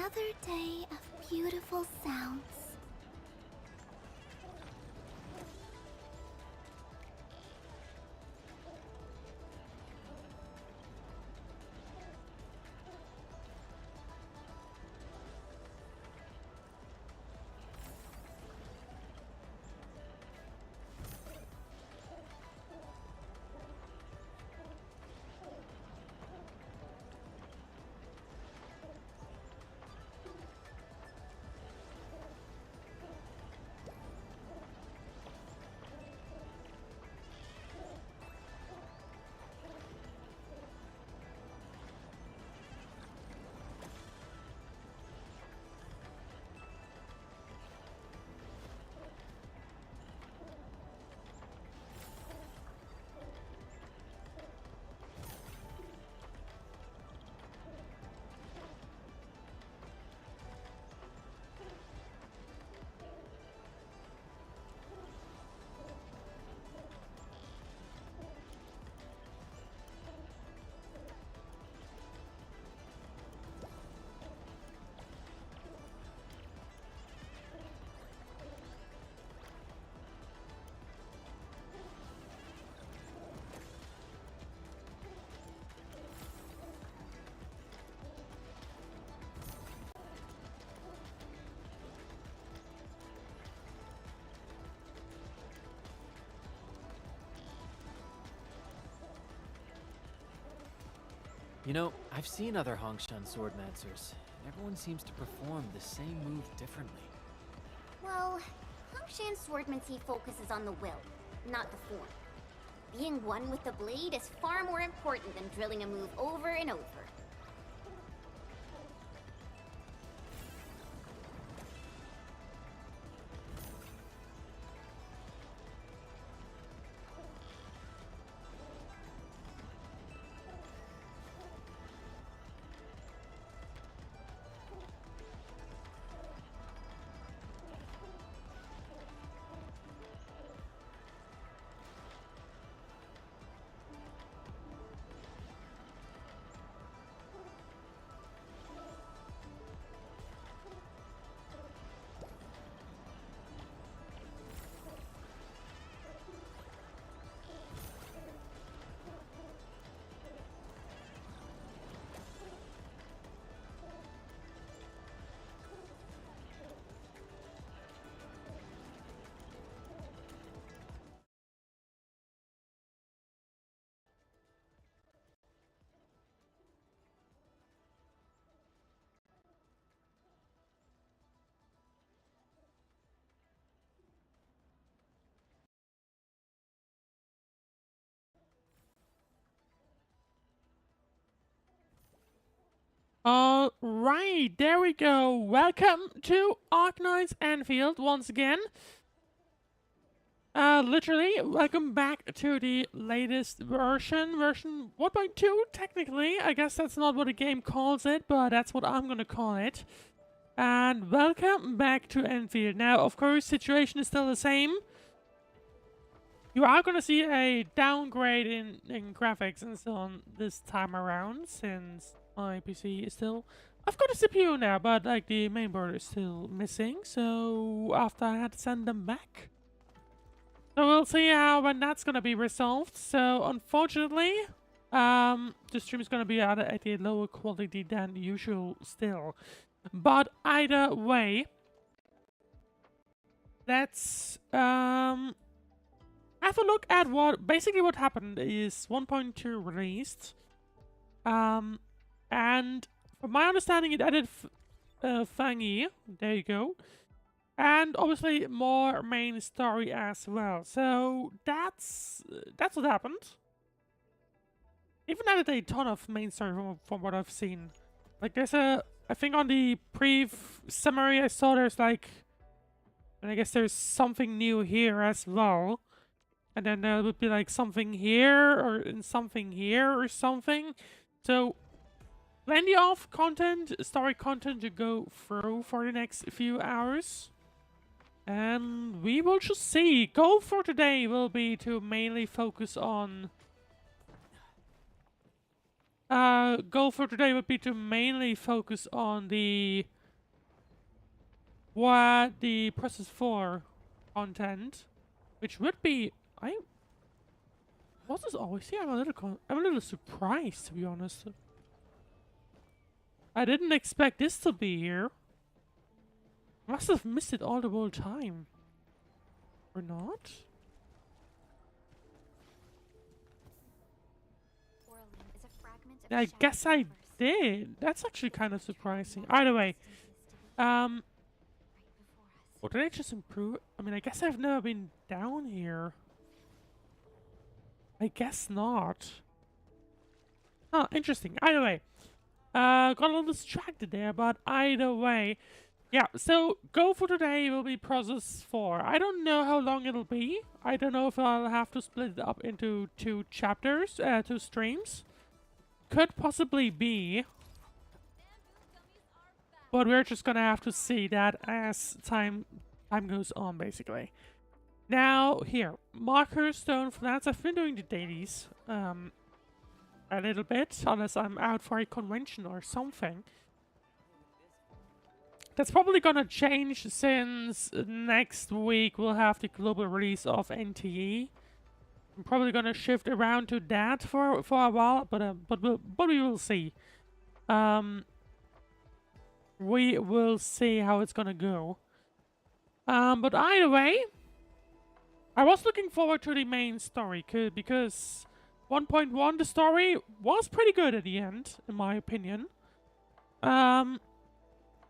Another day of beautiful sounds. You know, I've seen other Hongshan swordmancers, and everyone seems to perform the same move differently. Well, Hongshan swordmancy focuses on the will, not the form. Being one with the blade is far more important than drilling a move over and over. All right, there we go. Welcome to Arknights Endfield once again. Literally, welcome back to the latest version 1.2, technically. I guess that's not what the game calls it, but that's what I'm gonna call it. And welcome back to Endfield. Now, of course, situation is still the same. You are gonna see a downgrade in graphics and so on this time around, since my PC is still... I've got a CPU now, but like the mainboard is still missing, so after I had to send them back. So we'll see when that's gonna be resolved. So unfortunately, the stream is gonna be at a lower quality than usual still. But either way, let's have a look at what happened is 1.2 released. And from my understanding, it added Fangyi. There you go. And obviously more main story as well. So that's what happened. Even added a ton of main story from what I've seen. Like there's I think on the summary I saw there's like, and I guess there's something new here as well. And then there would be like something here or something here or something. So plenty of content, story content to go through for the next few hours. And we will just see. Goal for today will be to mainly focus on goal for today would be to mainly focus on the what the Process 4 content, which would be was this always here? I'm a little surprised, to be honest. I didn't expect this to be here. Must have missed it all the whole time. Or not? Yeah, I guess I did. That's actually kind of surprising. Either way, or did I just improve? I mean, I guess I've never been down here. I guess not. Oh, interesting. Either way, got a little distracted there, but either way, yeah. So go for today will be Process 4. I don't know how long it'll be. I don't know if I'll have to split it up into 2 chapters, 2 streams. Could possibly be, but we're just gonna have to see that as time goes on, basically. Now here, marker stone flats. I've been doing the dailies a little bit, unless I'm out for a convention or something. That's probably gonna change since next week we'll have the global release of NTE. I'm probably gonna shift around to that for a while, but we will see. We will see how it's gonna go. But either way, I was looking forward to the main story because 1.1 the story was pretty good at the end, in my opinion.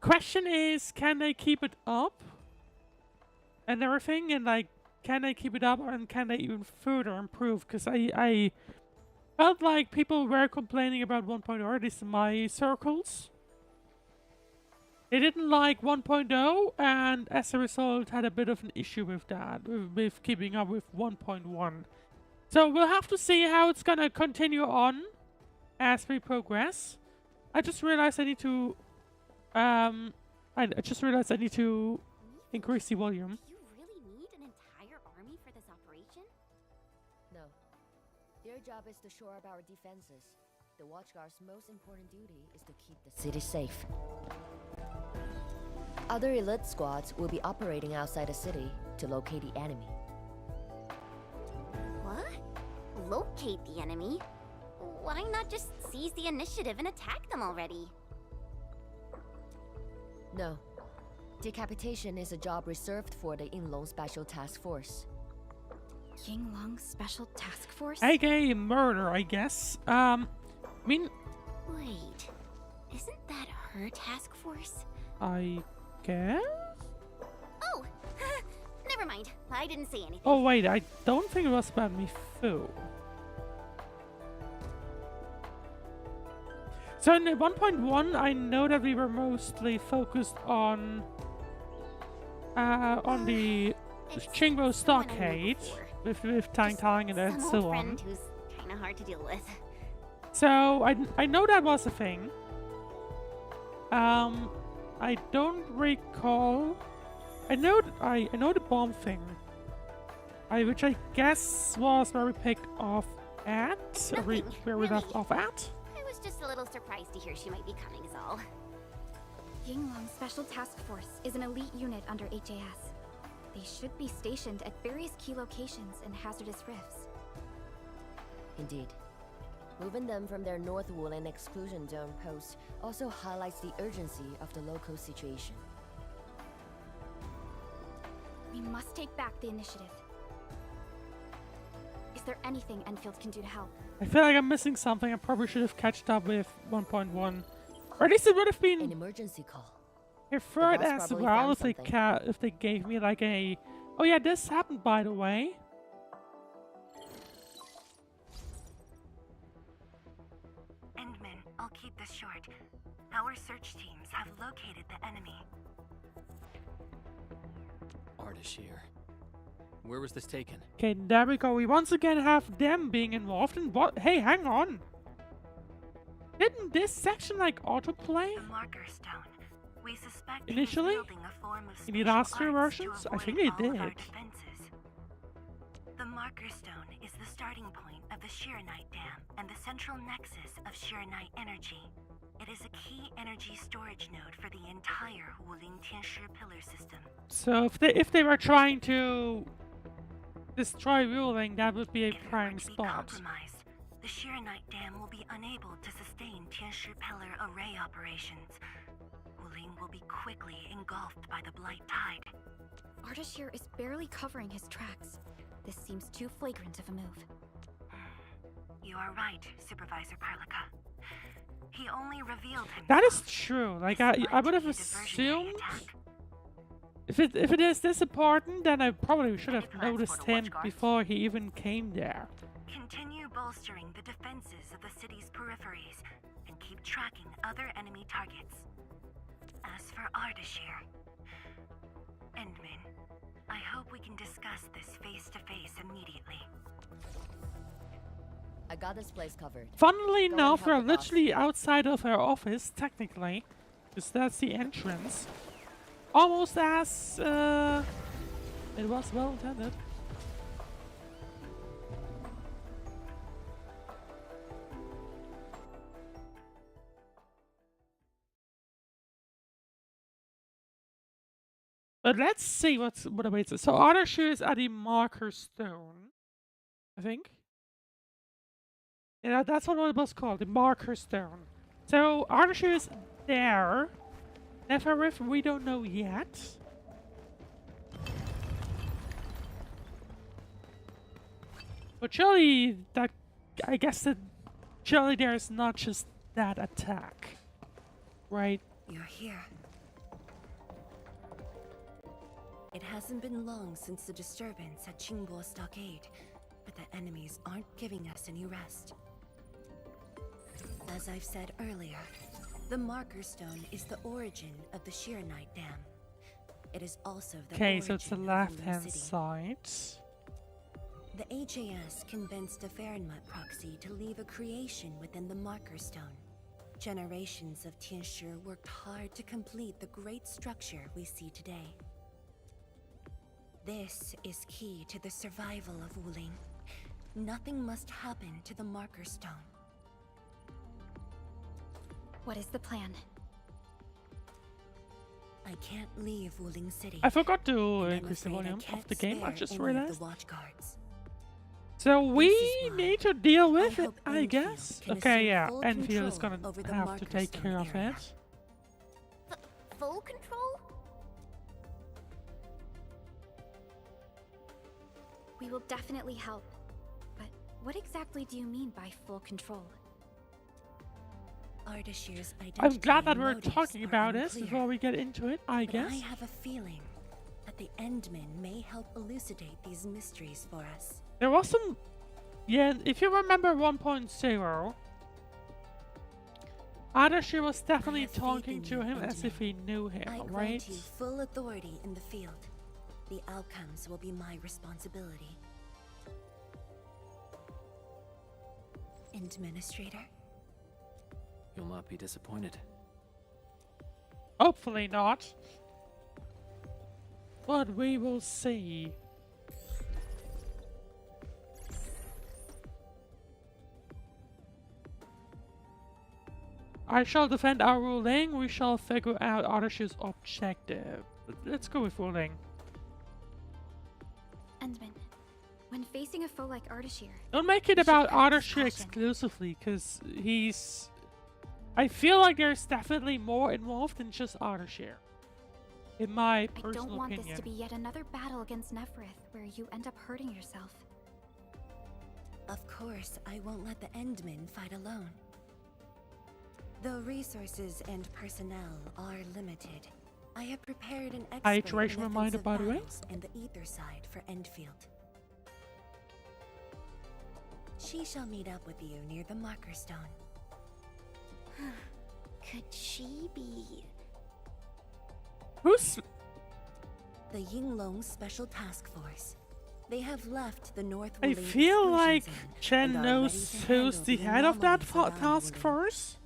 Question is, can they keep it up and everything, and like, can they keep it up, and can they even further improve? Because I felt like people were complaining about 1.0, or at least in my circles. They didn't like 1.0, and as a result had a bit of an issue with that, with keeping up with 1.1. So we'll have to see how it's gonna continue on as we progress. I just realized I need to, increase the volume. Their job is to shore up our defenses. The Watchguard's most important duty is to keep the city safe. Other elite squads will be operating outside the city to locate the enemy. What? Locate the enemy? Why not just seize the initiative and attack them already? No. Decapitation is a job reserved for the Yinglong Special Task Force. Yinglong Special Task Force? AKA murder, I guess. I mean... Wait, isn't that her task force? I guess? Oh, never mind. I didn't say anything. Oh wait, I don't think it was about me too. So in 1.1, I know that we were mostly focused on the Qingbo Stockade with Tang Tang and so on. Friend who's kind of hard to deal with. So I know that was a thing. I don't recall. I know the bomb thing. Which I guess was where we picked off at. Where we left off at. I was just a little surprised to hear she might be coming, is all. Yinglong Special Task Force is an elite unit under HAS. They should be stationed at various key locations in hazardous rifts. Indeed. Moving them from their North Wuling exclusion zone post also highlights the urgency of the local situation. We must take back the initiative. Is there anything Endfield can do to help? I feel like I'm missing something. I probably should have catched up with 1.1. Or at least it would have been an emergency call. Preferred as well if they gave me like a... Oh yeah, this happened by the way. Endman, I'll keep this short. Our search teams have located the enemy. Artish here. Where was this taken? Okay, there we go. We once again have them being involved in what? Hey, hang on. Didn't this section like autoplay? The marker stone. We suspect initially? a form of In the last 2 arts versions? to I think avoid they all of our did. defenses. The Marker Stone is the starting point of the Shiranite Dam and the central nexus of Shiranite energy. It is a key energy storage node for the entire Wuling Tianshi pillar system. So if they were trying to destroy Wuling, that would be a If it were prime to be spot. compromised, the Shiranite Dam will be unable to sustain Tianshi pillar array operations. Wuling will be quickly engulfed by the Blight Tide. Ardashir is barely covering his tracks. This seems too flagrant of a move. You are right, Supervisor Parlica. He only revealed himself. That is true. Like I would have Might be a diversionary assumed attack. if it is this important, then I probably should have Any plans for noticed the him watchguards? before he even came there. Continue bolstering the defenses of the city's peripheries and keep tracking other enemy targets. As for Ardashir, Endman, I hope we can discuss this face-to-face immediately. I got this place covered. Funnily Go and enough, help we're the boss. literally outside of her office, technically, because that's the entrance. Almost as it was well intended. But let's see what awaits us. So Ardashir is at the Marker Stone, I think. Yeah, that's what it was called, the Marker Stone. So Ardashir is there. Neferif, we don't know yet. But surely that, I guess that surely there is not just that attack, right? You're here. It hasn't been long since the disturbance at Qingbo Stockade, but the enemies aren't giving us any rest. As I've said earlier, the Marker Stone is the origin of the Shiranite Dam. It is also the Okay, so it's the origin of Wuling left-hand City. side. The HAS convinced a Fahrenheit proxy to leave a creation within the Marker Stone. Generations of Tianshi worked hard to complete the great structure we see today. This is key to the survival of Wuling. Nothing must happen to the Marker Stone. What is the plan? I can't leave Wuling City. I forgot to and I'm increase the afraid I volume of can't the game, I spare just any of realized. the watchguards. So we is why need to deal with it, hope I Enfield guess. can Okay, assume yeah, full Enfield is control gonna over the have to Marker take Stone care of area. it. Full control? We will definitely help. But what exactly do you mean by full control? Ardashir's identity I'm glad that and we're motives talking are about this unclear, before we get into it, I but guess. I have a feeling that the Endmen may help elucidate these mysteries for us. There was some... Yeah, if you remember 1.0, Ardashir was definitely have faith talking in to you, him as if he knew him, I grant right? you full authority in the field. The outcomes will be my responsibility. Administrator? You'll not be disappointed. Hopefully not. But we will see. I shall defend our ruling. We shall figure out Ardashir's objective. Let's go with ruling. Endman, when facing a foe like Ardashir, Don't make it You should about practice Ardashir caution. exclusively, because he's... I feel like there's definitely more involved than just Ardashir. In my I personal don't want opinion. this to be yet another battle against Neferith where you end up hurting yourself. Of course, I won't let the Endmen fight alone. Though resources and personnel are limited, I have prepared an expert iteration in reminder, offensive by the way. battles and the ether side for Endfield. She shall meet up with you near the Marker Stone. Could she be... Who's... The Yinglong Special Task Force. They have left the North I Wuling feel exclusion like zone Chen and are knows ready to who's handle the head of that anomalies around task Wuling. force.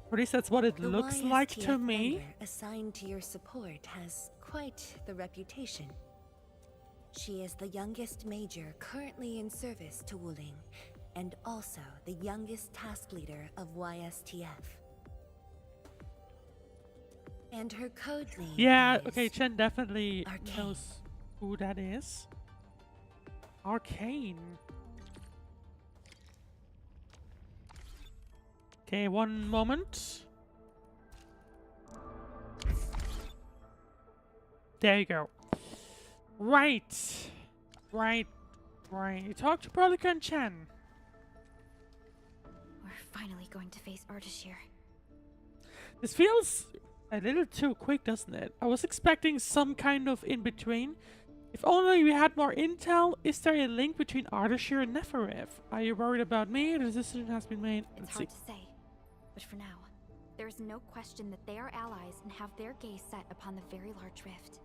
Or at least that's what it The looks like to YSTF me. member assigned to your support has quite the reputation. She is the youngest major currently in service to Wuling, and also the youngest task leader of YSTF. And her code name Yeah, is okay, Chen definitely Arcane. knows who that is. Arcane. Okay, one moment. There you go. Right. Right. You talk to Prodigal Chen. We're finally going to face Ardashir. This feels a little too quick, doesn't it? I was expecting some kind of in-between. If only we had more intel. Is there a link between Ardashir and Neferev? Are you worried about me? The decision has been made. It's hard to say, but for now, there is no question that they are allies and have their gaze set upon the very large rift.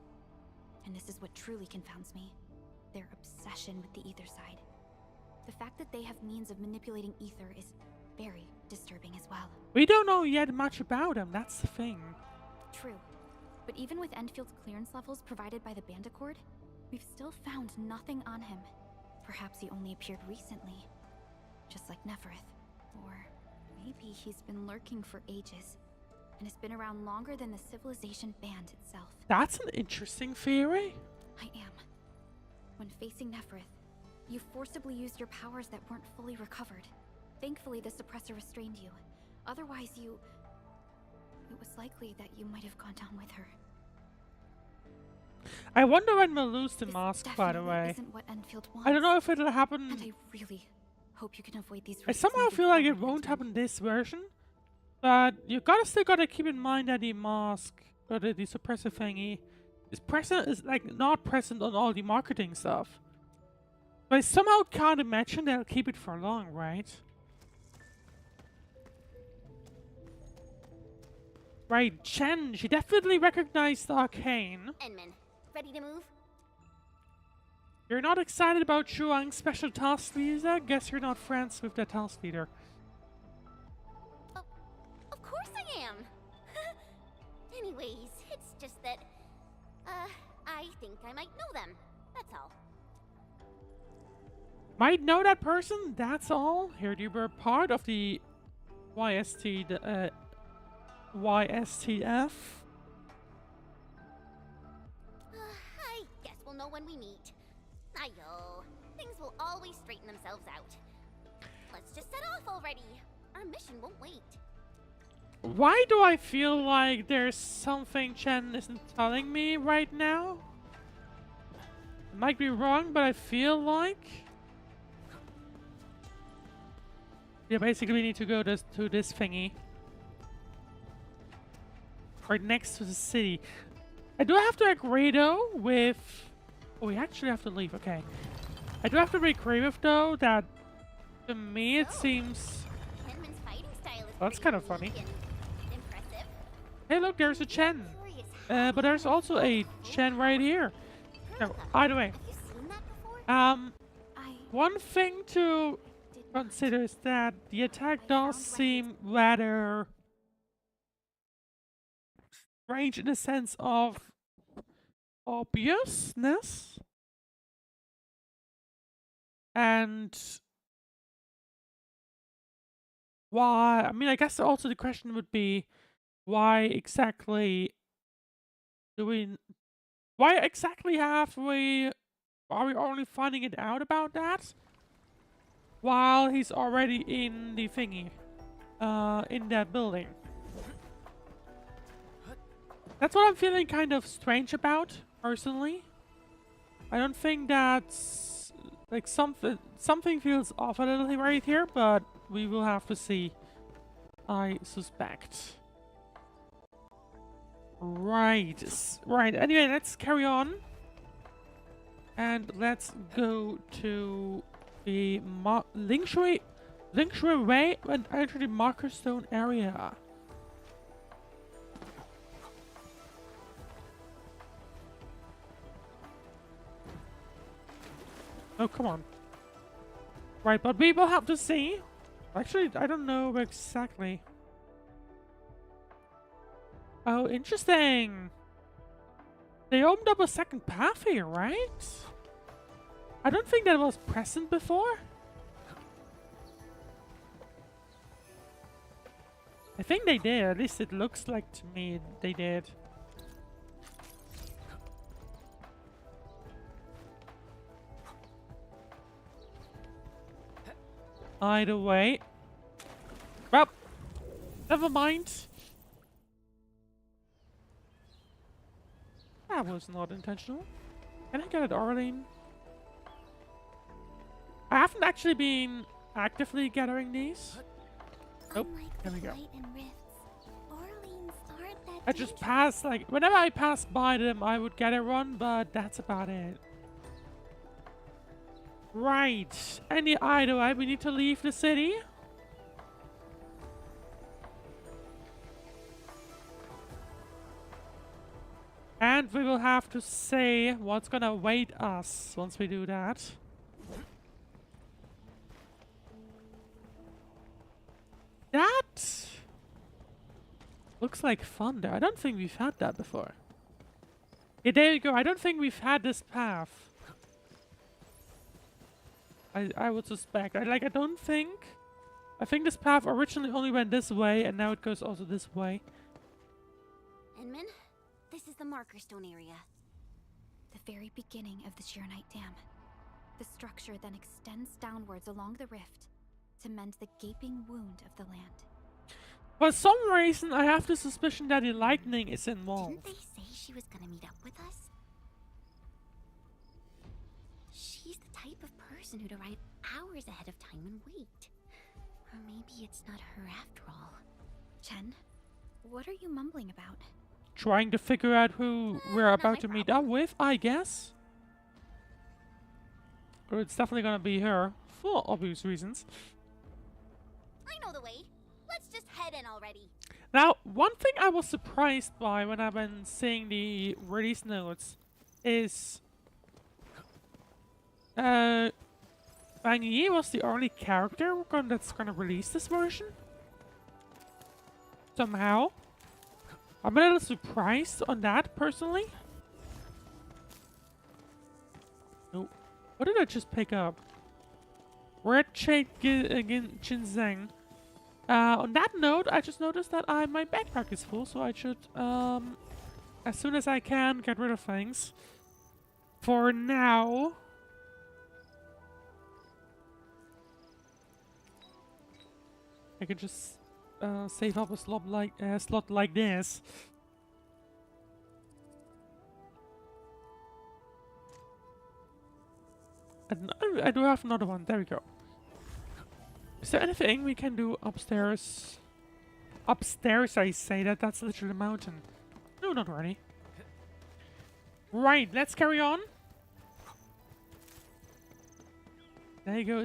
And this is what truly confounds me. Their obsession with the ether side. The fact that they have means of manipulating ether is very disturbing as well. We don't know yet much about him, that's the thing. True. But even with Endfield's clearance levels provided by the Bandicord, we've still found nothing on him. Perhaps he only appeared recently. Just like Nefereth. Or maybe he's been lurking for ages and has been around longer than the civilization band itself. That's an interesting theory. I am. When facing Nefereth, you forcibly used your powers that weren't fully recovered. Thankfully, the suppressor restrained you. Otherwise, it was likely that you might have gone down with her. I wonder when we'll lose the This mask, by the definitely way. Isn't what Enfield wants. I don't know if it'll happen. And I really hope you can avoid these I risks somehow moving feel like it forward, won't Benton. happen this version. But you still gotta keep in mind that the mask, or the suppressor thingy, is like not present on all the marketing stuff. But I somehow can't imagine they'll keep it for long, right? Right, Chen, she definitely recognized Arcane. Enman, ready to move? You're not excited about Zhuang's special task leader? Guess you're not friends with the task leader. Of course I am! Anyways, it's just that, I think I might know them. That's all. Might know that person, that's all. Heard you were part of the YSTF. I guess we'll know when we meet. Ayo, things will always straighten themselves out. Let's just set off already. Our mission won't wait. Why do I feel like there's something Chen isn't telling me right now? I might be wrong, but I feel like... Yeah, basically we need to go to this thingy. Right next to the city. I do have to agree though with... Oh, we actually have to leave, okay. I do have to agree with though that to me it seems... Henman's fighting style is That's pretty kind of funny. unique and impressive. Hey look, there's a Chen. Curious how But there's also a Chen right here. No, either way. Have you seen that before? I One thing to did not. consider is that the attack I does found seem rather strange in the sense of obviousness. And why, I mean, I guess also the question would be, why exactly are we only finding it out about that? While he's already in the thingy, in that building. That's what I'm feeling kind of strange about, personally. I don't think that's like something feels off a little right here, but we will have to see. I suspect. Right. Anyway, let's carry on. And let's go to the Lingshui Way and enter the Marker Stone area. Oh, come on. Right, but we will have to see. Actually, I don't know exactly. Oh, interesting. They opened up a second path here, right? I don't think that was present before. I think they did. At least it looks like to me they did. Either way. Well, never mind. That was not intentional. Can I get it, Arlene? I haven't actually been actively gathering these. Nope, there we go. I just pass, like, whenever I pass by them, I would gather one, but that's about it. Right. Either way, we need to leave the city. And we will have to say what's gonna await us once we do that. That looks like fun there. I don't think we've had that before. Yeah, there you go. I don't think we've had this path. I would suspect. I don't think. I think this path originally only went this way, and now it goes also this way. Inman, this is the marker stone area. The very beginning of the Sheernite Dam. The structure then extends downwards along the rift to mend the gaping wound of the land. For some reason, I have the suspicion that the lightning is involved. Didn't they say she was gonna meet up with us? She's the type of person who'd arrive hours ahead of time and wait. Or maybe it's not her after all. Chen, what are you mumbling about? Trying to figure out who we're about to meet up with, I guess. Or it's definitely gonna be her, for obvious reasons. I know the way. Let's just head in already. Now, one thing I was surprised by when I've been seeing the release notes is Fangyi was the only character that's gonna release this version. Somehow. I'm a little surprised on that, personally. Oh, what did I just pick up? Red Shade Ginseng. On that note, I just noticed that my backpack is full, so I should, as soon as I can, get rid of things. For now... I could just save up a slot like this. And I do have another one. There we go. Is there anything we can do upstairs? Upstairs, I say that. That's literally a mountain. No, not really. Right, let's carry on. There you go.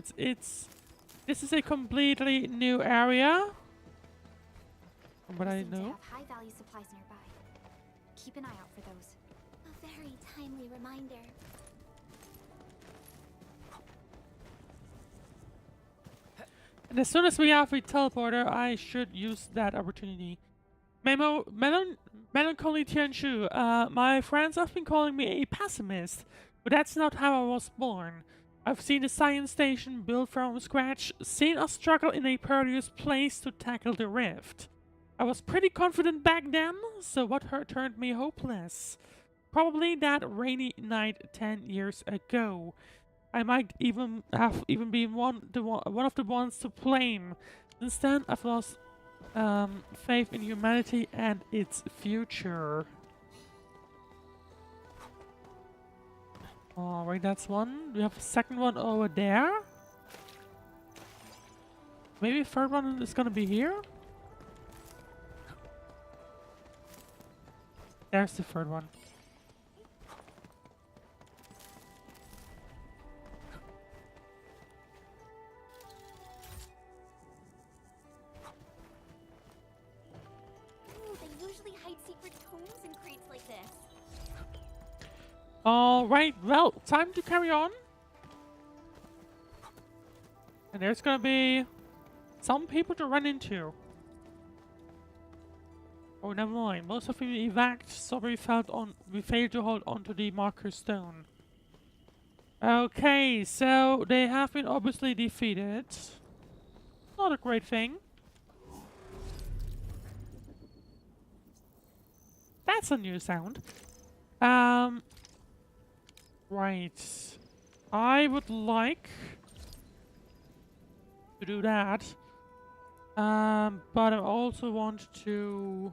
This is a completely new area. From what I know. Have high-value supplies nearby. Keep an eye out for those. A very timely reminder. And as soon as we have a teleporter, I should use that opportunity. Melancholy Tianshu. My friends have been calling me a pessimist, but that's not how I was born. I've seen the science station built from scratch, seen us struggle in a perilous place to tackle the rift. I was pretty confident back then, so what turned me hopeless? Probably that rainy night 10 years ago. I might even been one of the ones to blame. Since then, I've lost faith in humanity and its future. Alright, that's one. We have a second one over there. Maybe a third one is gonna be here. There's the third one. They usually hide secret tomes in crates like this. Alright, well, time to carry on. And there's gonna be some people to run into. Oh, never mind. Most of them evac, so we failed to hold onto the marker stone. Okay, so they have been obviously defeated. Not a great thing. That's a new sound. Right. I would like to do that. But I also want to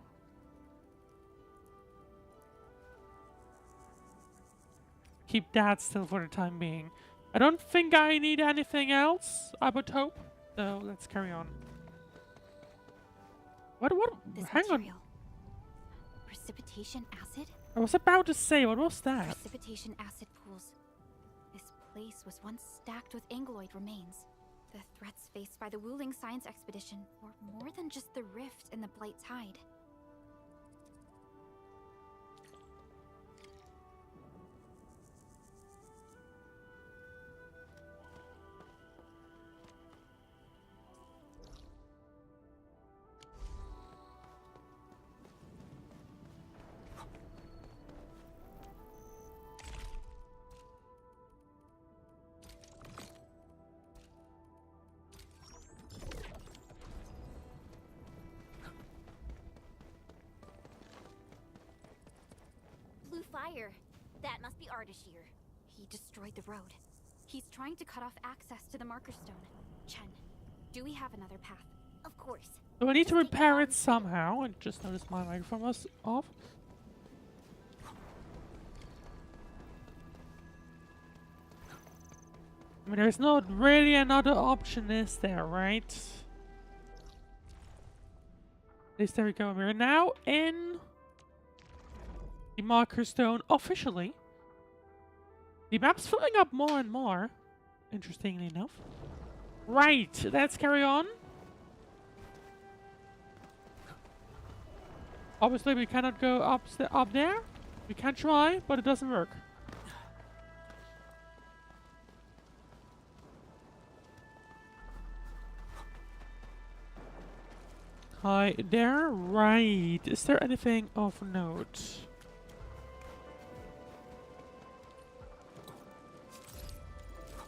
keep that still for the time being. I don't think I need anything else, I would hope. So let's carry on. What? This Hang on. material. Precipitation acid? I was about to say, what was that? Precipitation acid pools. This place was once stacked with Angloid remains. The threats faced by the Wuling science expedition were more than just the rift in the Blight Tide. Blue fire. That must be Ardashir. He destroyed the road. He's trying to cut off access to the marker stone. Chen, do we have another path? Of course. So I need to repair it somehow. I just noticed my microphone was off. I mean, there's not really another option, is there, right? At least there we go. We're now in the marker stone officially. The map's filling up more and more, interestingly enough. Right, let's carry on. Obviously, we cannot go up there. We can try, but it doesn't work. Hi there. Right. Is there anything of note?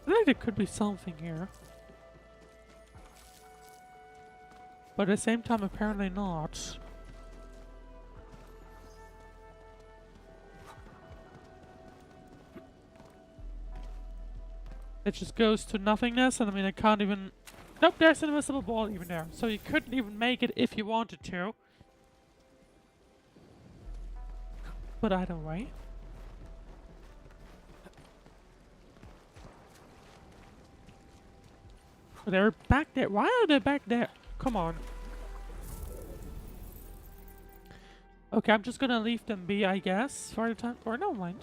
I think there could be something here. But at the same time, apparently not. It just goes to nothingness, and I mean, I can't even... Nope, there's an invisible ball even there. So you couldn't even make it if you wanted to. But either way. Oh, they're back there. Why are they back there? Come on. Okay, I'm just gonna leave them be, I guess, for the time. Or no, mind.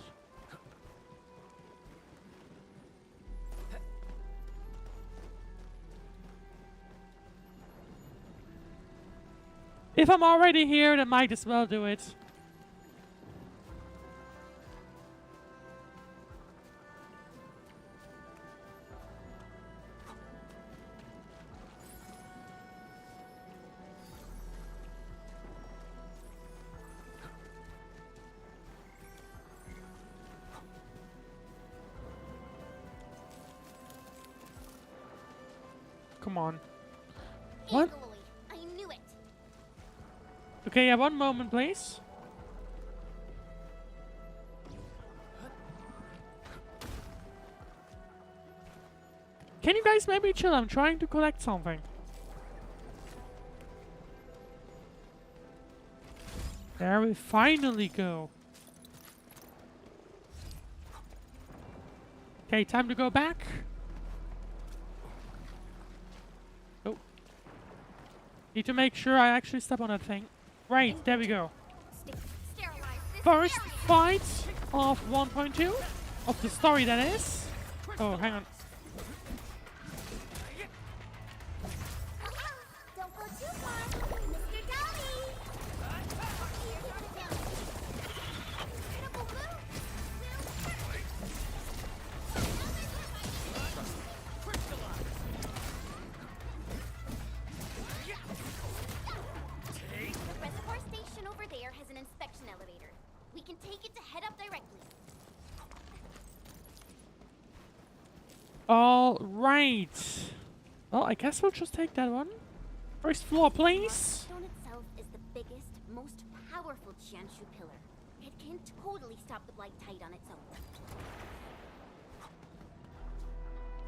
If I'm already here, then might as well do it. Come on. What? I knew it. Okay, yeah, one moment, please. Can you guys maybe chill? I'm trying to collect something. There we finally go. Okay, time to go back. Oh. Need to make sure I actually step on that thing. Right, there we go. First fight of 1.2 of the story, that is. Oh, hang on. Don't go too far, Mr. Dolly. The reservoir station over there has an inspection elevator. We can take it to head up directly. All right. Well, I guess we'll just take that one. First floor, please. Stone itself is the biggest, most powerful Jianshu pillar. It can totally stop the Blight Tide on its own.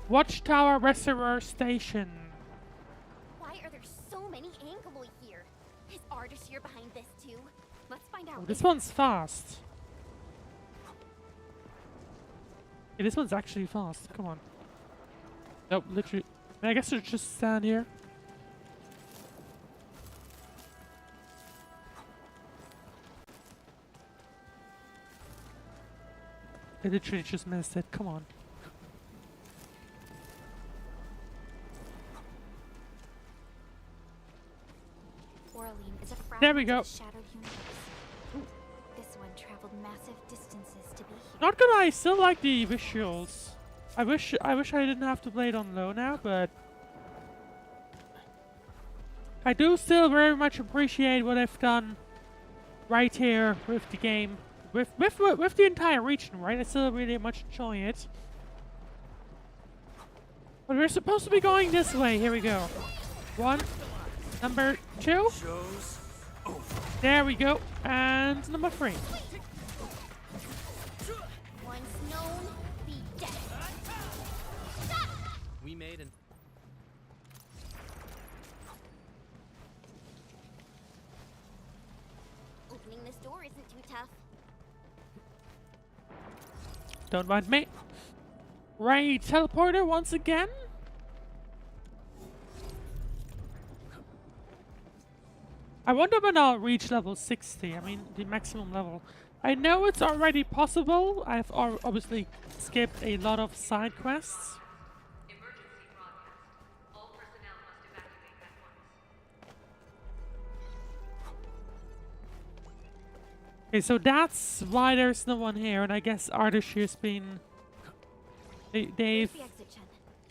Watchtower Reservoir Station. Why are there so many Angeloi here? Is Ardashir behind this too? Let's find out. Oh, this one's fast. Yeah, this one's actually fast. Come on. Nope, literally. I guess we'll just stand here. I literally just missed it. Come on. Oraline is a fragment There we go. of the shattered universe. This one traveled massive distances to be here. Not gonna lie, I still like the visuals. I wish I didn't have to play it on low now, but I do still very much appreciate what I've done right here with the game, with the entire region. Right, I still really much enjoy it. But we're supposed to be going this way. Here we go. One, number 2. There we go, and number 3. Once known, be dead. We made an... Opening this door isn't too tough. Don't mind me. Right, teleporter once again. I wonder when I'll reach level 60. I mean, the maximum level. I know it's already possible. I've obviously skipped a lot of side quests. Emergency broadcast. All personnel must evacuate at once. Okay, so that's why there's no one here, and I guess Ardashir's been... Here's They've the exit, Chen.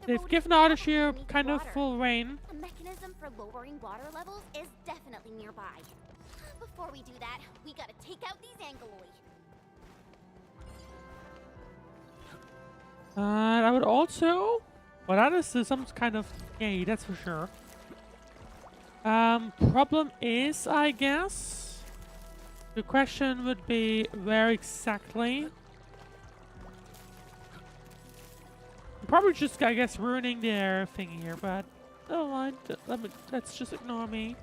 The they've road given is probably Ardashir beneath kind of water. full reign. A mechanism for lowering water levels is definitely nearby. Before we do that, we gotta take out these Angeloi. I would also... Well, that is some kind of yay, that's for sure. Problem is, I guess... The question would be, where exactly? Probably just, I guess, ruining their thing here, but... Oh, let's just ignore me.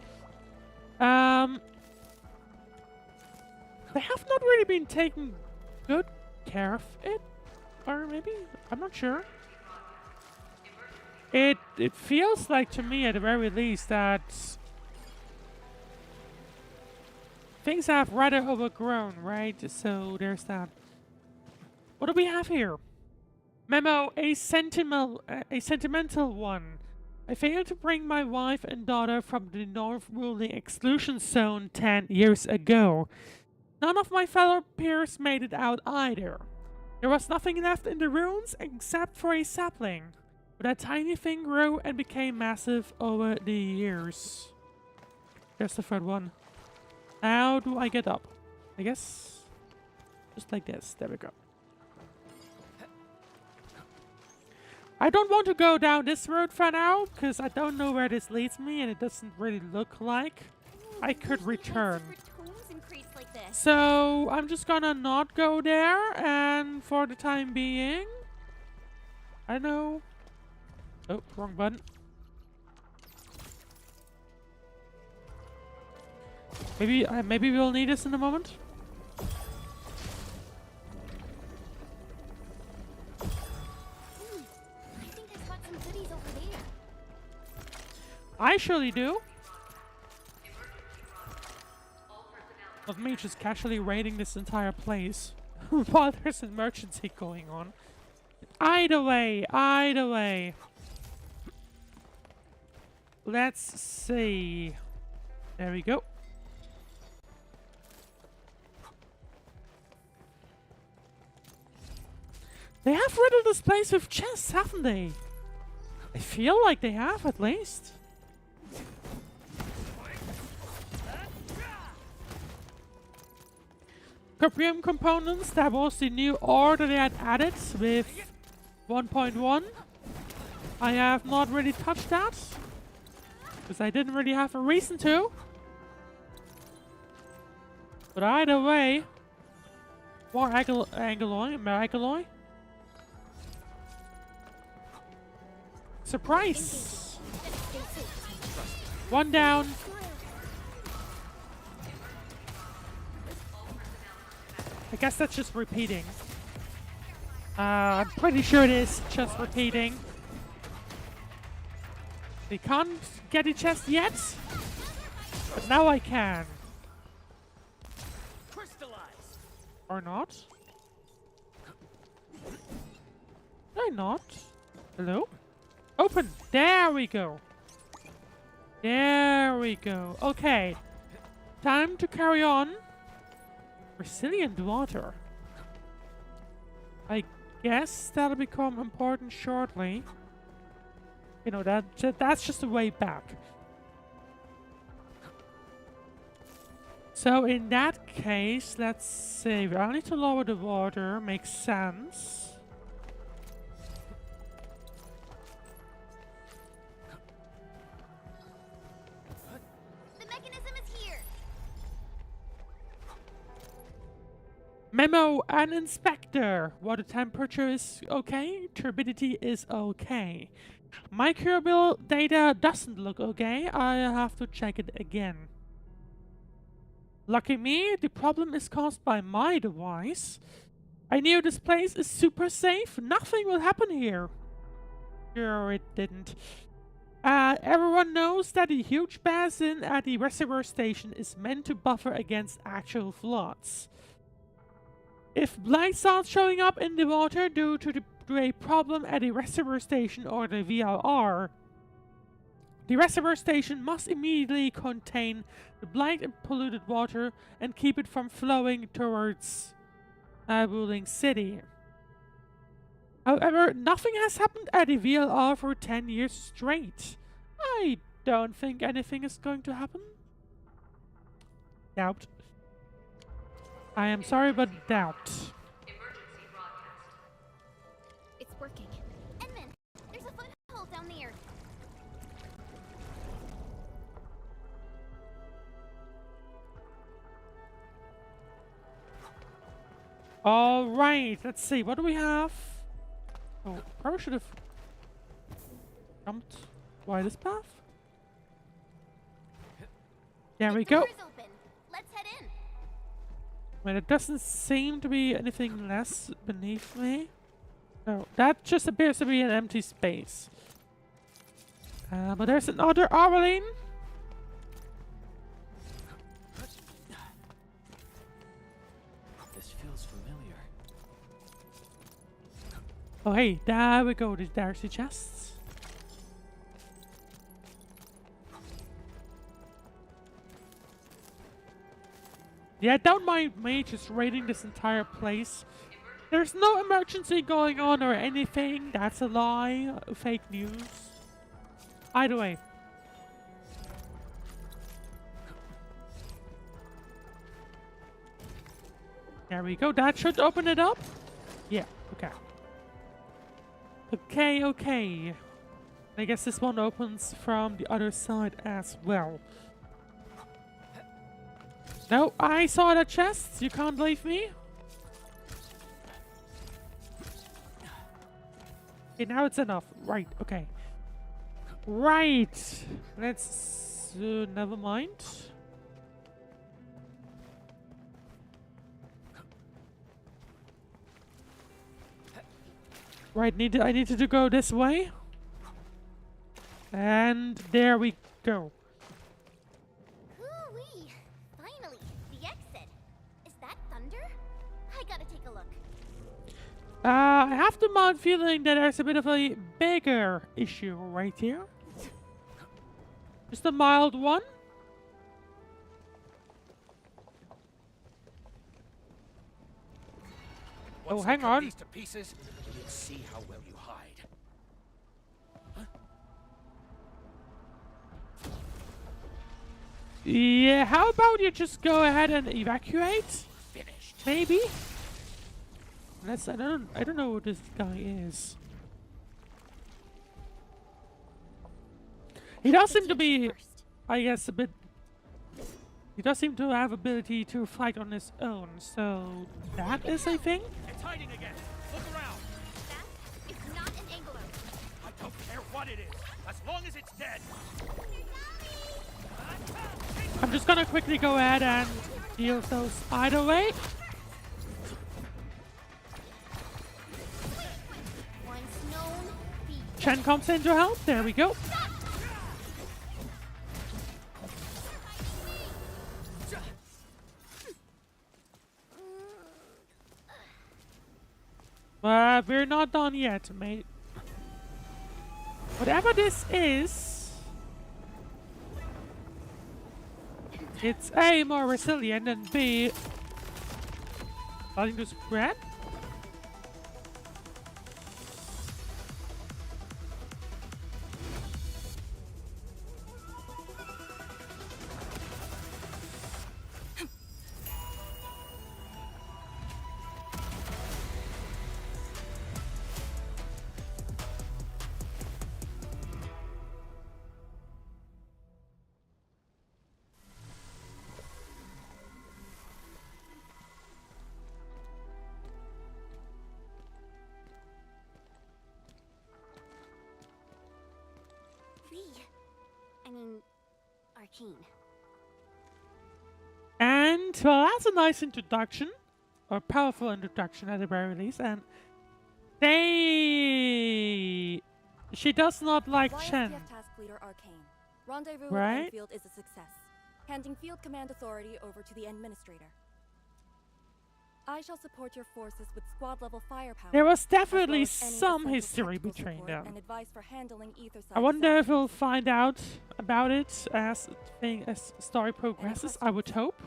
They have not really been taking good care of it. Or maybe? I'm not sure. It feels like to me, at the very least, that things have rather overgrown, right? So there's that. What do we have here? Memo, a sentimental one. I failed to bring my wife and daughter from the North Wuling exclusion zone 10 years ago. None of my fellow peers made it out either. There was nothing left in the ruins except for a sapling. But that tiny thing grew and became massive over the years. There's the third one. How do I get up? I guess just like this. There we go. I don't want to go down this road for now, because I don't know where this leads me and it doesn't really look like I could return. So I'm just gonna not go there, and for the time being, I know. Oh, wrong button. Maybe we'll need this in a moment. I think I spot some goodies over there. I surely do. Of me just casually raiding this entire place while there's an emergency going on. Either way. Let's see. There we go. They have riddled this place with chests, haven't they? I feel like they have, at least. Copium components, that was the new ore that they had added with 1.1. I have not really touched that. Because I didn't really have a reason to. But either way... More Angeloy. Surprise! One down. I guess that's just repeating. I'm pretty sure it is just repeating. We can't get a chest yet, but now I can. Or not? Did I not? Hello? Open! There we go! There we go. Okay. Time to carry on. Resilient water. I guess that'll become important shortly. You know, that's just the way back. So in that case, let's see. I need to lower the water. Makes sense. The mechanism is here. Memo and inspector. Water temperature is okay. Turbidity is okay. Microbial data doesn't look okay. I have to check it again. Lucky me, the problem is caused by my device. I knew this place is super safe. Nothing will happen here. Sure, it didn't. Everyone knows that the huge basin at the reservoir station is meant to buffer against actual floods. If blight starts showing up in the water due to a problem at the reservoir station or the VLR, the reservoir station must immediately contain the blight and polluted water and keep it from flowing towards Wuling City. However, nothing has happened at the VLR for 10 years straight. I don't think anything is going to happen. Doubt. I am sorry, but doubt. Emergency broadcast. It's working. Edmund, there's a foothold down there. Alright, let's see. What do we have? Oh, probably should have jumped by this path. There we go. Door's open. Let's head in. Well, it doesn't seem to be anything less beneath me. No, that just appears to be an empty space. But there's another Arbalene. This feels familiar. Oh, hey, there we go. There's the chests. Yeah, don't mind me just raiding this entire place. There's no emergency going on or anything. That's a lie. Fake news. Either way. There we go. That should open it up. Yeah, okay. Okay. I guess this one opens from the other side as well. No, I saw the chests. You can't leave me. Okay, now it's enough. Right, okay. Right. Let's... never mind. Right, I needed to go this way. And there we go. Hoo-wee. Finally, the exit. Is that thunder? I gotta take a look. I have the mild feeling that there's a bit of a bigger issue right here. Just a mild one. Once Oh, hang I cut on. these to pieces, you'll see how well you hide. Yeah, how about you just go ahead and evacuate? Finished. Maybe. I don't know who this guy is. He does seem to Tianshi be, first. I guess, a bit... He does seem to have ability to fight on his own, so that is a thing? It's hiding again. Look around. That is not an Anglo. I don't care what it is, as long as it's dead. I'm just gonna quickly go ahead and deal those either way. Once known, be Chen comes in to help. There we go. But we're not done yet, mate. Whatever this is, it's A, more resilient, and B, starting to spread. I mean, Arcane. And, well, that's a nice introduction. Or powerful introduction at the very least. And she does not like Chen. YSTF Task Leader Arcane. Rendezvous Right? at Endfield is a success. Handing field command authority over to the Administrator. I shall support your forces with squad-level firepower. There was as well definitely as any some essential history tactical between support them. and advice for handling ether I wonder if disasters. we'll find out about it as story progresses. I would hope.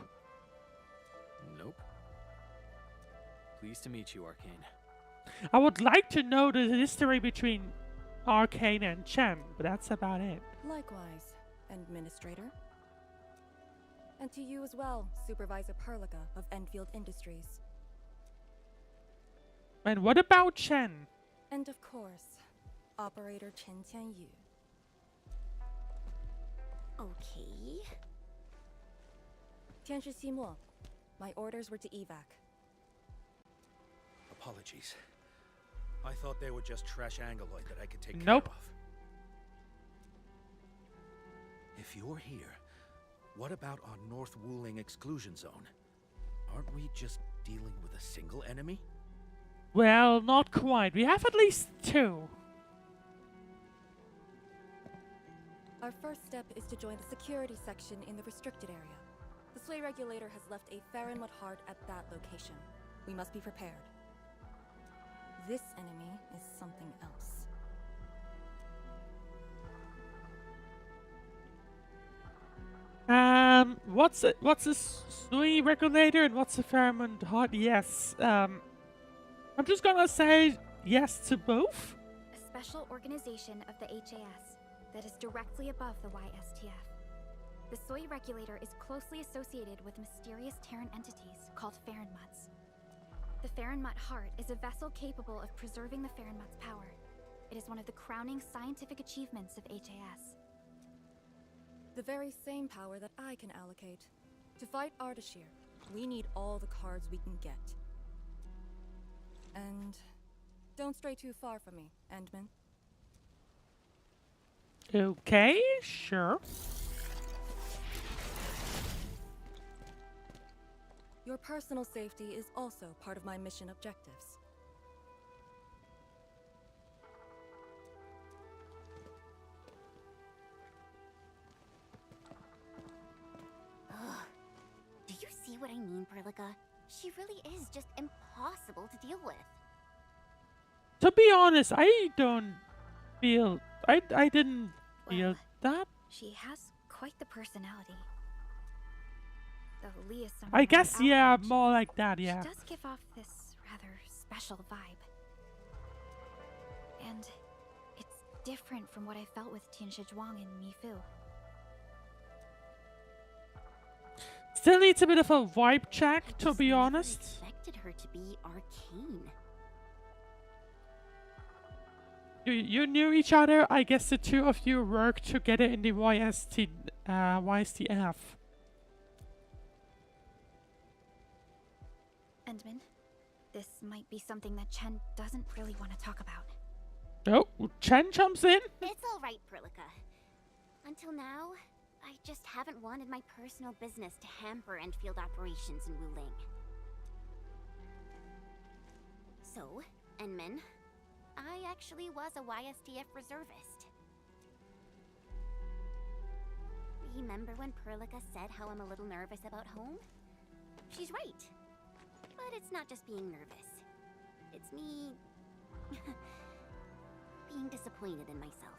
Nope. Pleased to meet you, Arcane. I would like to know the history between Arcane and Chen, but that's about it. Likewise, Administrator. And to you as well, Supervisor Perlica of Enfield Industries. And what about Chen? And of course, Operator Chen Tianyu. Okay. Tianshi Simo, my orders were to evac. Apologies. I thought they were just trash Angoloid that I could take Nope. care of. If you're here, what about our North Wuling exclusion zone? Aren't we just dealing with a single enemy? Well, not quite. We have at least two. Our first step is to join the security section in the restricted area. The Sway Regulator has left a Farinmut heart at that location. We must be prepared. This enemy is something else. What's a Sway Regulator and what's a Fairmont Heart? Yes. I'm just gonna say yes to both. A special organization of the HAS that is directly above the YSTF. The Soy Regulator is closely associated with mysterious Terran entities called Farinmuts. The Farinmut Heart is a vessel capable of preserving the Farinmut's power. It is one of the crowning scientific achievements of HAS. The very same power that I can allocate. To fight Ardashir, we need all the cards we can get. And don't stray too far from me, Endman. Okay, sure. Your personal safety is also part of my mission objectives. Do you see what I mean, Perlica? She really is just impossible to deal with. To be honest, I don't feel... I didn't feel Well, that. She has quite the personality. Though Lee is I someone guess, very yeah, outlandish, more like that, yeah. She does give off this rather special vibe. And it's different from what I felt with Tianshi Zhuang and Mifu. Still needs a bit of a vibe check, I to just be never honest. expected her to be arcane. you knew each other. I guess the two of you worked together in the YSTF. Endman, this might be something that Chen doesn't really want to talk about. Oh, Chen jumps in. It's all right, Prilika. Until now, I just haven't wanted my personal business to hamper Endfield operations in Wuling. So, Enmin, I actually was a YSDF reservist. Remember when Prilika said how I'm a little nervous about home? She's right. But it's not just being nervous. It's me... being disappointed in myself.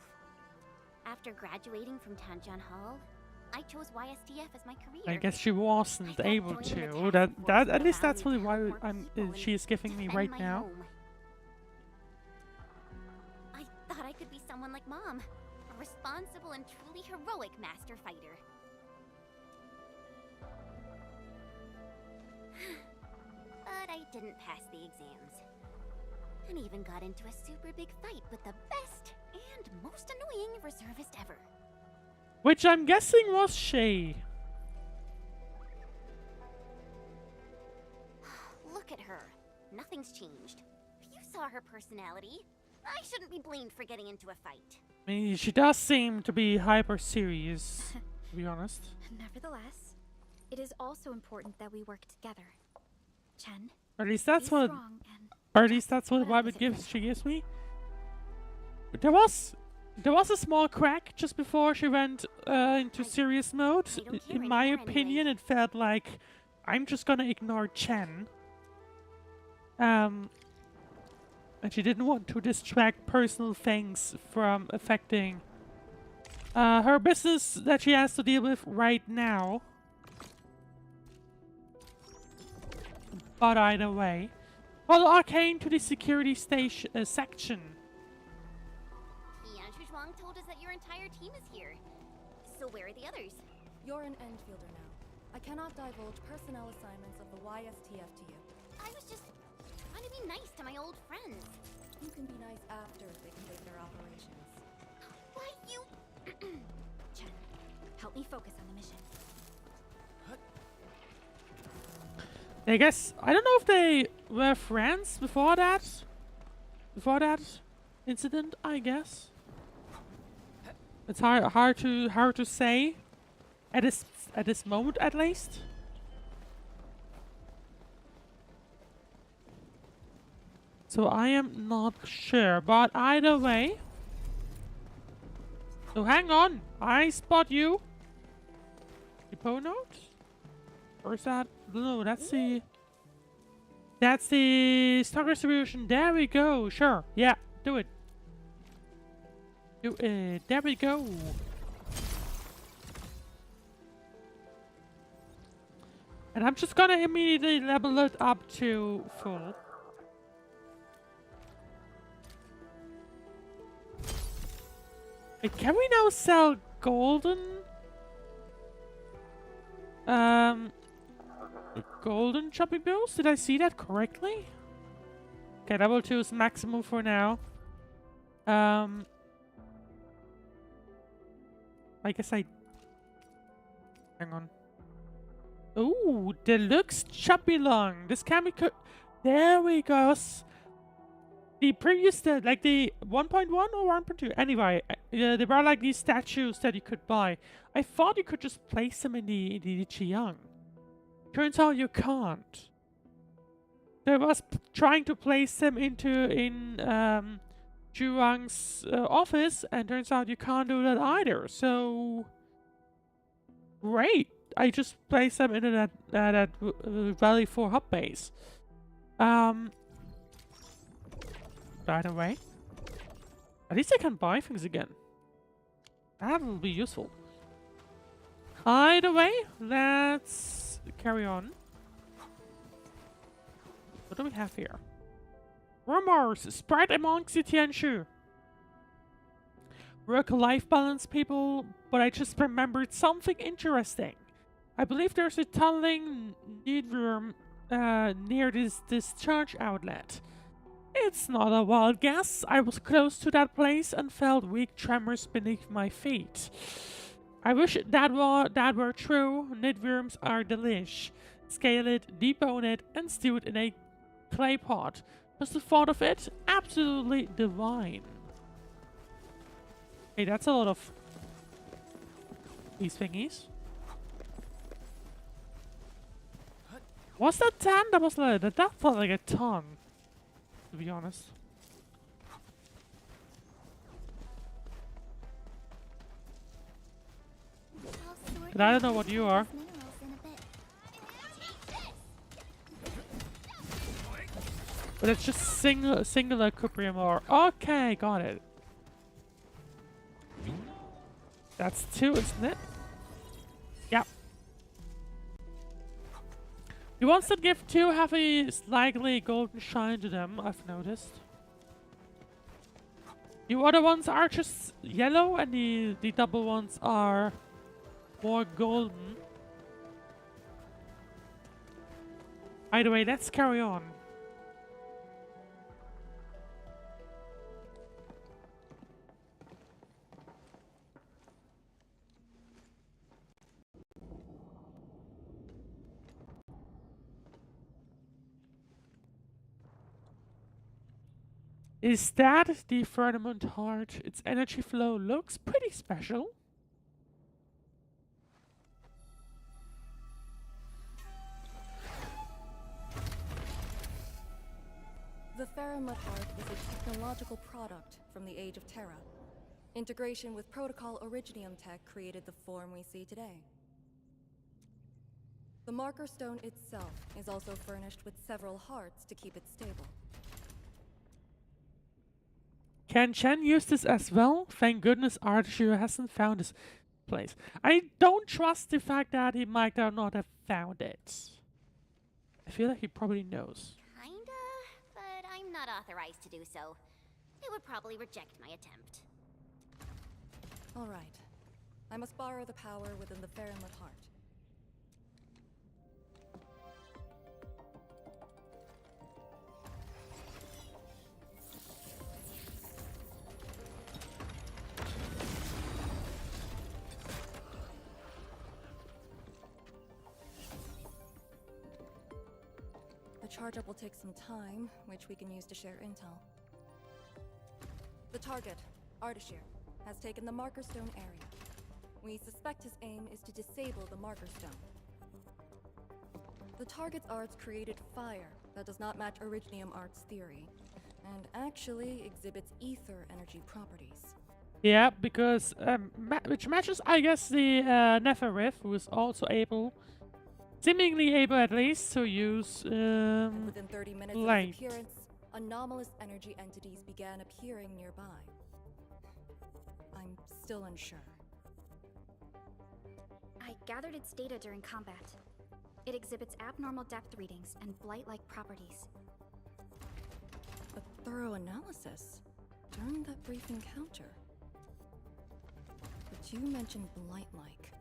After graduating from Tanjian Hall, I chose YSDF as my career. I guess she wasn't able to. That at least that's really why she is giving me right now. I thought I could be someone like Mom, a responsible and truly heroic master fighter. But I didn't pass the exams. And even got into a super big fight with the best and most annoying reservist ever. Which I'm guessing was Shay. Look at her. Nothing's changed. You saw her personality. I shouldn't be blamed for getting into a fight. I mean, she does seem to be hyper serious, to be honest. Nevertheless, it is also important that we work together. Chen, Or at least that's be what. strong and Or at least that's what whatever Vibe the gives. She situation. gives me. But there was a small crack just before she went into serious mode. I don't care In my anymore opinion, anyway. it felt like I'm just gonna ignore Chen. And she didn't want to distract personal things from affecting her business that she has to deal with right now. But either way, follow Arcane to the security station section. Zhuang told us that your entire team is here. So where are the others? You're an Endfielder now. I cannot divulge personnel assignments of the YSTF to you. I was just trying to be nice to my old friends. You can be nice after they complete their operations. Why you... Chen, help me focus on the mission. I guess I don't know if they were friends before that. Before that incident, I guess. It's hard to say at this moment at least. So I am not sure, but either way. So hang on, I spot you. Depot note? Or is that no? That's the stock distribution. There we go. Sure, yeah, do it. Do it. There we go. And I'm just gonna immediately level it up to full. Wait, can we now sell golden? Golden shopping bills? Did I see that correctly? Okay, level 2 is maximum for now. I guess I... Hang on. Ooh, deluxe chubby lung. This can be... There we go. The previous... like the 1.1 or 1.2? Anyway, there were like these statues that you could buy. I thought you could just place them in the Chiang. Turns out you can't. I was trying to place them in Zhuang's office, and turns out you can't do that either. So great! I just placed them into that Valley 4 hub base. By the way, at least I can buy things again. That will be useful. Either way, let's carry on. What do we have here? Rumors spread amongst the Tianshu. Work-life balance, people, but I just remembered something interesting. I believe there's a tunneling need room near this discharge outlet. It's not a wild guess. I was close to that place and felt weak tremors beneath my feet. I wish that were true. Knitworms are delish. Scale it, debone it, and stew it in a clay pot. Just the thought of it, absolutely divine. Hey, that's a lot of these thingies. Was that 10? That was like, that felt like a ton, to be honest. And I don't know what you are. But it's just singular cuprium ore. Okay, got it. That's 2, isn't it? Yep. The ones that give 2 have a slightly golden shine to them, I've noticed. The other ones are just yellow, and the double ones are more golden. Either way, let's carry on. Is that the firmament heart? Its energy flow looks pretty special. The Faramut Heart is a technological product from the Age of Terra. Integration with Protocol Originium tech created the form we see today. The marker stone itself is also furnished with several hearts to keep it stable. Can Chen use this as well? Thank goodness Archie hasn't found this place. I don't trust the fact that he might not have found it. I feel like he probably knows. Kinda, but I'm not authorized to do so. They would probably reject my attempt. All right. I must borrow the power within the Faramut Heart. The charge-up will take some time, which we can use to share intel. The target, Ardashir, has taken the Marker Stone area. We suspect his aim is to disable the Marker Stone. The target's arts created fire that does not match Originium Art's theory, and actually exhibits ether energy properties. Yeah, because which matches, I guess, the Neferith, who is also able, seemingly able at least, to use And within 30 minutes light. of his appearance, anomalous energy entities began appearing nearby. I'm still unsure. I gathered its data during combat. It exhibits abnormal depth readings and blight-like properties. A thorough analysis during that brief encounter. But you mentioned blight-like,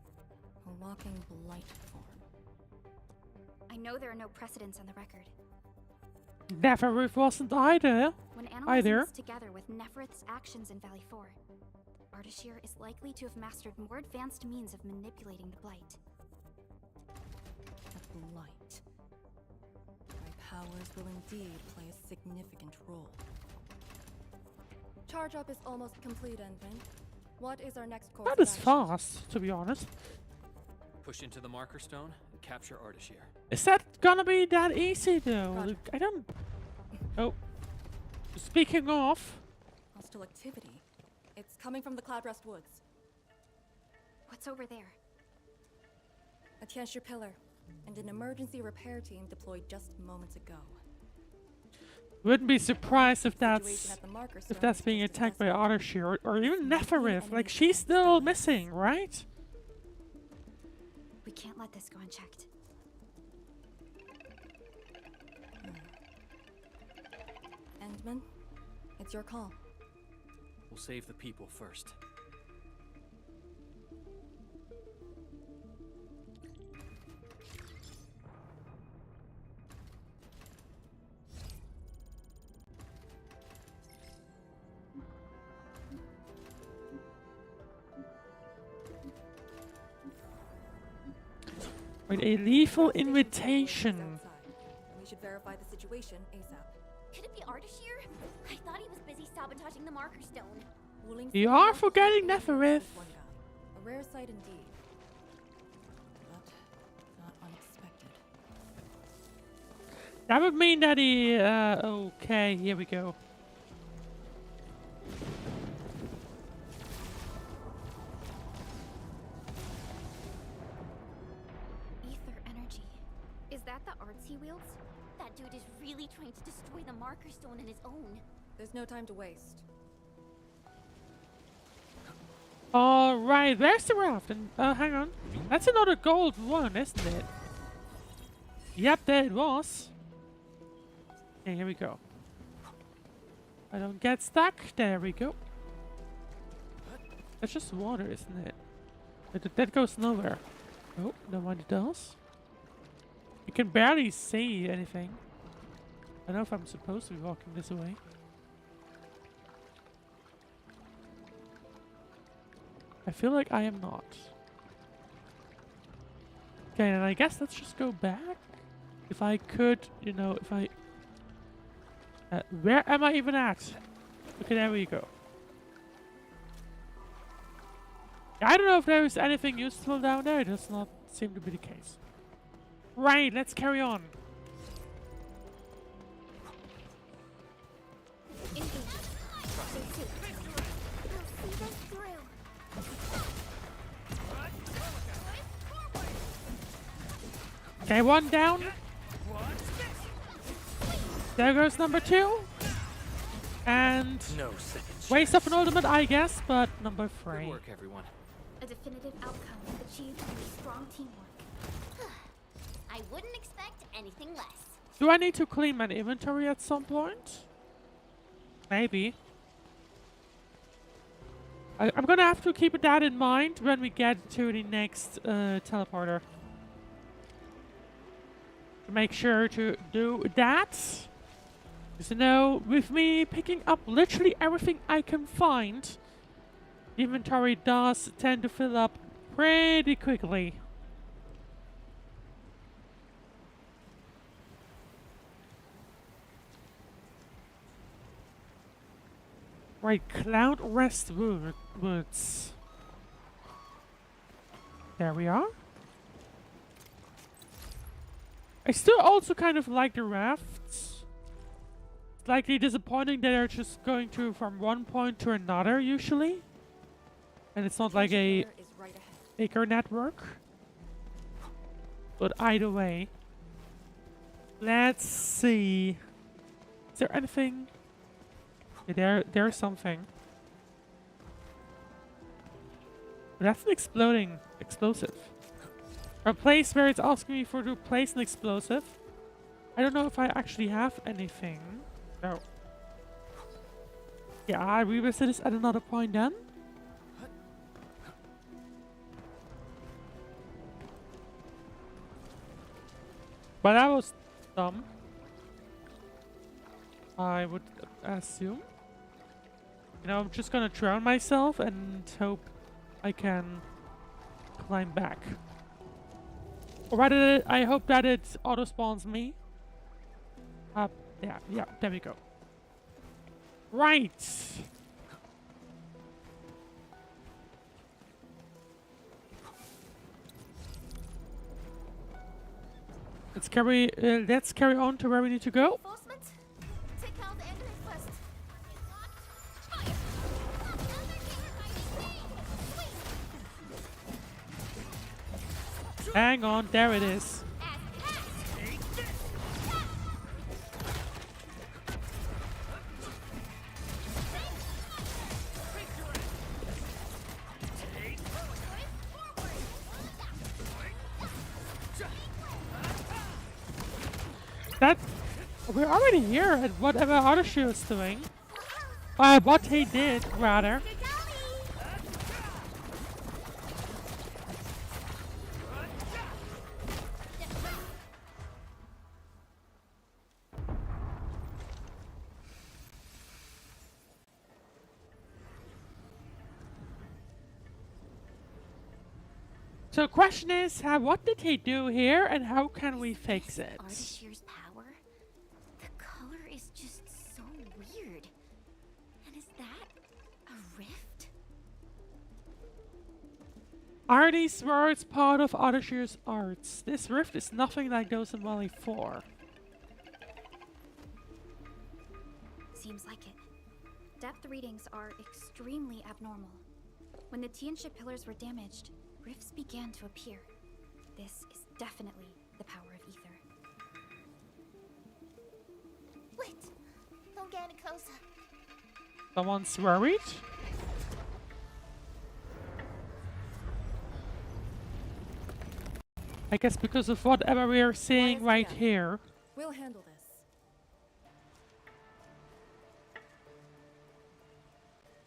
a walking blight form. I know there are no precedents on the record. Neferith wasn't either. When analyzing this together with Neferith's actions in Valley 4, Ardashir is likely to have mastered more advanced means of manipulating the blight. The blight. My powers will indeed play a significant role. Charge up is almost complete, Endman. What is our next course That of is action? fast, to be honest. Push into the marker stone and capture Ardashir. Is that gonna be that easy though? Roger. Like, I don't. Oh. Speaking of, Hostile activity. It's coming from the Cloudrest Woods. What's over there? A Tianshi pillar, and an emergency repair team deployed just moments ago. wouldn't be surprised if Situation that's at the marker if stone that's is being just attacked by desperate. Ardashir or even It's not the Neferith. enemy Like, she's against still us. missing, right? We can't let this go unchecked. Endman, it's your call. We'll save the people first. Right, a lethal invitation. Outside. We should verify the situation ASAP. Could it be Ardashir? I thought he was busy sabotaging the marker stone. Wuling You City are local forgetting authorities Neferith. one guy. A rare sight indeed. But not unexpected. That would mean that he, okay, here we go. Ether energy. Is that the arts he wields? That dude is really trying to destroy the marker stone on his own. There's no time to waste. Alright, there's the raft. And, hang on. That's another gold one, isn't it? Yep, there it was. Okay, here we go. I don't get stuck. There we go. That's just water, isn't it? That goes nowhere. Oh, no one does. You can barely see anything. I don't know if I'm supposed to be walking this way. I feel like I am not. Okay, and I guess let's just go back. If I could, you know, if I... where am I even at? Okay, there we go. I don't know if there is anything useful down there. It does not seem to be the case. Right, let's carry on. Engage. Phase 2. We'll see this through. Okay, one down. There goes number 2. And No second waste of an ultimate, I guess, but number 3. Good work, everyone. A definitive outcome achieved through strong teamwork. I wouldn't expect anything less. Do I need to clean my inventory at some point? Maybe. I'm gonna have to keep that in mind when we get to the next teleporter. To make sure to do that. Because you know, with me picking up literally everything I can find, the inventory does tend to fill up pretty quickly. Right, Cloud Rest Woods. There we are. I still also kind of like the rafts. It's slightly disappointing that they're just going to from one point to another usually. And it's not like a Is right ahead. acre network. But either way. Let's see. Is there anything? Yeah, there's something. But that's an exploding explosive. A place where it's asking me for to place an explosive. I don't know if I actually have anything. No. Yeah, I revisit this at another point then. But that was dumb. I would assume. You know, I'm just gonna drown myself and hope I can climb back. Or rather, I hope that it auto-spawns me. Yeah, there we go. Right! Let's carry on to where we need to go. Reinforcement? Take out the enemy first. Fire! Hang on, there it is. That we're already here at whatever Ardashir is doing. What he did, rather. So question is, what did he do here and how can we fix it? Ardashir's power? The color is just so weird. And is that a rift? Are these words part of Ardashir's arts? This rift is nothing like those in Valley 4. Seems like it. Depth readings are extremely abnormal. When the Tianxia pillars were damaged, rifts began to appear. This is definitely the power of ether. Wait! Don't get any closer. Someone's worried? I guess because of whatever we are seeing right here. We'll handle this.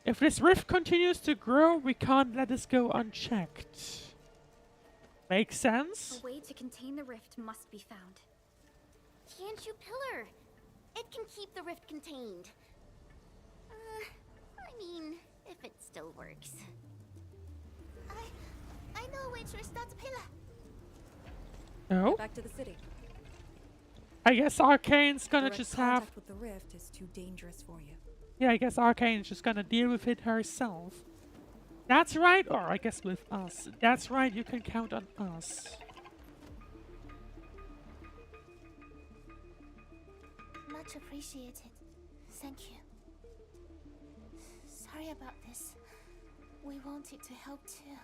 If this rift continues to grow, we can't let this go unchecked. Makes sense? A way to contain the rift must be found. Tianxia pillar! It can keep the rift contained. I mean, if it still works. I know a way to restart the pillar. No? Back to the city. I guess Arcane's gonna Direct just have... contact with the rift is too dangerous for you. Yeah, I guess Arcane's just gonna deal with it herself. That's right, or I guess with us. That's right, you can count on us. Much appreciated. Thank you. Sorry about this. We wanted to help too.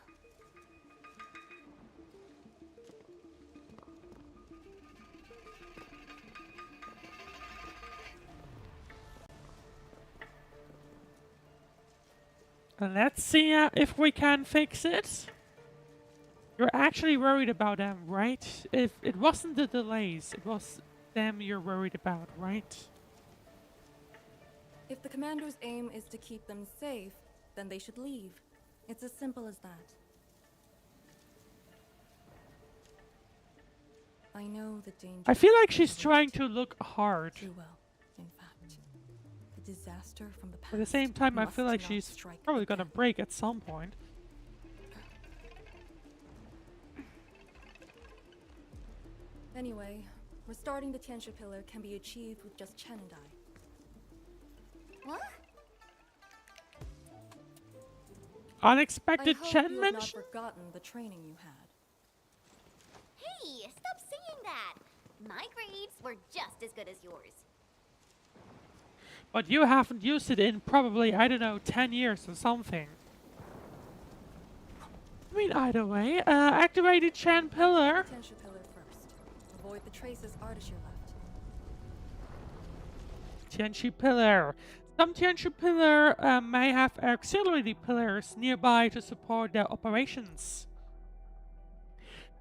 Let's see if we can fix it. You're actually worried about them, right? If it wasn't the delays, it was them you're worried about, right? If the commander's aim is to keep them safe, then they should leave. It's as simple as that. I know the danger. I feel like she's trying to look hard. Too well, in fact. The disaster from the past. At the same time, I feel like must not she's strike probably gonna again. break at some point. Anyway, restarting the Tianxia pillar can be achieved with just Chen and I. What? Unexpected I hope Chen you have not mention? forgotten the training you had. Hey, stop saying that. My grades were just as good as yours. But you haven't used it in probably, I don't know, 10 years or something. I mean, either way, activated Chen pillar. Tianxia pillar first. Avoid the traces Ardashir left. Tianxia pillar. Some Tianxia pillar may have auxiliary pillars nearby to support their operations.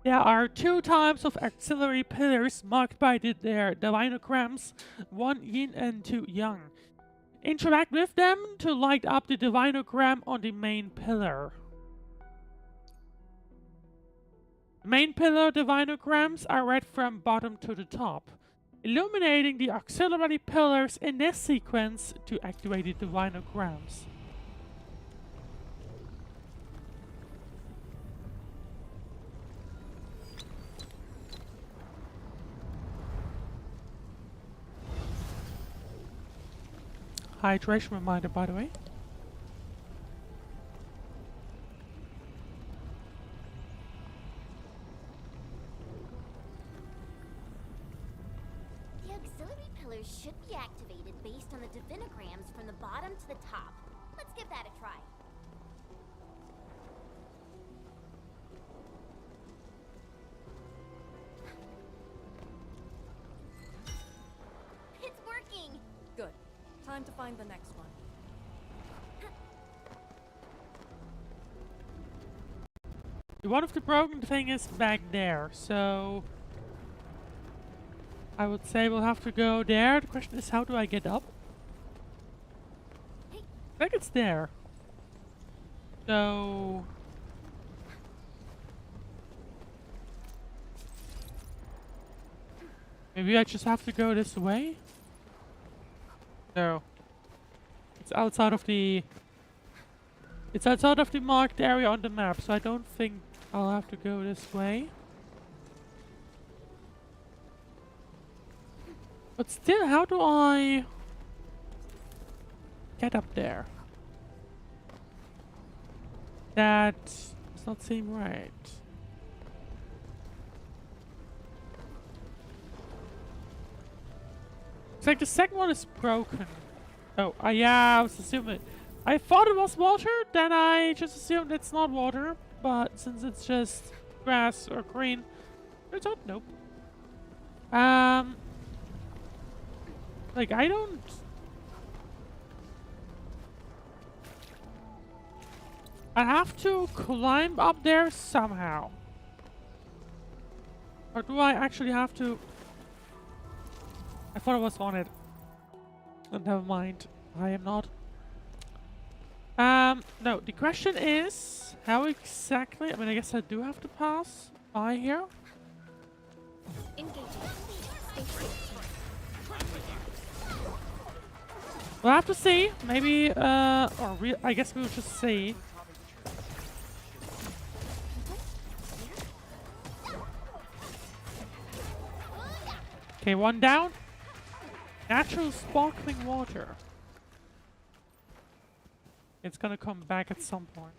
There are 2 types of auxiliary pillars marked by their divinograms, 1 yin and 2 yang. Interact with them to light up the divinogram on the main pillar. The main pillar divinograms are read from bottom to the top, illuminating the auxiliary pillars in this sequence to activate the divinograms. Hydration reminder, by the way. The auxiliary pillars should be activated based on the divinograms from the bottom to the top. Let's give that a try. It's working! Good. Time to find the next one. One of the broken thing is back there, so I would say we'll have to go there. The question is, how do I get up? I think it's there. So maybe I just have to go this way? No. It's outside of the marked area on the map, so I don't think I'll have to go this way. But still, how do I get up there? That does not seem right. It's like the second one is broken. Oh, yeah, I was assuming. I thought it was water, then I just assumed it's not water. But since it's just grass or green, it's not. Nope. Like I don't. I have to climb up there somehow. Or do I actually have to? I thought I was on it. Never mind. I am not. No, the question is, how exactly, I mean, I guess I do have to pass by here. Engaging. Stay safe. We'll have to see. Maybe, I guess we'll just see. Okay, one down. Natural sparkling water. It's gonna come back at some point.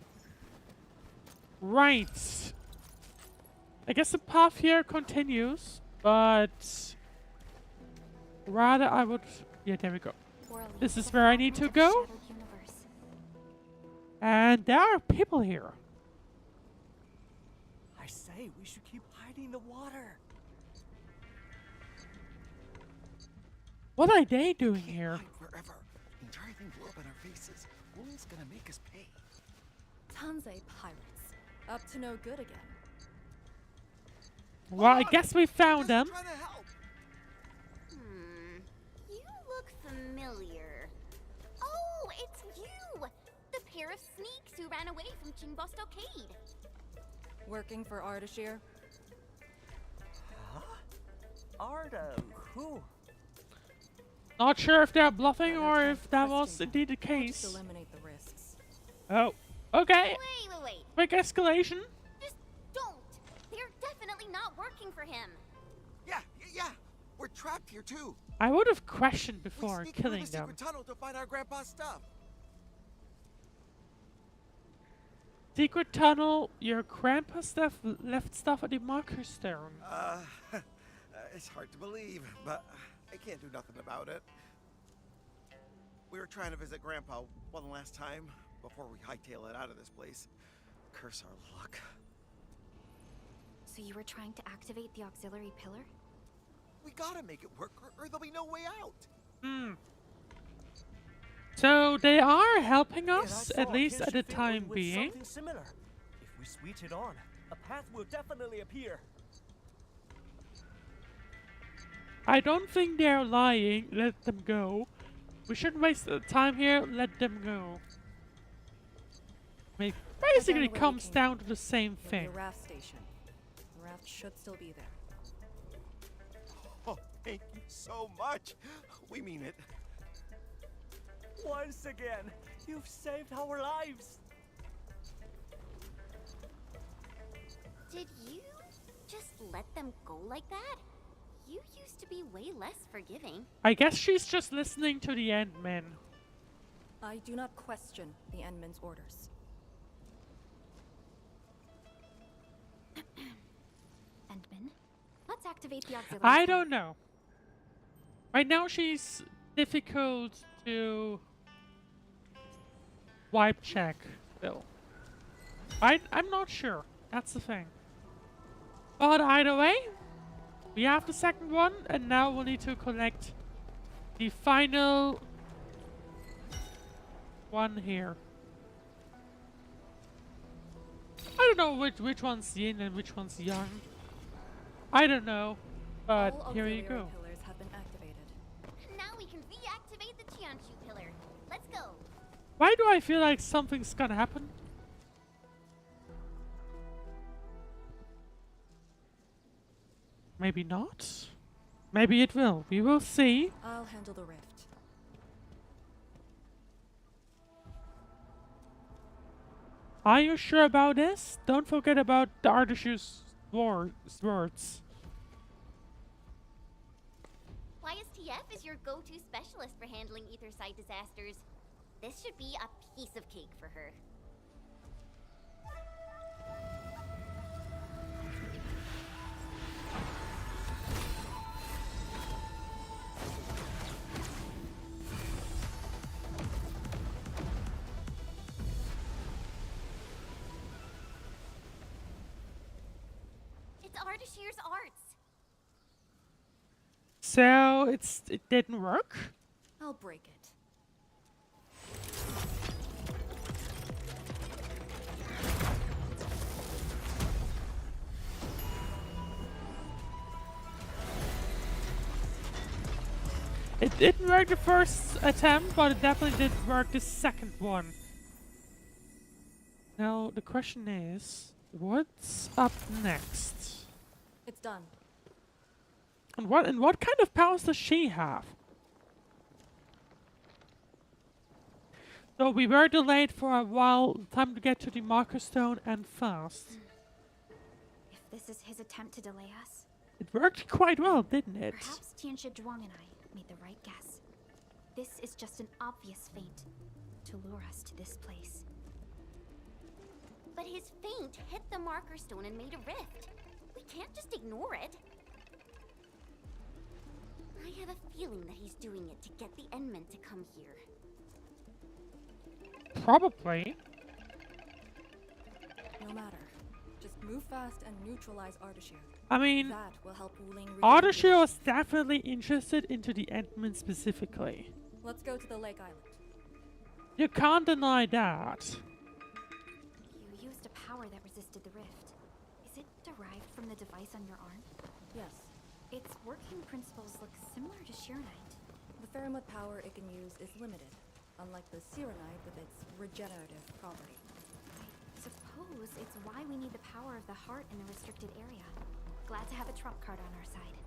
Right. I guess the path here continues, but rather I would... Yeah, there we go. This is where I need to go. And there are people here. I say, we should keep hiding the water. What are they doing here? Hide forever. The entire thing blew up in our faces. Wuling's gonna make us pay. Tansei pirates. Up to no good again. Well, I guess we found them. Trying to help. You look familiar. Oh, it's you! The pair of sneaks who ran away from Qingbo Stockade. Working for Ardashir? Huh? Arda, who? Not sure if they're bluffing or if that was indeed the case. Eliminate the risks. Oh, okay. Wait. Quick escalation. Just don't. They're definitely not working for him. Yeah. We're trapped here too. I would have questioned We before sneaked killing through the them. secret tunnel to find our grandpa's stuff. Secret tunnel. Your grandpa left stuff at the marker stone. It's hard to believe, but I can't do nothing about it. We were trying to visit Grandpa one last time before we hightail it out of this place. Curse our luck. So you were trying to activate the auxiliary pillar? We gotta make it work, or there'll be no way out. So they are helping Yeah, us, I at saw least at the Tianshi time fiddling with being. something similar. If we switch it on, a path will definitely appear. I don't think they're lying. Let them go. We shouldn't waste the time here. Let them go. I mean, basically Again, where we comes came down to the same There'll be thing. a raft station. The raft should still be there. Oh, thank you so much. We mean it. Once again, you've saved our lives. Did you just let them go like that? You used to be way less forgiving. I guess she's just listening to the Endmen. I do not question the Endman's orders. Endman, let's activate the auxiliary I pillar. don't know. Right now she's difficult to wipe check still. I'm not sure. That's the thing. But either way, we have the second one, and now we'll need to collect the final one here. I don't know which one's yin and which one's yang. I don't know, but All here you auxiliary go. pillars have been activated. Now we can reactivate the Qianshu pillar. Let's go. Why do I feel like something's gonna happen? Maybe not. Maybe it will. We will see. I'll handle the rift. Are you sure about this? Don't forget about the Ardashir's swords. YSTF is your go-to specialist for handling Etherside disasters. This should be a piece of cake for her. It's Ardashir's arts. So it didn't work? I'll break it. It didn't work the first attempt, but it definitely did work the second one. Now the question is, what's up next? It's done. And what kind of powers does she have? So we were delayed for a while, time to get to the marker stone and fast. If this is his attempt to delay us, It worked quite well, didn't it? perhaps Tianshi Zhuang and I made the right guess. This is just an obvious feint to lure us to this place. But his feint hit the marker stone and made a rift. We can't just ignore it. I have a feeling that he's doing it to get the Endmen to come here. Probably. No matter. Just move fast and neutralize Ardashir. I mean, That will help Wuling regain Ardashir the- was definitely interested into the Endmen specifically. Let's go to the Lake Island. You can't deny that. You used a power that resisted the rift. Is it derived from the device on your arm? Yes. Its working principles look similar to Sheernite. The Faramut power it can use is limited, unlike the Serenite with its regenerative property. I suppose it's why we need the power of the heart in the restricted area. Glad to have a trump card on our side.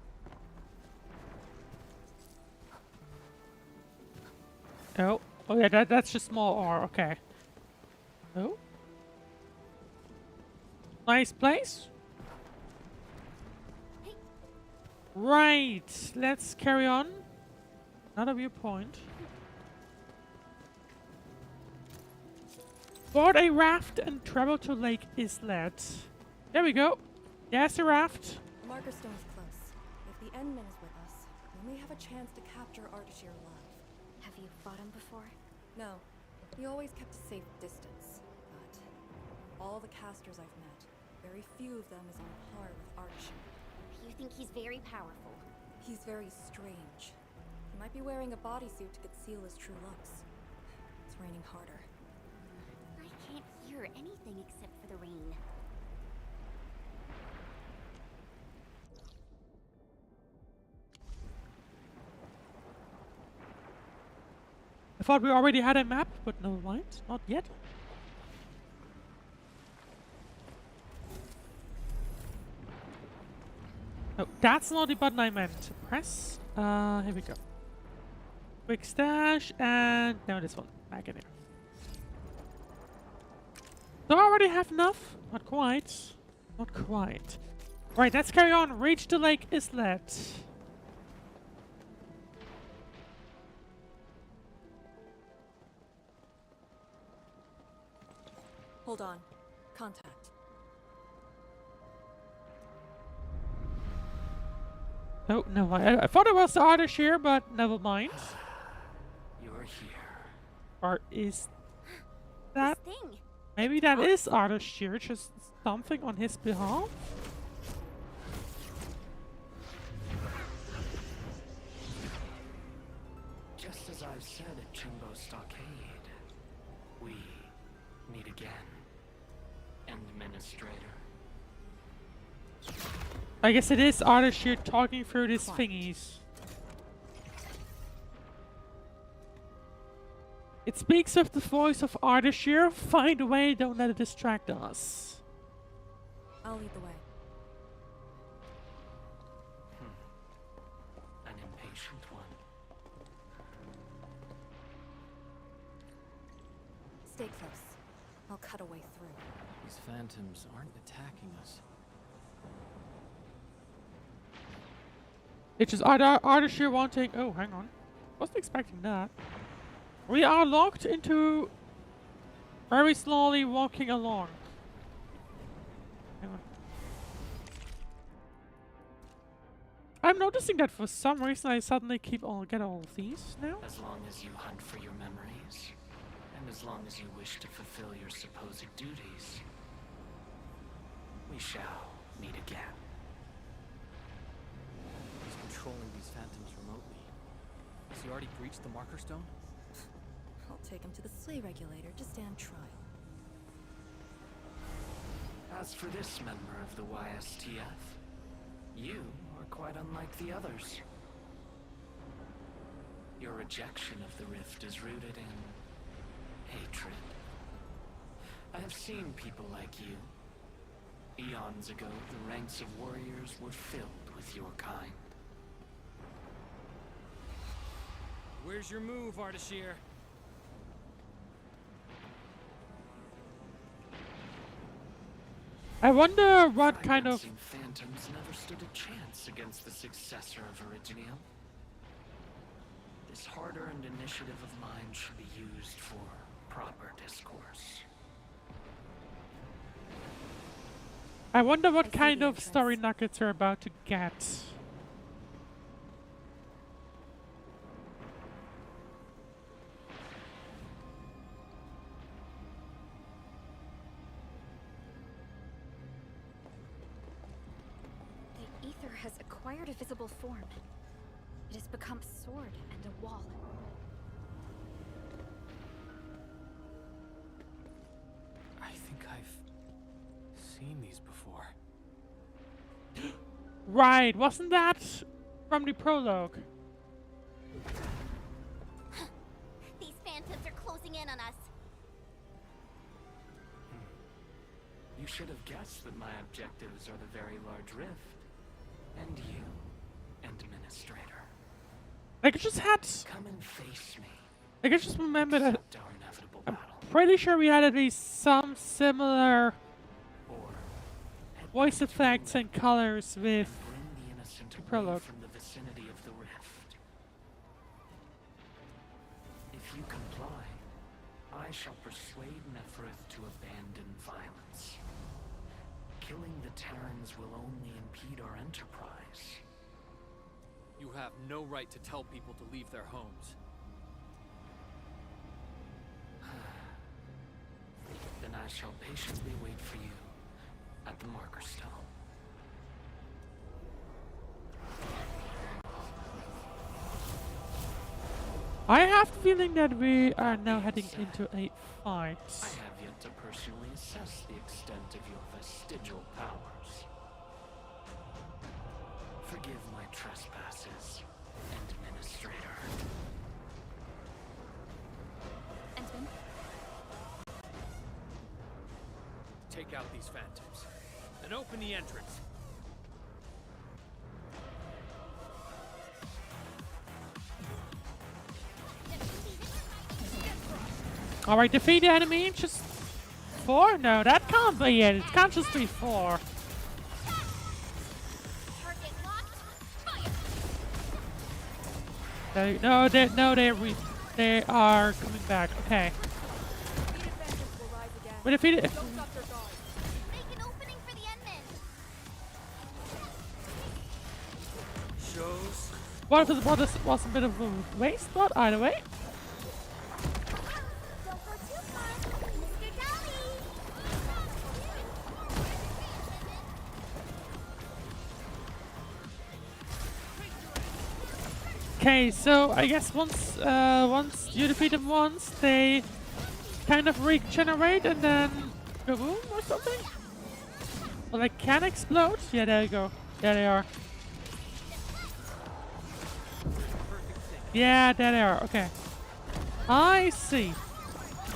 Oh yeah, that's just small R, okay. Oh. Nice place. Right, let's carry on. Another viewpoint. Board a raft and travel to Lake Islet. There we go. There's the raft. The marker stone is close. If the Endman is with us, we may have a chance to capture Ardashir alive. Have you fought him before? No. He always kept a safe distance. But all the casters I've met, very few of them is on par with Ardashir. You think he's very powerful? He's very strange. He might be wearing a bodysuit to conceal his true looks. It's raining harder. I can't hear anything except for the rain. I thought we already had a map, but never mind. Not yet. Oh, that's not the button I meant to press. Here we go. Quick stash, and now this one. Back in here. Do I already have enough? Not quite. Not quite. Right, let's carry on. Reach the Lake Islet. Hold on. Contact. Oh, no, I thought it was the Ardashir, but never mind. You're here. Or is that... This thing. Maybe that is Ardashir, just something on his behalf? Just as I've said at Chimbo Stockade, we meet again. Administrator. I guess it is Ardashir talking through these thingies. It speaks with the voice of Ardashir. Find a way, don't let it distract us. I'll lead the way. An impatient one. Stay close. I'll cut a way through. These phantoms aren't attacking us. It's just Ardashir wanting. Oh, hang on. Wasn't expecting that. We are locked into very slowly walking along. Hang on. I'm noticing that for some reason I suddenly get all of these now. As long as you hunt for your memories, and as long as you wish to fulfill your supposed duties, we shall meet again. He's controlling these phantoms remotely. Has he already breached the marker stone? I'll take him to the sleigh regulator to stand trial. As for this member of the YSTF, you are quite unlike the others. Your rejection of the rift is rooted in hatred. I have seen people like you. Eons ago, the ranks of warriors were filled with your kind. Where's your move, Ardashir? I wonder what kind of... Phantoms never stood a chance against the successor of Originium. This hard-earned initiative of mine should be used for proper discourse. I wonder what kind of story nuggets we're about to get. The ether has acquired a visible form. It has become a sword and a wall. I think I've seen these before. Right, wasn't that from the prologue? These phantoms are closing in on us. You should have guessed that my objectives are the very large rift. And you, Administrator. Like I just had... Come and face me. Like I just remember that... Accept our inevitable I'm battle. pretty sure we had at least some similar voice effects and colors with Bring the innocent the away prologue. from the vicinity of the rift. If you comply, I shall persuade Nefereth to abandon violence. Killing the Terrans will only impede our enterprise. You have no right to tell people to leave their homes. Then I shall patiently wait for you at the marker stone. I have the feeling that we are now heading into a fight. I have yet to personally assess the extent of your vestigial powers. Forgive my trespasses, Administrator. Entman? Take out these phantoms, and open the entrance. Alright, defeat the enemy. Just 4? No, that can't be it. It can't just be 4. Target locked. Fire. They are coming back. Okay. Defeated vengeance will rise again. We defeated. Don't stop their guard. Make an opening for the Endmen. Shows. One of us was a bit of a waste, but either way. Don't go too far, Mr. Dolly. Okay, so I guess once you defeat them once, they kind of regenerate and then kaboom or something. Well, they can explode. Yeah, there you go. There they are. Yeah, there they are. Okay. I see.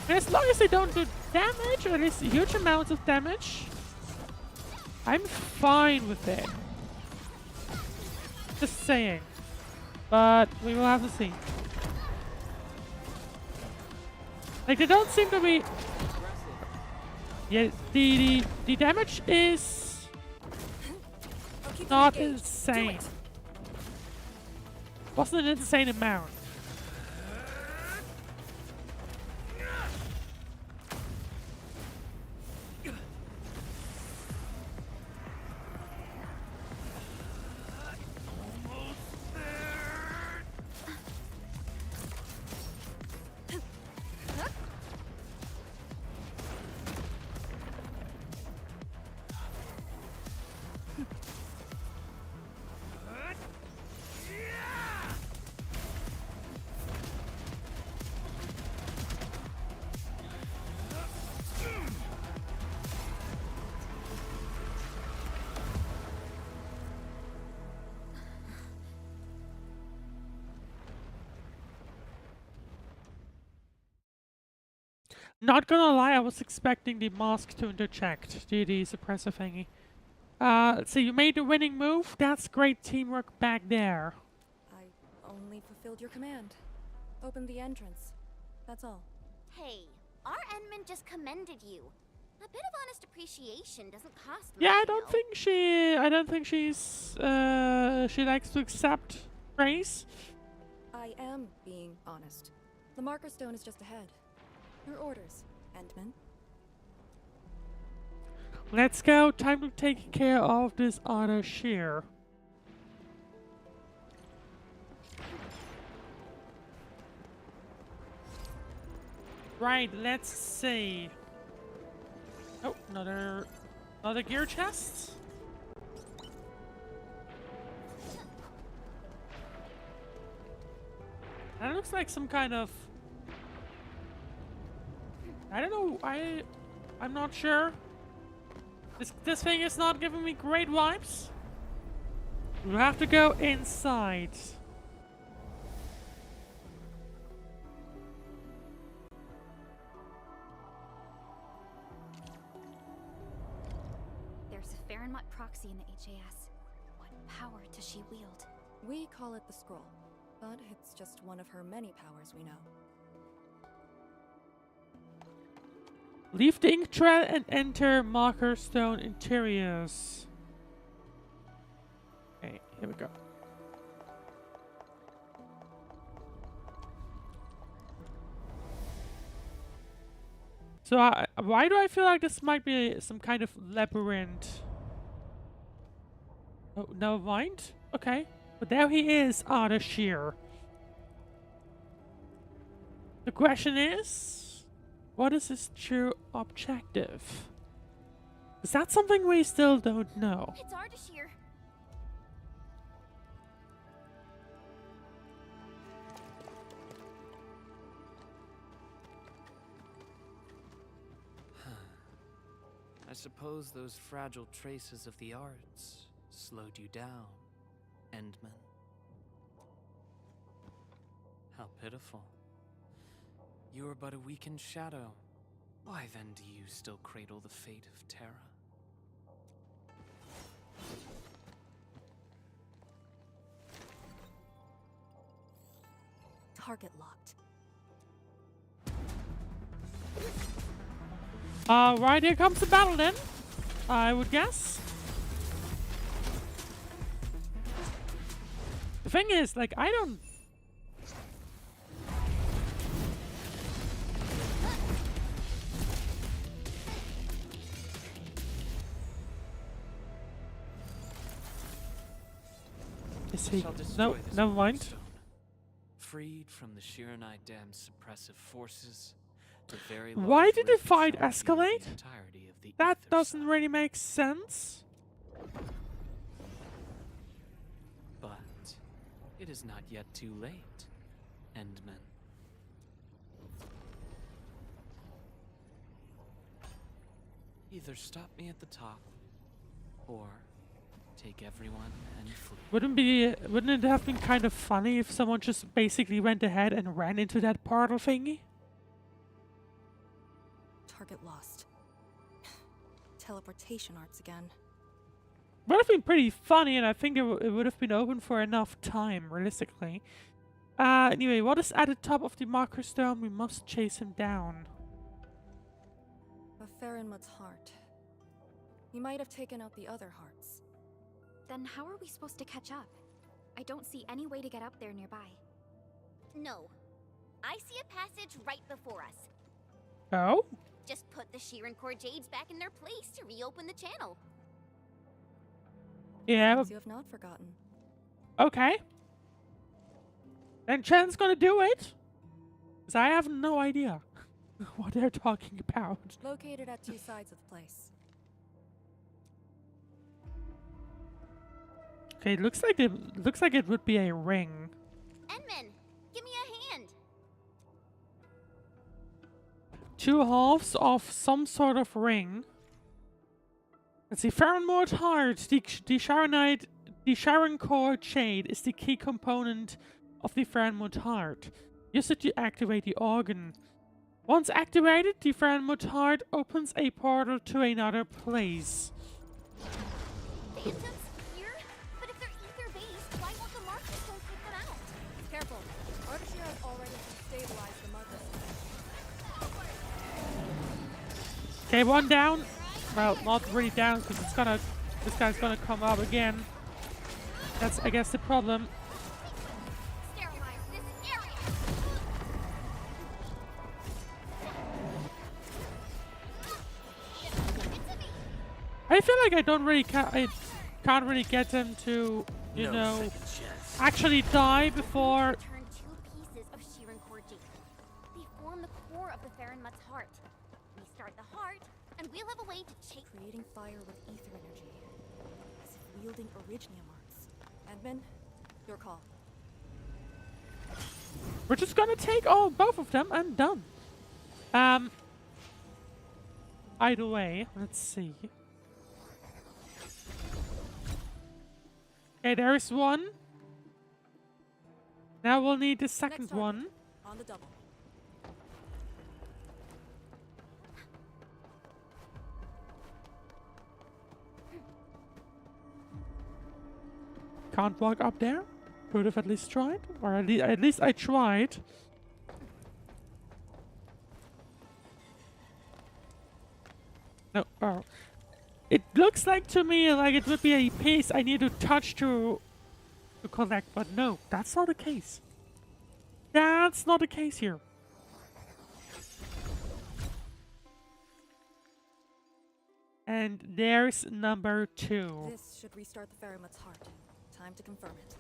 As long as they don't do damage, or at least huge amounts of damage, I'm fine with it. Just saying. But we will have to see. Like, they don't seem to be... Yeah, the damage is not insane. Wasn't an insane amount. Not gonna lie, I was expecting the mask to interject the suppressor thingy. So you made the winning move. That's great teamwork back there. I only fulfilled your command. Opened the entrance. That's all. Hey, our Endman just commended you. A bit of honest appreciation doesn't cost much. Yeah, I you don't know. think she's she likes to accept praise. I am being honest. The marker stone is just ahead. Your orders, Endman. Let's go. Time to take care of this other shear. Right, let's see. Oh, another gear chest. That looks like some kind of, I don't know, I'm not sure. This thing is not giving me great vibes. We'll have to go inside. There's a Farenmut proxy in the HAS. What power does she wield? We call it the scroll, but it's just one of her many powers we know. Leave the ink trail and enter marker stone interiors. Okay, here we go. So why do I feel like this might be some kind of labyrinth? Oh, never mind. Okay. But there he is, Arthur Shear. The question is, what is his true objective? Is that something we still don't know? It's Ardashir. I suppose those fragile traces of the arts slowed you down, Endman. How pitiful. You are but a weakened shadow. Why then do you still cradle the fate of Terra? Target locked. Right, here comes the battle then, I would guess. The thing is, like, I don't... Is he... No, never mind. Stone. Freed from the Shiranite Dam's suppressive forces, the very Why large did the rift fight shall reveal escalate? the entirety of the That ether doesn't side. really make sense. But it is not yet too late, Endman. Either stop me at the top, or take everyone and flee. Wouldn't it have been kind of funny if someone just basically went ahead and ran into that portal thingy? Target lost. Teleportation arts again. Would have been pretty funny, and I think it would have been open for enough time, realistically. Anyway, what is at the top of the marker stone? We must chase him down. A Farinmut's heart. He might have taken out the other hearts. Then how are we supposed to catch up? I don't see any way to get up there nearby. No. I see a passage right before us. Oh? Just put the Sheeran Core Jades back in their place to reopen the channel. Yeah. You have not forgotten. Okay. Then Chen's gonna do it. Because I have no idea what they're talking about. Located at two sides of the place. Okay, it looks like it would be a ring. Enman, give me a hand. Two halves of some sort of ring. Let's see, Farinmort Heart, the Sharon Core Jade is the key component of the Farinmort Heart. Use it to activate the organ. Once activated, the Farinmort Heart opens a portal to another place. Phantoms here? But if they're ether-based, why won't the markers don't take them out? Careful. Ardashir has already destabilized the marker. Okay, one down. Well, not really down because this guy's gonna come up again. That's, I guess, the problem. Sterilize this area. I feel like I can't really get them to, you know, actually die before. Turn two pieces of Sheeran Core Jade. They form the core of the Farinmut's heart. We start the heart, and we'll have a way to chase. Creating fire with ether energy. As if wielding Orignium arts. Edmund, your call. We're just gonna take both of them and done. Either way, let's see. Okay, there's one. Now we'll need the second one. On the double. Can't walk up there. Could have at least tried, or at least I tried. No, oh. It looks like to me like it would be a piece I need to touch to collect, but no, that's not the case. That's not the case here. And there's number 2. This should restart the Farinmut's heart. Time to confirm it.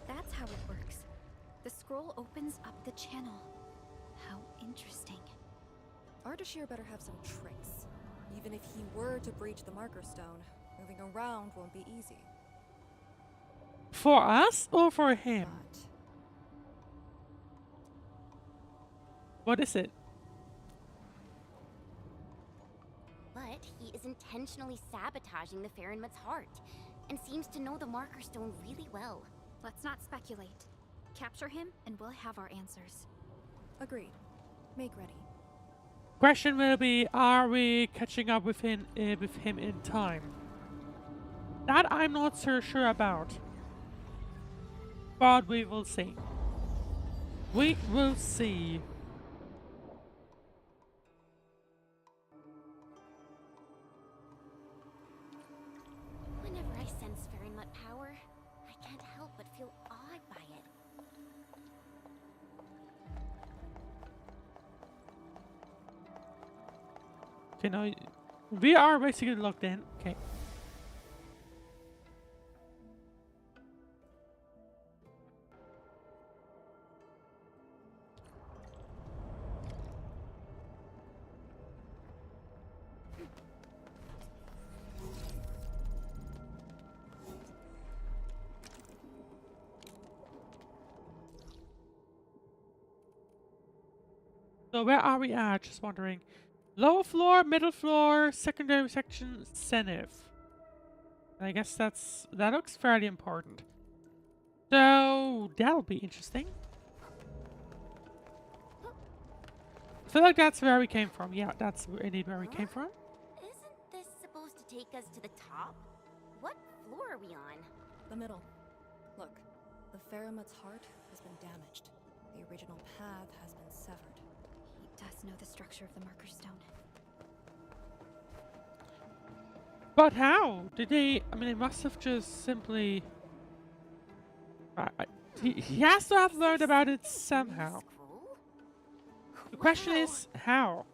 That's how it works. The scroll opens up the channel. How interesting. Ardashir better have some tricks. Even if he were to breach the marker stone, moving around won't be easy. For us or for him? But what is it? But he is intentionally sabotaging the Farinmut's heart, and seems to know the marker stone really well. Let's not speculate. Capture him, and we'll have our answers. agreed. Make ready. Question will be, are we catching up with him in time? That I'm not so sure about. But we will see. We will see. Whenever I sense Farinmut power, I can't help but feel awed by it. Okay, now we are basically locked in. Okay. So where are we at? Just wondering. Lower floor, middle floor, secondary section, Zenith. I guess that looks fairly important. So that'll be interesting. I feel like that's where we came from. Yeah, that's indeed where we came from. Isn't this supposed to take us to the top? What floor are we on? The middle. Look, the Faramut's heart has been damaged. The original path has been severed. He does know the structure of the marker stone. But how? Did they... I mean, they must have just simply... he has to have learned about it somehow. Scroll? The question Wow. is, how?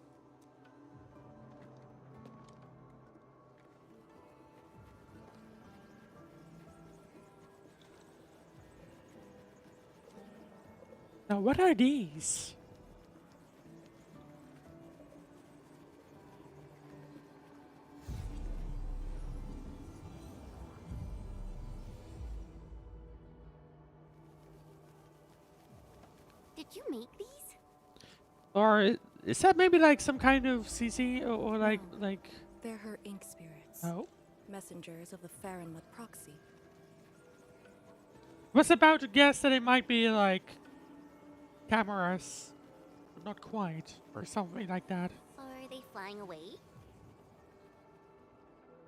Now, what are these? Did you make these? Or is that maybe like some kind of CC or like No. like? They're her ink spirits. Oh, Messengers of the Faramut proxy. was about to guess that it might be like cameras, but not quite, or something like that. Are they flying away?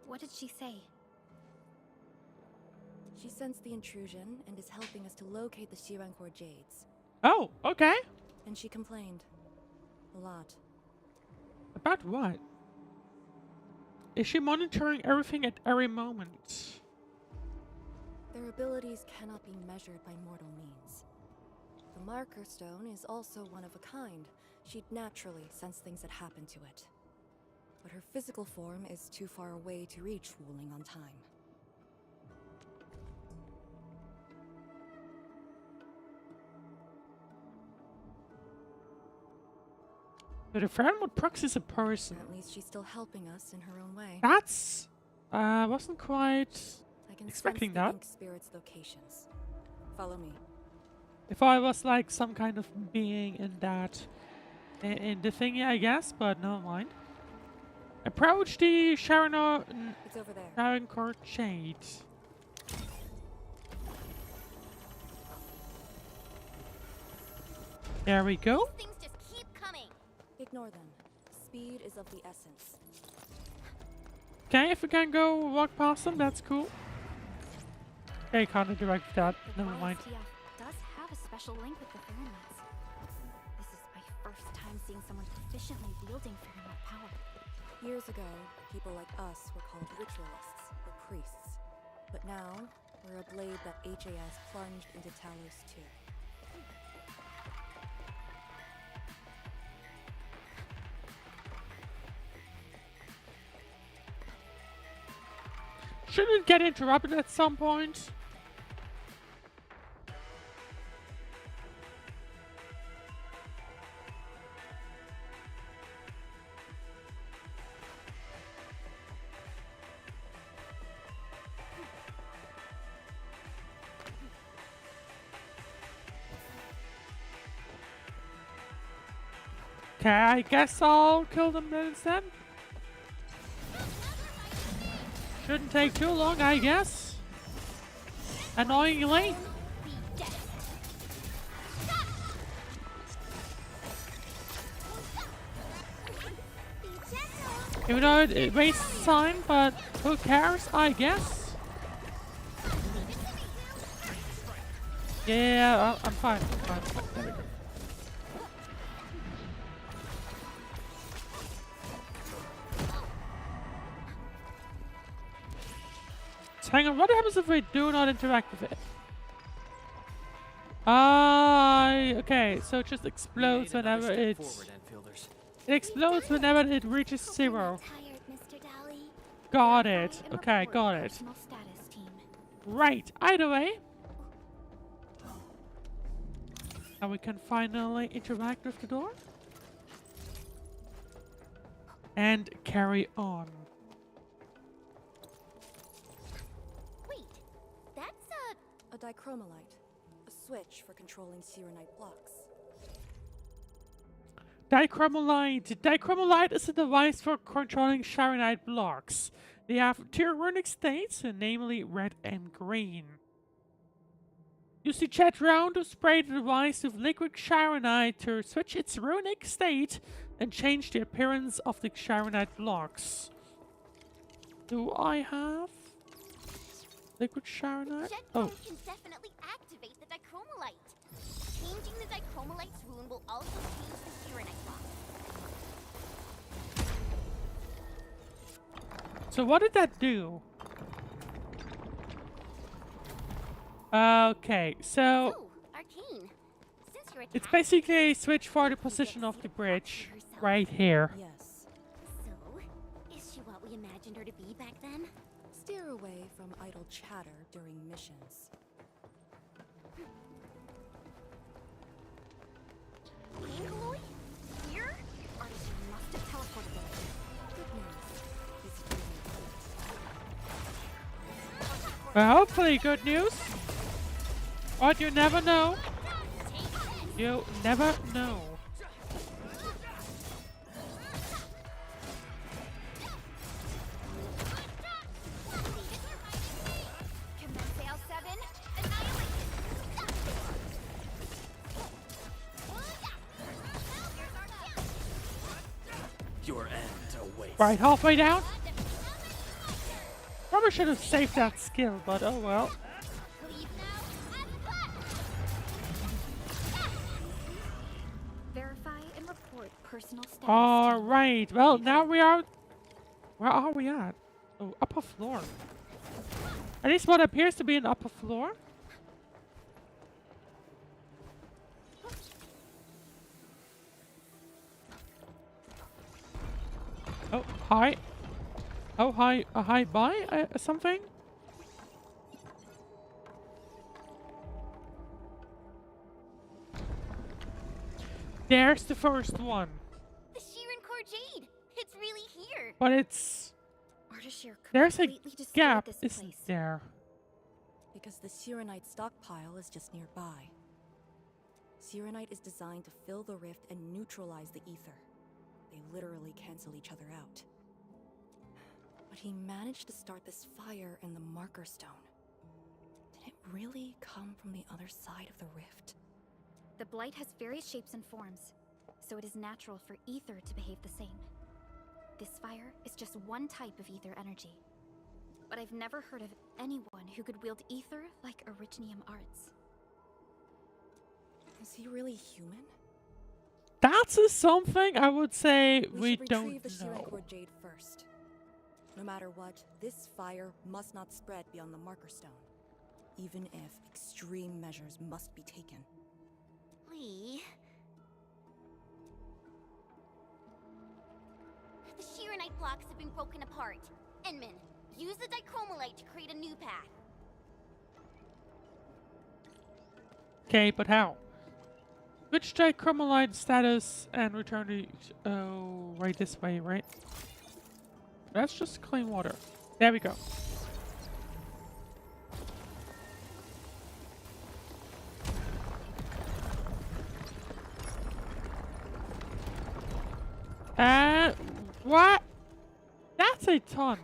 What did she say? She sensed the intrusion and is helping us to locate the Shirankor Jades. Oh, okay. And she complained. A lot. About what? Is she monitoring everything at every moment? Their abilities cannot be measured by mortal means. The marker stone is also one of a kind. She'd naturally sense things that happen to it. But her physical form is too far away to reach Wuling on time. But a friend would proxy's a person. At least she's still helping us in her own way. That's... wasn't quite I can expecting sense the that. ink spirit's locations. Follow me. If I was like some kind of being in that... in the thingy, I guess, but never mind. Approach the It's over there. Shirankor Jade. There we go. Things just keep coming. Ignore them. Speed is of the essence. Okay, if we can go walk past them, that's cool. Okay, can't interact with that. The Never mind. YSTF does have a special link with the Faramut's. This is my first time seeing someone proficiently wielding Faramut power. Years ago, people like us were called ritualists or priests. But now, we're a blade that HAS plunged into Talos too. Shouldn't it get interrupted at some point? Okay, I guess I'll kill them then instead. Shouldn't take too long, I guess. Annoyingly. Be dead. Be gentle. Even though it wastes time, but who cares, I guess. Yeah, I'm fine. I'm fine. There we go. So hang on, what happens if we do not interact with it? Okay, so it just explodes whenever it... It explodes whenever it reaches zero. Tired, Mr. Dally. Got it. And Okay, report got to it. personal status team. Right, either way. Now we can finally interact with the door. And carry on. Wait, that's A dichromolite. A switch for controlling Serenite blocks. Dichromolite. Dichromolite is a device for controlling Sharonite blocks. They have two runic states, namely red and green. Use the jet round to spray the device with liquid Sharonite to switch its runic state and change the appearance of the Sharonite blocks. do I have? Liquid Sharonite? Oh. Can definitely activate the dichromolite. Changing the dichromolite's rune will also change the Shirenite block. So what did that do? Okay, so Arcane. Since you're it's basically a switch for the position of the bridge right here. Yes. So, is she what we imagined her to be back then? Steer away from idle chatter during missions. Angeloy? Here? Artisan must have teleported there. Good news. He's feeling great. Well, hopefully good news. But you never know. You never know. Your end awaits. Right, halfway down. Probably should have saved that skill, but oh well. Verify and report personal status. Alright, well now we are... Where are we at? Oh, upper floor. At least what appears to be an upper floor. Oh, hi. Oh, hi. Hi, bye? Something? There's the first one. The Shiren Core Jade! It's really here! But it's... Ardashir There's a completely destroyed gap, this isn't place. there? Because the Sirenite stockpile is just nearby. Sirenite is designed to fill the rift and neutralize the ether. They literally cancel each other out. But he managed to start this fire in the marker stone. Did it really come from the other side of the rift? The blight has various shapes and forms, so it is natural for ether to behave the same. This fire is just one type of ether energy. But I've never heard of anyone who could wield ether like Originium Arts. Is he really human? That's something I would say we should don't retrieve the Shiren know. Core Jade first. No matter what, this fire must not spread beyond the marker stone, even if extreme measures must be taken. Lee... The Shirenite blocks have been broken apart. Enman, use the dichromolite to create a new path. Okay, but how? Switch dichromolite status and return to... Oh, right this way, right? That's just clean water. There we go. What? That's a ton.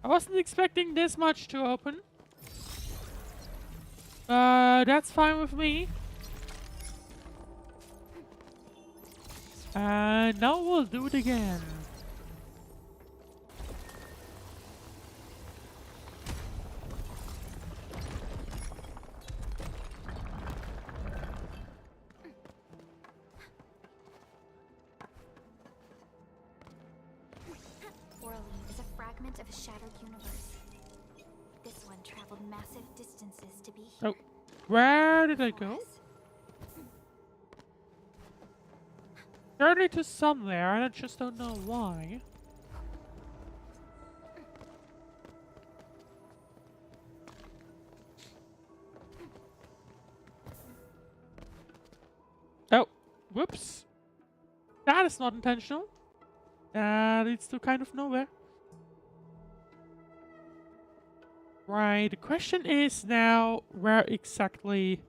I wasn't expecting this much to open. That's fine with me. Now we'll do it again. Whirling is a fragment of a shattered universe. This one traveled massive distances to be here. Oh, where did I go? Journey to somewhere, and I just don't know why. Oh, whoops. That is not intentional. That leads to kind of nowhere. Right, the question is now where exactly...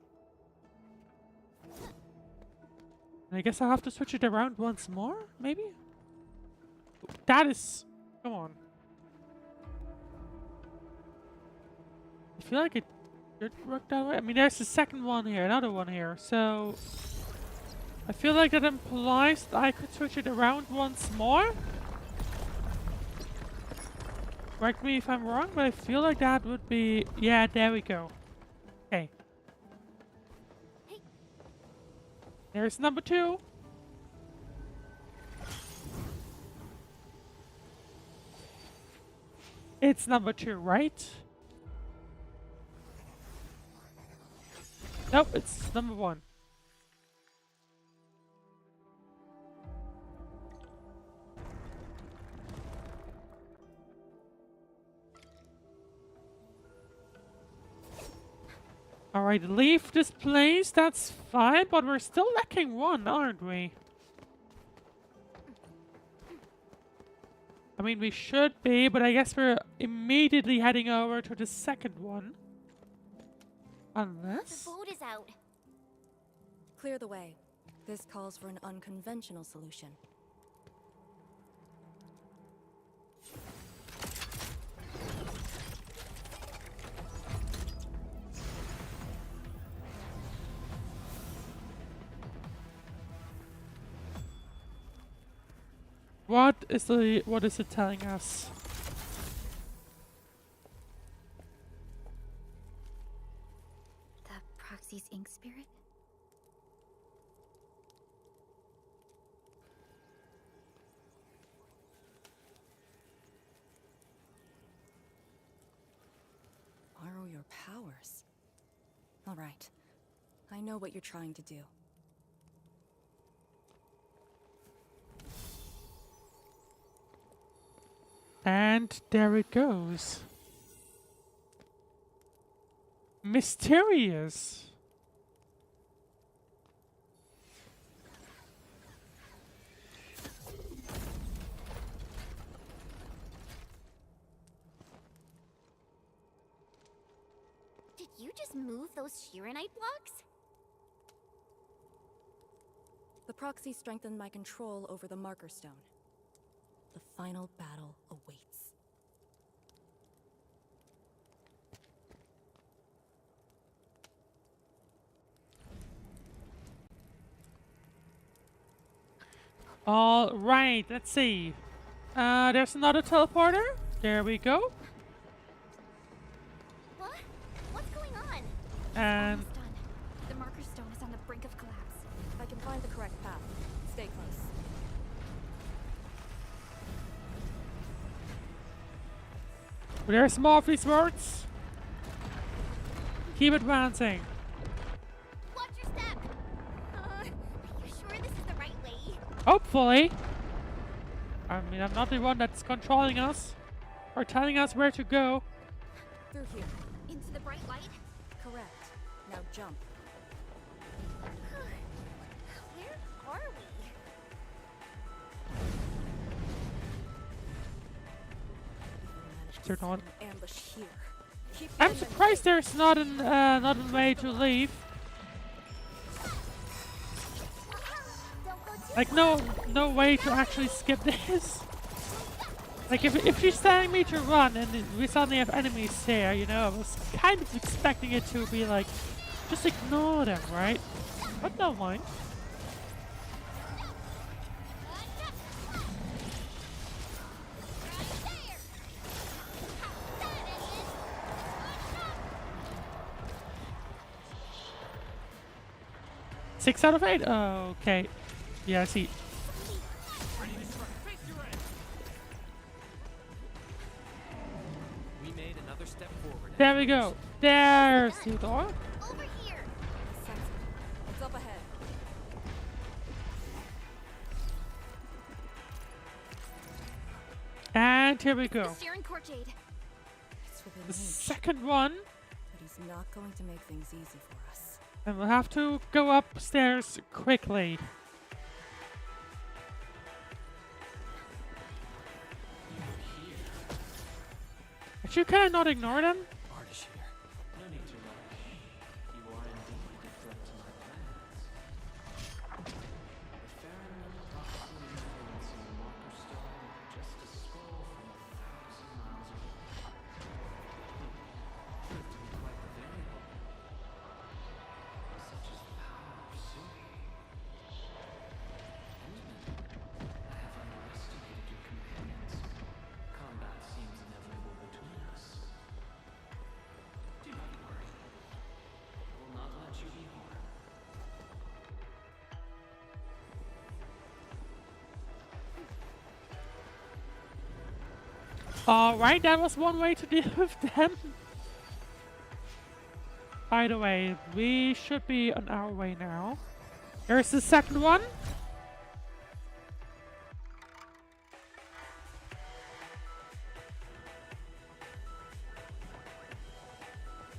I guess I'll have to switch it around once more, maybe? That is... Come on. I feel like it should work that way. I mean, there's the second one here, another one here, so... I feel like that implies that I could switch it around once more. Correct me if I'm wrong, but I feel like that would be... Yeah, there we go. Okay. There's number 2. It's number 2, right? Nope, it's number 1. Alright, leave this place, that's fine, but we're still lacking 1, aren't we? I mean, we should be, but I guess we're immediately heading over to the second one. Unless... The boat is out. Clear the way. This calls for an unconventional solution. What is it telling us? The Proxy's ink spirit? Borrow your powers. All right. I know what you're trying to do. And there it goes. Mysterious. Did you just move those Shiranite blocks? The proxy strengthened my control over the marker stone. The final battle awaits. All right, let's see. There's another teleporter. There we go. What? What's going on? And Almost done. The marker stone is on the brink of collapse. I can find the correct path. Stay close. there's more of these words. Keep advancing. Watch your step. Are you sure this is the right way? Hopefully. I mean, I'm not the one that's controlling us or telling us where to go. Through here. Into the bright light? Correct. Now jump. Where are we? Turn on. Ambush here. Keep I'm them surprised there's not a way to leave. Like no way to actually skip this. Like if she's telling me to run and we suddenly have enemies there, you know, I was kind of expecting it to be like, just ignore them, right? But no mind. Six out of 8? Oh, okay. Yeah, I see. We made another step forward. There we go. There's the door. Over here. Sense it. It's up ahead. And here we go. The Sharon Court Jade. It's within The reach, second one. but he's not going to make things easy for us. And we'll have to go upstairs quickly. But you cannot ignore them. Artish here. No need to rush. You are indeed a threat to my plans. The Farron proxy influencing the marker stone just a scroll from 1,000 miles away. Proved to be quite the variable. Such is the power of Sui. I have underestimated your companions. Combat seems inevitable Alright, that was one way to deal with them. Either way, we should be on our way now. Here's the second one.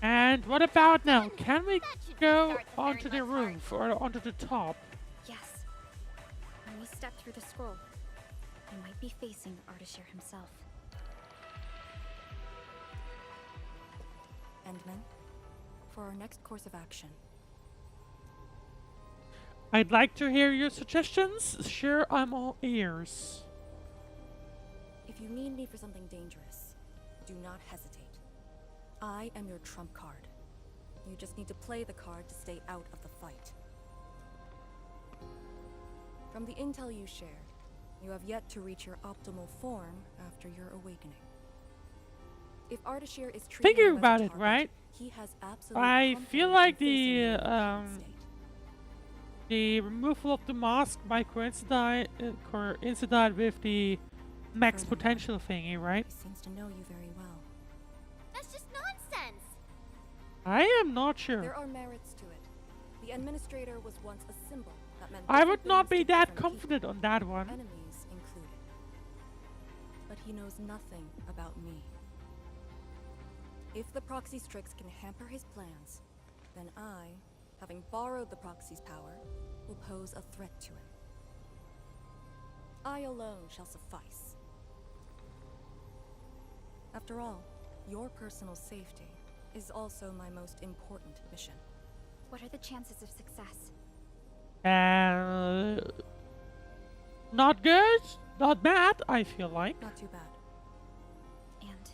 And what about now? Can we go onto the roof or onto the top? Yes. When we step through the scroll, we might be facing Ardashir himself. Endman, for our next course of action. I'd like to hear your suggestions. Sure, I'm all ears. If you need me for something dangerous, do not hesitate. I am your trump card. You just need to play the card to stay out of the fight. From the intel you shared, you have yet to reach your optimal form after your awakening. If Ardashir is treating Thinking you as a about it, target, right? he has absolute I feel confidence like in facing you in that state. the removal of the mask might coincide with the max Furthermore, potential thingy, right? He seems to know you very well. That's just nonsense. I am not sure. There are merits to it. The administrator was once a symbol that meant I different would not things be to that different confident people, on that one. enemies included. But he knows nothing about me. If the proxy's tricks can hamper his plans, then I, having borrowed the proxy's power, will pose a threat to him. I alone shall suffice. After all, your personal safety is also my most important mission. What are the chances of success? Not good, not bad, I feel like. Not too bad. And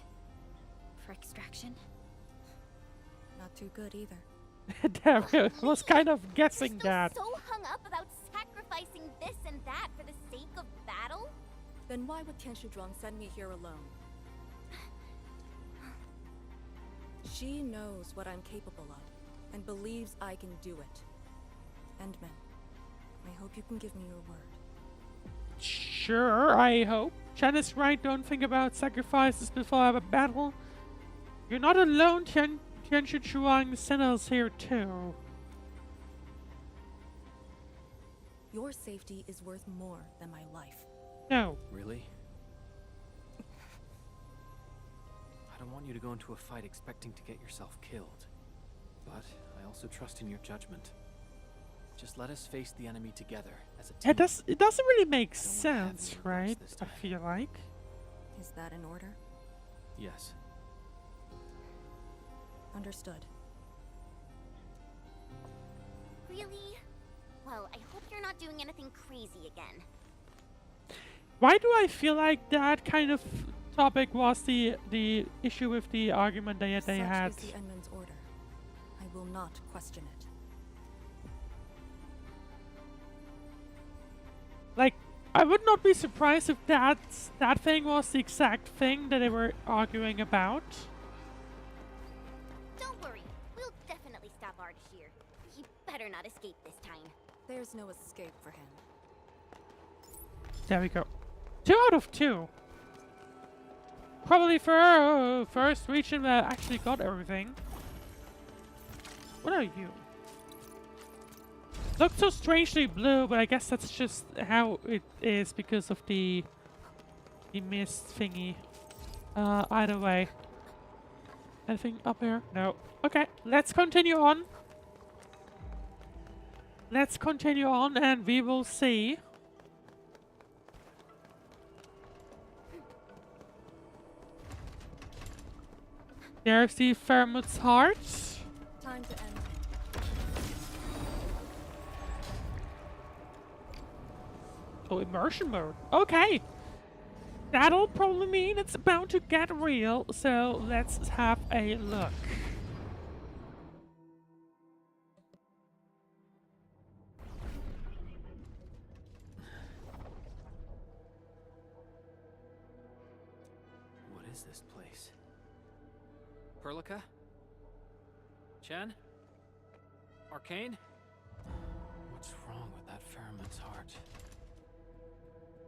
for extraction? Not too good either. Damn, I was kind of guessing Still that. so hung up about sacrificing this and that for the sake of battle? Then why would Tianshu Zhuang send me here alone? She knows what I'm capable of, and believes I can do it. Endman, I hope you can give me your word. Sure, I hope. Chen is right, don't think about sacrifices before a battle. You're not alone, Tianshu Zhuang sent us here too. Your safety is worth more than my life. No. Really? I don't want you to go into a fight expecting to get yourself killed. But I also trust in your judgment. Just let us face the enemy together as a team. It doesn't really make I don't wanna have sense, any regrets right? this I time. feel like. Is that in order? Yes. Understood. Really? Well, I hope you're not doing anything crazy again. Why do I feel like that kind of topic was the issue with the argument they Such had? is the Endman's order. I will not question it. Like, I would not be surprised if that thing was the exact thing that they were arguing about. Don't worry, we'll definitely stop Ardashir. He better not escape this time. There's no escape for him. There we go. 2 out of 2. Probably for first region that actually got everything. What are you? Looks so strangely blue, but I guess that's just how it is because of the mist thingy. Either way. Anything up here? No. Okay, let's continue on. Let's continue on and we will see. There's the Fairmout's heart. Time to end. Oh, immersion mode. Okay. That'll probably mean it's about to get real, so let's have a look. What is this place? Perlica? Chen? Arcane? What's wrong with that Fairman's heart?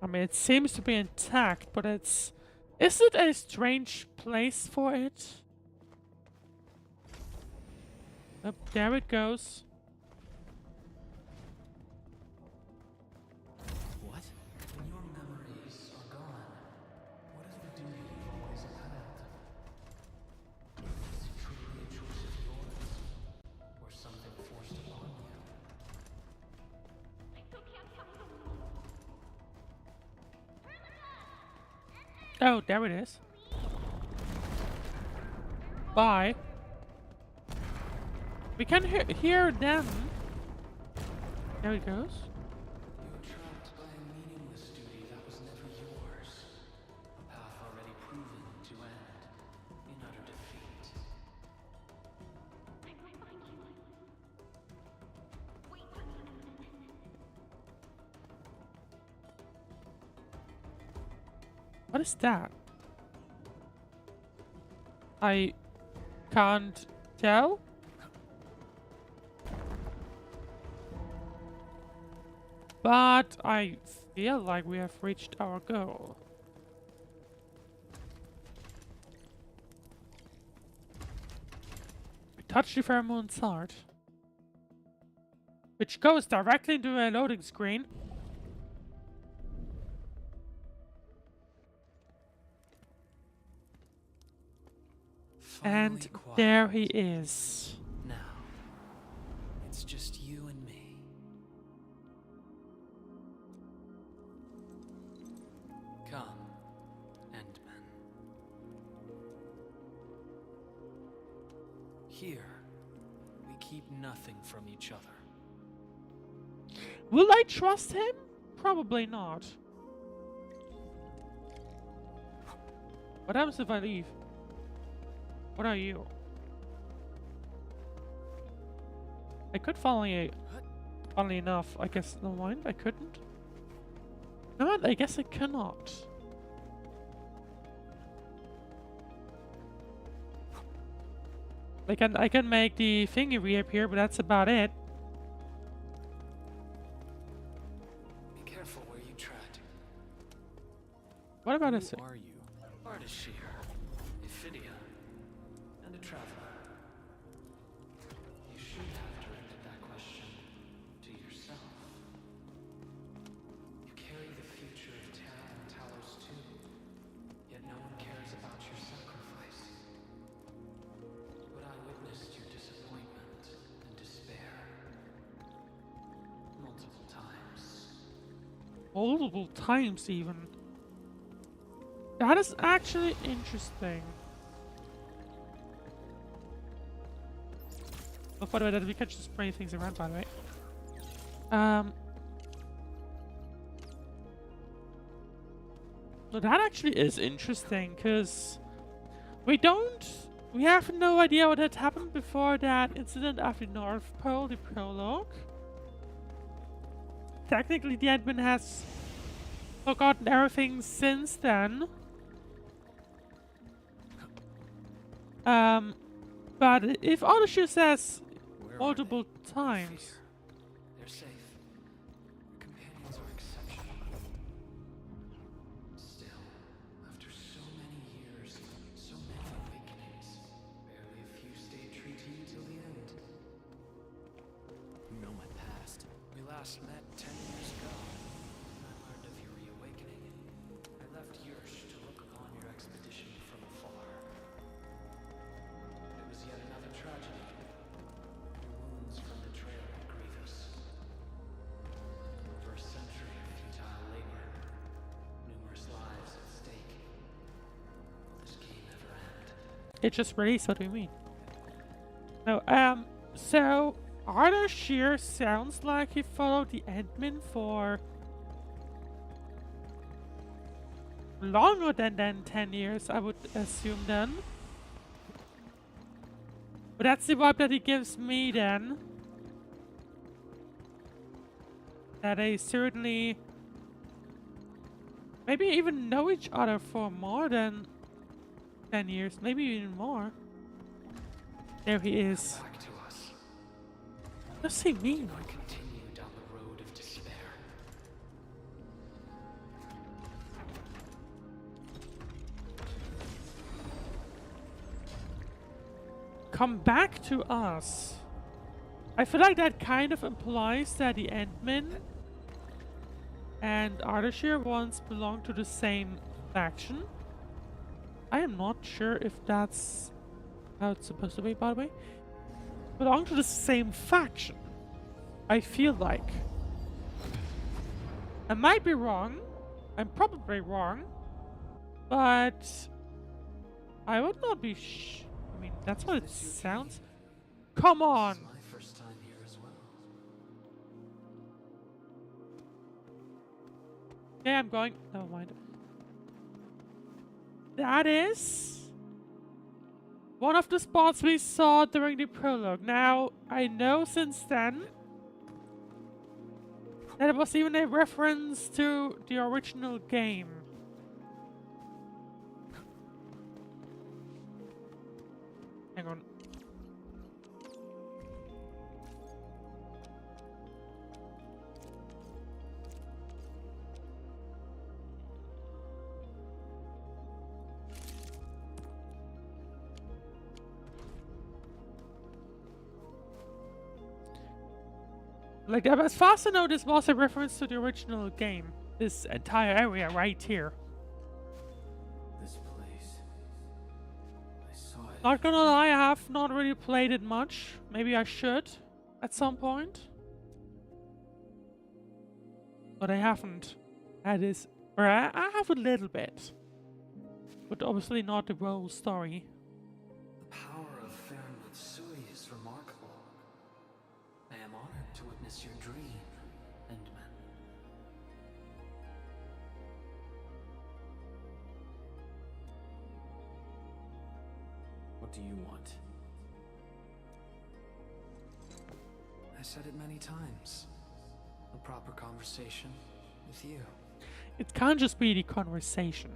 I mean, it seems to be intact, but it's Is it a strange place for it? Oh, there it goes. What? When your memories are gone, what is the duty you've always upheld? Is it truly a choice of yours, or something forced upon you? Oh, there it is. Bye. We can hear them. There it goes. You were trapped by a meaningless duty that was never yours. A path already proven to end in utter defeat. What is that? I can't tell. But I feel like we have reached our goal. We touch the pheromone's heart, which goes directly into a loading screen. And there he is. Now, it's just you and me. Come, Endman. Here, we keep nothing from each other. Will I trust him? Probably not. What happens if I leave? What are you? I could funnily enough, I guess, no mind, I couldn't. No, I guess I cannot. I can make the thingy reappear, but that's about it. Be careful where you tread. What about Who are you? Ardashir, Ephidia, and a traveler. You should have directed that question to yourself. You carry the future of Terra and Talos too, yet no one cares about your sacrifice. But I witnessed your disappointment and despair. Multiple times. Multiple times, even. That is actually interesting. Oh, by the way, we can just spray things around, by the way. Well, that actually is interesting, because we have no idea what had happened before that incident after North Pole, the prologue. Technically, the admin has forgotten everything since then. But if Ardashir says multiple times, they're safe. Your companions are exceptional. Still, after so many years, so many awakenings, barely a few stayed true to you till the end. You know my past. We last met 10 years ago. I learned of your reawakening. I left Yursh to look upon your expedition from afar. It was yet another tragedy. Your wounds from betrayal were grievous. Over a century of futile labor, numerous lives at stake. Will this game ever end? it just released. What do you mean? No, so Ardashir sounds like he followed the admin for longer than 10 years, I would assume then. But that's the vibe that he gives me then. That they certainly maybe even know each other for more than 10 years, maybe even more. There he is. Back to us. What does he mean? Do not continue down the road of despair. come back to us. I feel like that kind of implies that the Endmen and Ardashir once belonged to the same faction. I am not sure if that's how it's supposed to be, by the way. Belong to the same faction. I feel like. I might be wrong. I'm probably wrong. But I would not be I mean, that's what it sounds. Come on. This is my first time here as well. Yeah, I'm going. Never mind. That is one of the spots we saw during the prologue. Now, I know since then that it was even a reference to the original game. Hang on. Like, as far as I know, this was a reference to the original game. This entire area right here. This place. I saw it. Not gonna lie, I have not really played it much. Maybe I should at some point. But I haven't had this. Or I have a little bit. But obviously not the whole story. The power of Fairwood Sui is remarkable. I am honored to witness your dream, Endman. What do you want? I said it many times. A proper conversation with you. It can't just be the conversation.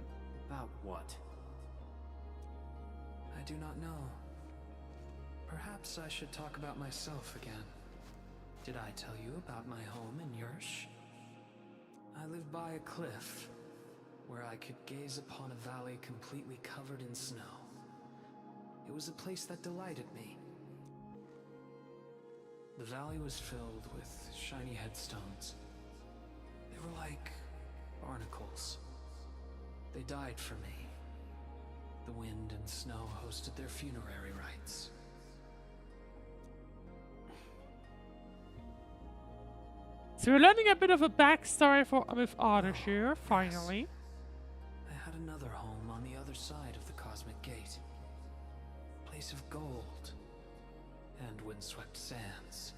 About what? I do not know. Perhaps I should talk about myself again. Did I tell you about my home in Yursh? I live by a cliff, where I could gaze upon a valley completely covered in snow. It was a place that delighted me. The valley was filled with shiny headstones. They were like barnacles. They died for me. The wind and snow hosted their funerary rites. So we're learning a bit of a backstory with Ardashir, finally. Yes. I had another home on the other side of the Cosmic Gate. A place of gold and windswept sands.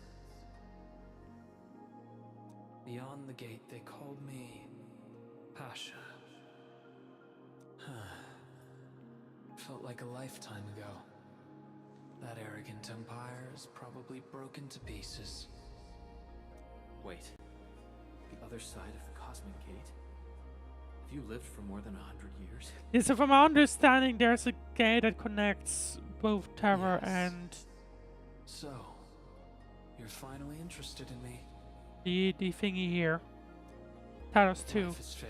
Beyond the gate, they called me Pasha. Felt like a lifetime ago. That arrogant empire is probably broken to pieces. Wait. The other side of the Cosmic Gate? Have you lived for more than 100 years? Yeah, so from my understanding, there's a gate that connects both Terra Yes. and So, you're finally interested in me. the thingy here. Talos 2. Life is fair.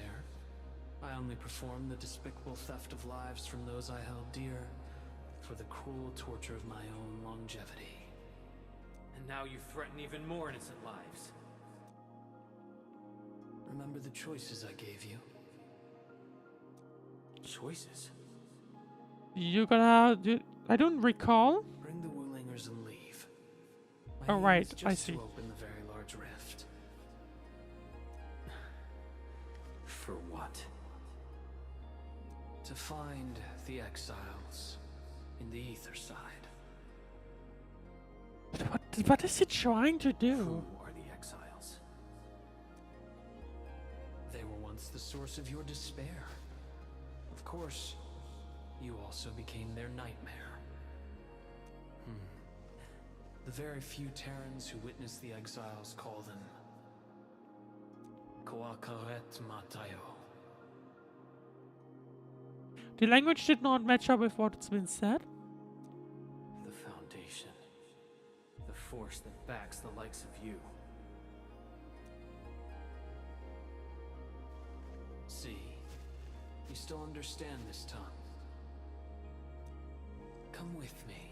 I only performed the despicable theft of lives from those I held dear for the cruel torture of my own longevity. And now you threaten even more innocent lives. Remember the choices I gave you? Choices? You gonna do? I don't recall. Bring the Wulingers and leave. My Oh, aim right, is just I see. to open the very large rift. For what? To find the exiles in the ether side. What is he trying to do? Who are the exiles? They were once the source of your despair. Of course, you also became their nightmare. The very few Terrans who witness the exiles call them Koakaret Matayo. The language did not match up with what's been said. The Foundation. The force that backs the likes of you. See, you still understand this tongue. Come with me.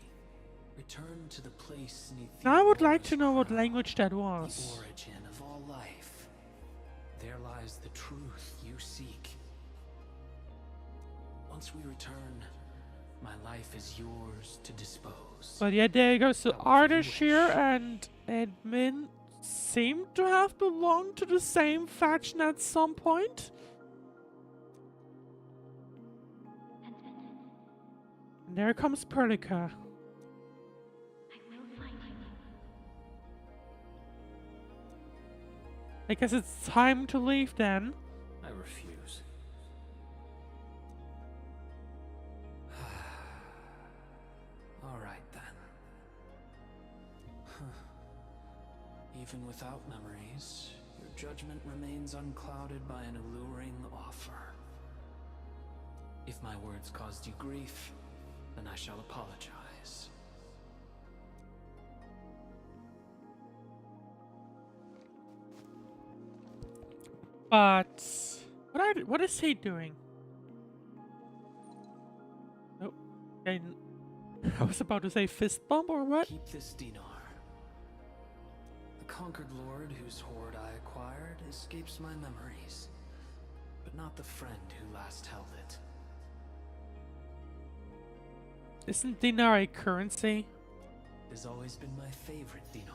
Return to the place neath the Now I would like Aurora's to know what crown, language that the was. origin of all life. There lies the truth you seek. Once we return, my life is yours to dispose. But yeah, there you go. So Ardashir and Edmund seem to have belonged to the same faction at some point. And there comes Perlica. I guess it's time to leave then. I refuse. Alright then. Even without memories, your judgment remains unclouded by an alluring offer. If my words caused you grief, then I shall apologize. But what is he doing? Oh, I was about to say fist bump or what? Keep this dinar. The conquered lord whose hoard I acquired escapes my memories, but not the friend who last held it. Isn't dinar a currency? It has always been my favorite dinar.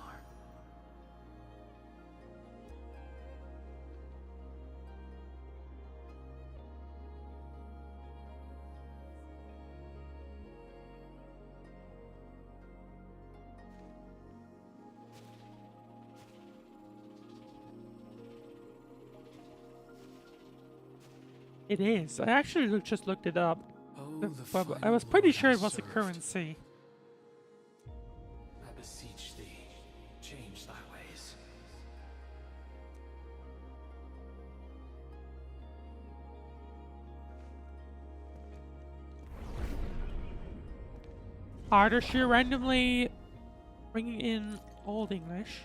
It is. I actually just looked it up. Oh, But I was pretty sure it was a currency. I beseech thee, change thy ways. Ardashir randomly bringing in Old English.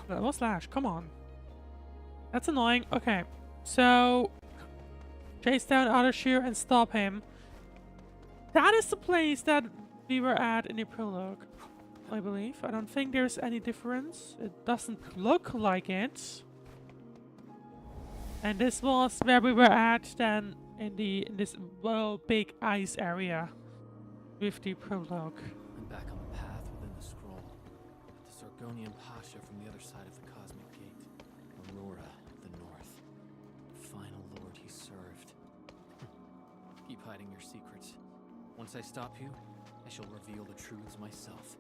What's Lash? Come on. That's annoying. Okay, so chase down Ardashir and stop him. That is the place that we were at in the prologue, I believe. I don't think there's any difference. It doesn't look like it. And this was where we were at then in this well big ice area with the prologue. I'm back on the path within the scroll. The Sargonian Pasha from the other side of the Cosmic Gate. Aurora of the North. The final lord he served. Keep hiding your secrets. Once I stop you, I shall reveal the truths myself.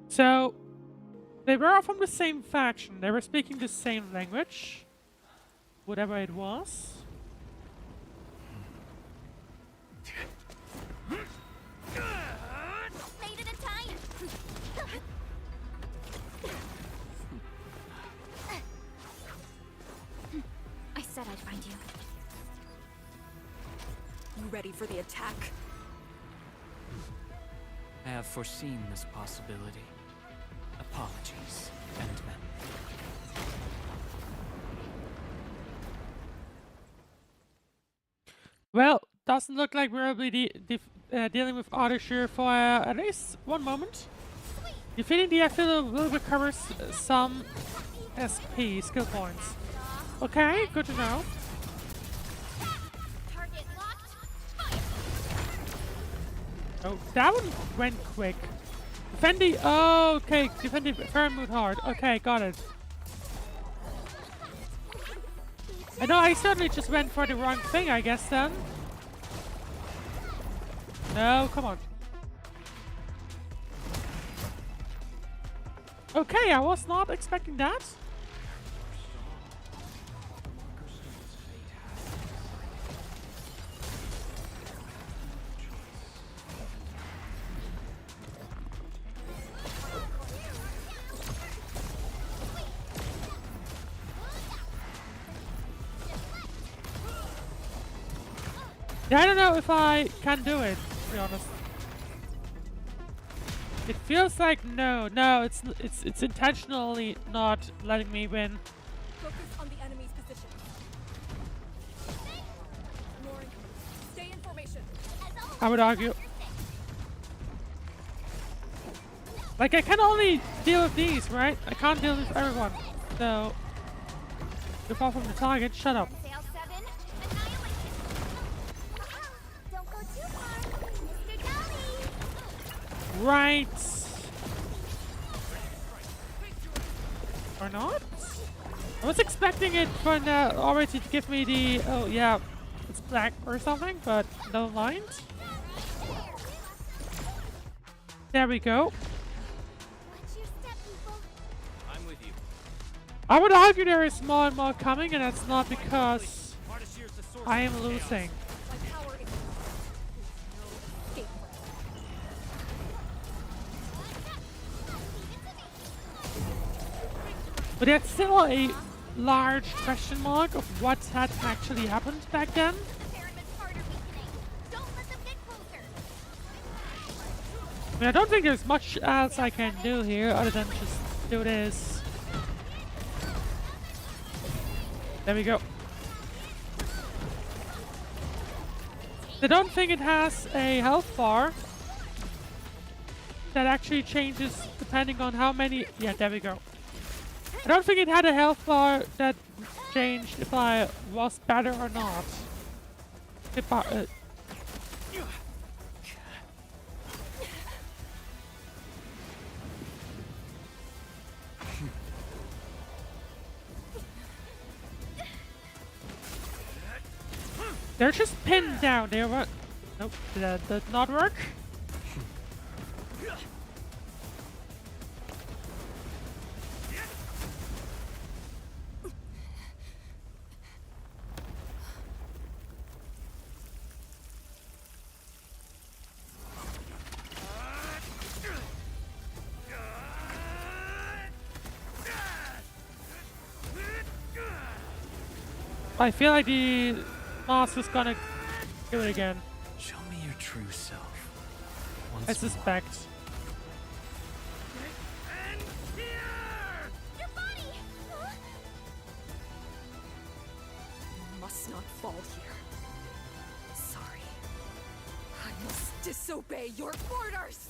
So, they were all from the same faction. They were speaking the same language. Whatever it was. Made it in time. I said I'd find you. You ready for the attack? I have foreseen this possibility. Apologies, Endmen. Well, doesn't look like we'll be dealing with Ardashir for at least one moment. Defeating the Endfield will recover some SP, skill points. Okay, good to know. Target locked. Fire. Oh, that one went quick. Defend the... Oh, okay, defend the Fairmood hard. Okay, got it. I know, I certainly just went for the wrong thing, I guess, then. No, come on. Okay, I was not expecting that. Yeah, I don't know if I can do it, to be honest. It feels like no, it's intentionally not letting me win. Focus on the enemy's position. Lauren, stay in formation. I would argue. Like, I can only deal with these, right? I can't deal with everyone. So, you're far from the target. Shut up. Don't go too far, Mr. Dolly. Right. Or not? I was expecting it for already to give me the, oh yeah, it's black or something, but never mind. There we go. Watch your step, people. I'm with you. I would argue there is more and more coming, and that's not because I am losing. My power is no escape from it. But there's still a large question mark of what had actually happened back then. I mean, I don't think there's much else I can do here other than just do this. There we go. I don't think it has a health bar that actually changes depending on how many. Yeah, there we go. I don't think it had a health bar that changed if I was better or not. If I, they're just pinned down. They were. Nope, that did not work. I feel like the master's gonna do it again. Show me your true self. I suspect. Your body! Huh? You must not fall here. Sorry. I must disobey your orders!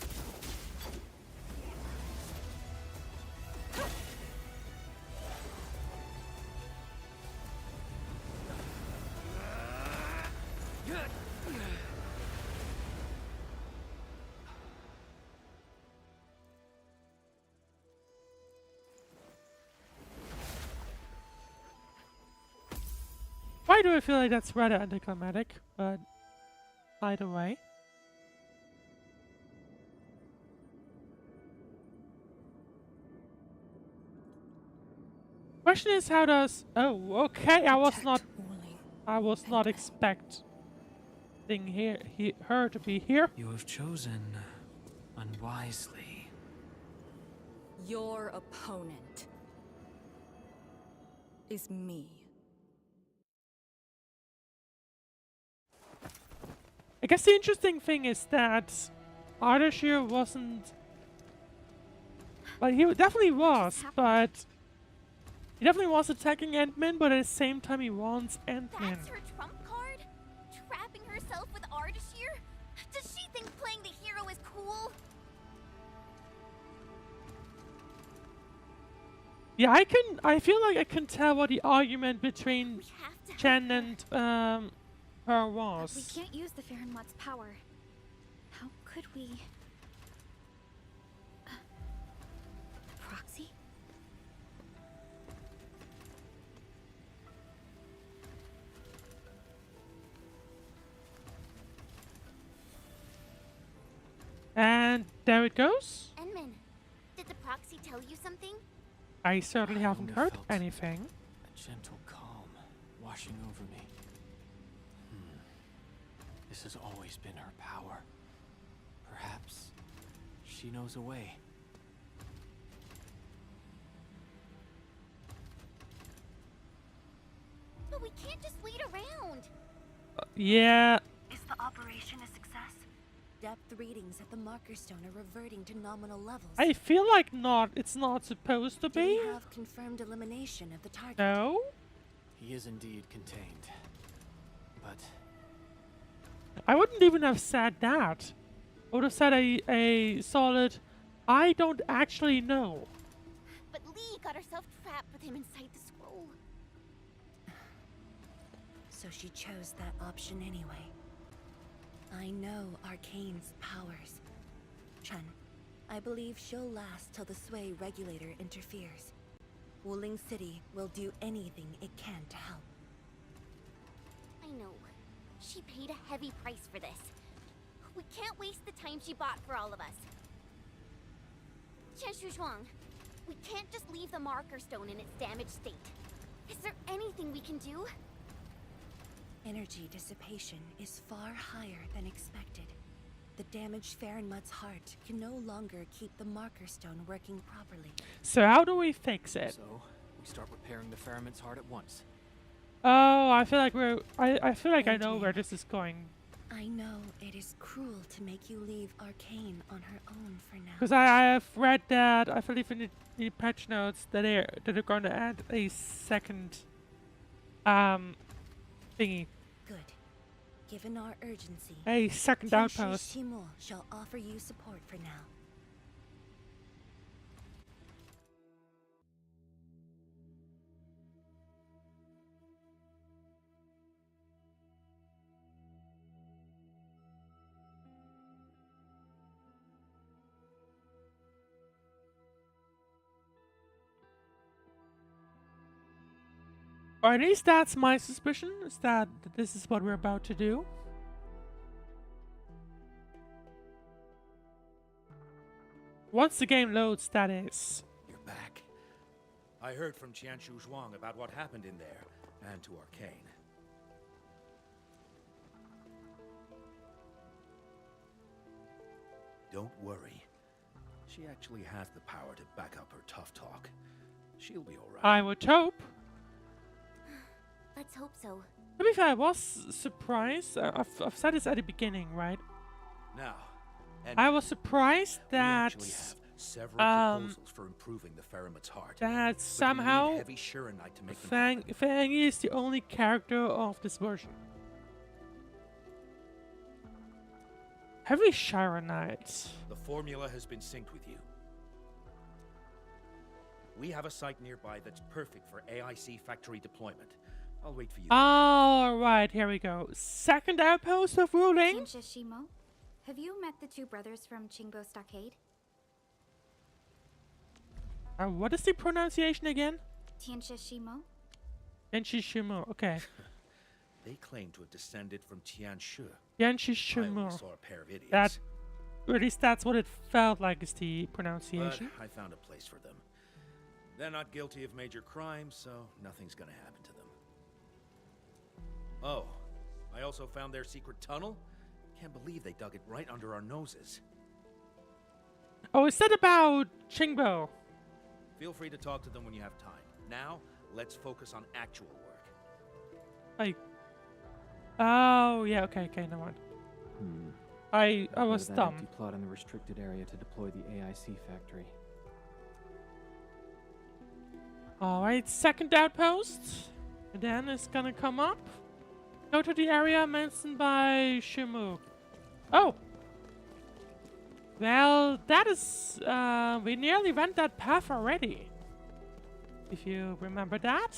Why do I feel like that's rather anticlimactic? But either way. Question is, how does? Oh, okay. I was not expecting her to be here. You have chosen unwisely. Your opponent is me. I guess the interesting thing is that Ardashir wasn't. Well, he definitely was, but he definitely was attacking Ant-Man, but at the same time he wants Ant-Man. That's her trump card? Trapping herself with Ardashir? Does she think playing the hero is cool? Yeah, I feel like I can tell what the argument between Chen and her was. We can't use the Farenwat's power. How could we? Proxy? And there it goes. Enman, did the proxy tell you something? I certainly haven't only heard felt anything. A gentle calm washing over me. This has always been her power. Perhaps she knows a way. But we can't just wait around. Yeah. Is the operation a success? depth readings at the marker stone are reverting to nominal levels. I feel like it's not supposed to Do be. we have confirmed elimination of the target? No? He is indeed contained. But I wouldn't even have said that. I would have said a solid, I don't actually know. But Lee got herself trapped with him inside the scroll. So she chose that option anyway. I know Arcane's powers. Chen, I believe she'll last till the Sway regulator interferes. Wuling City will do anything it can to help. I know. She paid a heavy price for this. We can't waste the time she bought for all of us. Qianshu Zhuang, we can't just leave the marker stone in its damaged state. Is there anything we can do? Energy dissipation is far higher than expected. The damaged Farinmut's heart can no longer keep the marker stone working properly. So how do we fix it? so we start repairing the Ferryman's heart at once. Oh, I feel like I feel like I know where this is going. I know it is cruel to make you leave Arcane on her own for now. Because I have read that, I believe in the patch notes, that they're going to add a second thingy. Good. Given our urgency, A second outpost. Shimo shall offer you support for now. Or at least that's my suspicion, is that this is what we're about to do. Once the game loads, that is. You're back. I heard from Qianshu Zhuang about what happened in there, and to Arcane. Don't worry. She actually has the power to back up her tough talk. She'll be alright. I would hope. Let's hope so. To be fair, I was surprised. I've said this at the beginning, right? Now, I was surprised we that actually have several proposals for improving the Faramut's heart. that But somehow we need heavy Shirenite to make them happen. Fangyi is the only character of this version. Heavy Shirenite. The formula has been synced with you. We have a site nearby that's perfect for AIC factory deployment. I'll wait for you. Alright, here we go. Second outpost of Wuling. Tianxia Shimo, have you met the two brothers from Qingbo Stockade? What is the pronunciation again? Tianxia Shimo? Tianxia Shimo, okay. They claim to have descended from Tianshu. Tianxia I only Shimo. saw a pair of idiots. That, or at least that's what it felt like is the But pronunciation. I found a place for them. They're not guilty of major crimes, so nothing's gonna happen to them. Oh, I also found their secret tunnel. Can't believe they dug it right under our noses. Oh, is that about Qingbo? Feel free to talk to them when you have time. Now, let's focus on actual work. Like, oh yeah, okay, never mind. I was That dumb. empty plot in the restricted area to deploy the AIC factory. Alright, second outpost. And then it's gonna come up. Go to the area mentioned by Shimu. Oh! Well, that is... we nearly went that path already. If you remember that.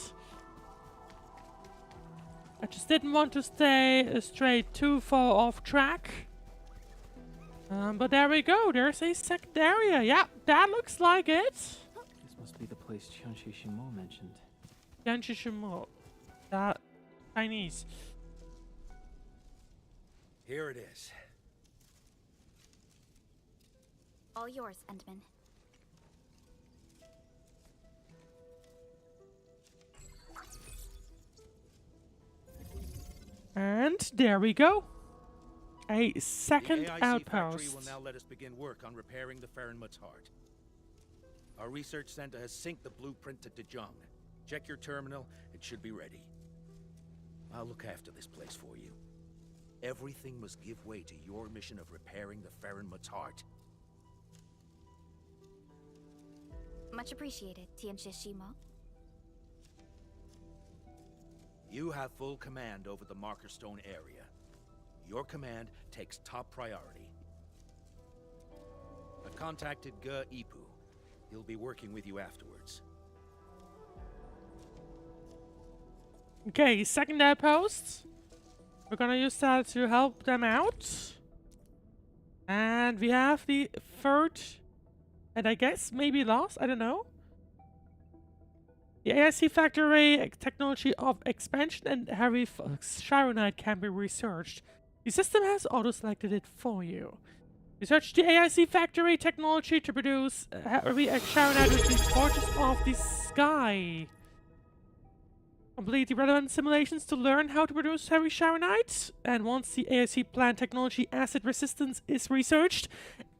I just didn't want to stray too far off track. But there we go. There's a second area. Yeah, that looks like it. This must be the place Qianshu Shimo mentioned. Qianshu Shimo. That Chinese. Here it is. All yours, Endman. And there we go. A second the AIC factory outpost. will now let us begin work on repairing the Farinmut's heart. Our research center has synced the blueprint to Dejong. Check your terminal, it should be ready. I'll look after this place for you. Everything must give way to your mission of repairing the Farenmut's heart. Much appreciated, Tianxie Shimo. You have full command over the Marker Stone area. Your command takes top priority. I've contacted Ge Ipu. He'll be working with you afterwards. Okay, second outpost. We're gonna use that to help them out. And we have the third, and I guess maybe last, I don't know. The AIC factory technology of expansion and heavy Chironite can be researched. The system has auto-selected it for you. Research the AIC factory technology to produce heavy Chironite with the forges of the sky. Complete the relevant simulations to learn how to produce heavy Chironite. And once the AIC plant technology acid resistance is researched,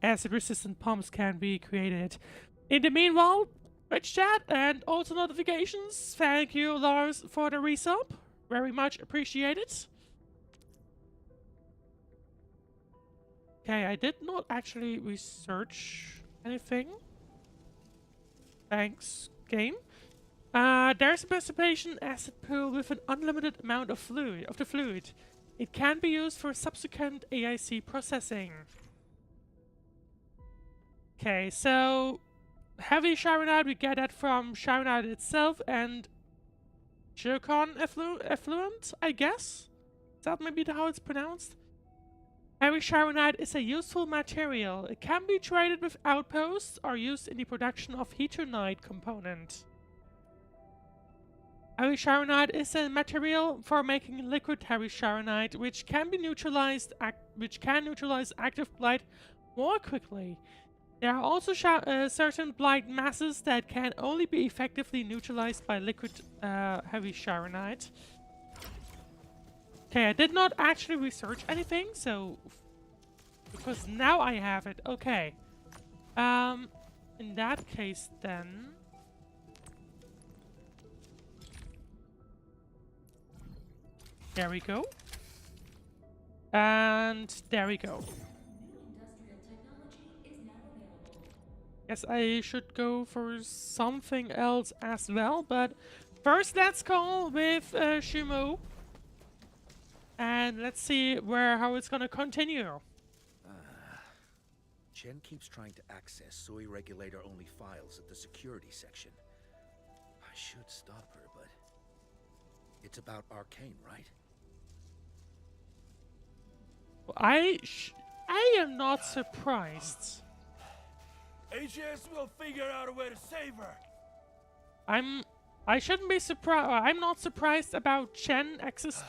acid-resistant pumps can be created. In the meanwhile, Twitch chat and also notifications. Thank you, Lars, for the resub. Very much appreciated. Okay, I did not actually research anything. Thanks, game. There's a precipitation acid pool with an unlimited amount of fluid. It can be used for subsequent AIC processing. Okay, so heavy Chironite, we get that from Chironite itself and Zircon effluent, I guess? Is that maybe how it's pronounced? Heavy Chironite is a useful material. It can be traded with outposts or used in the production of Heaternite component. Heavy Chironite is a material for making liquid heavy Chironite, which can neutralize active blight more quickly. There are also certain blight masses that can only be effectively neutralized by liquid heavy Chironite. Okay, I did not actually research anything, so because now I have it. Okay. In that case then, there we go. And there we go. Guess I should go for something else as well, but first let's call with Shimo. And let's see how it's gonna continue. Chen keeps trying to access Soy regulator-only files at the security section. I should stop her, but it's about Arcane, right? I am not surprised. HS will figure out a way to save her. I shouldn't be surprised. I'm not surprised about Chen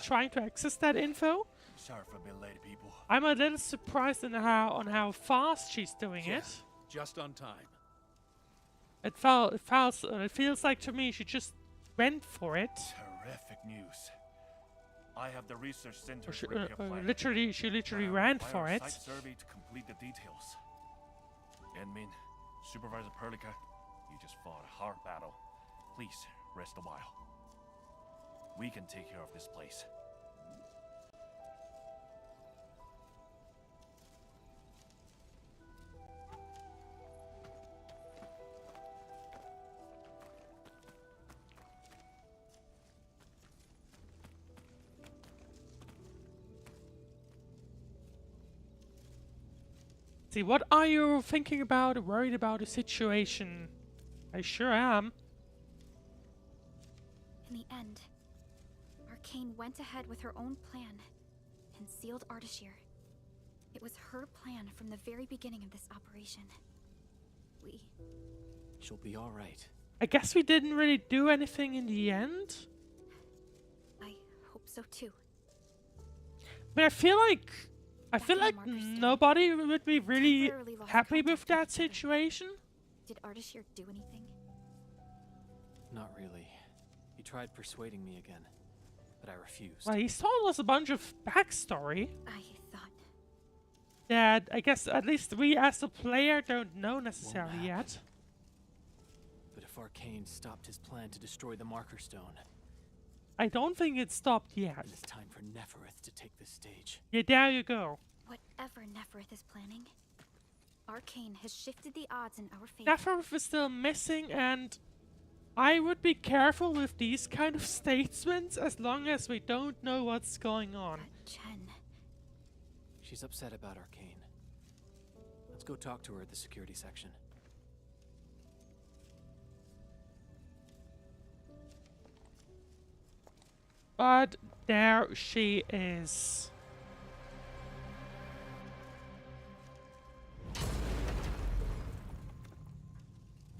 trying to access that info. Sorry for being late, people. I'm a little surprised on how fast she's doing it. Just on time. It feels like to me she just went for it. Terrific news. I have the research center She literally Now ran require for a it. site survey to complete the details. Enmin, Supervisor Perlica, you just fought a hard battle. Please rest a while. We can take care of this place. See, what are you thinking about, worried about the situation? I sure am. In the end, Arcane went ahead with her own plan and sealed Ardashir. It was her plan from the very beginning of this operation. She'll be alright. I guess we didn't really do anything in the end. I hope so too. But I feel like nobody would be really Temporarily lost happy with contact that with each other. situation. Did Ardashir do anything? Not really. He tried persuading me again, but I refused. Well, he told us a bunch of backstory I thought. that I guess at least we as the player don't know necessarily Won't yet. happen. But if Arcane stopped his plan to destroy the Marker Stone, I don't think it's stopped yet. It is time for Nefereth to take the stage. Yeah, there you go. Whatever Nefereth is planning, Arcane has shifted the odds in our favor. Nefereth is still missing, and I would be careful with these kind of statements as long as we don't know what's going on. Chen. She's upset about Arcane. Let's go talk to her at the security section. But there she is.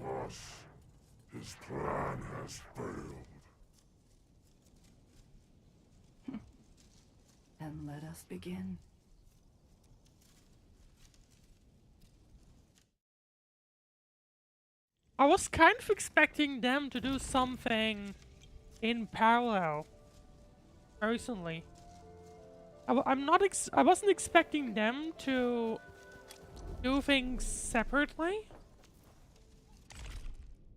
Boss, his plan has failed. And let us begin. I was kind of expecting them to do something in parallel. Personally, I wasn't expecting them to do things separately.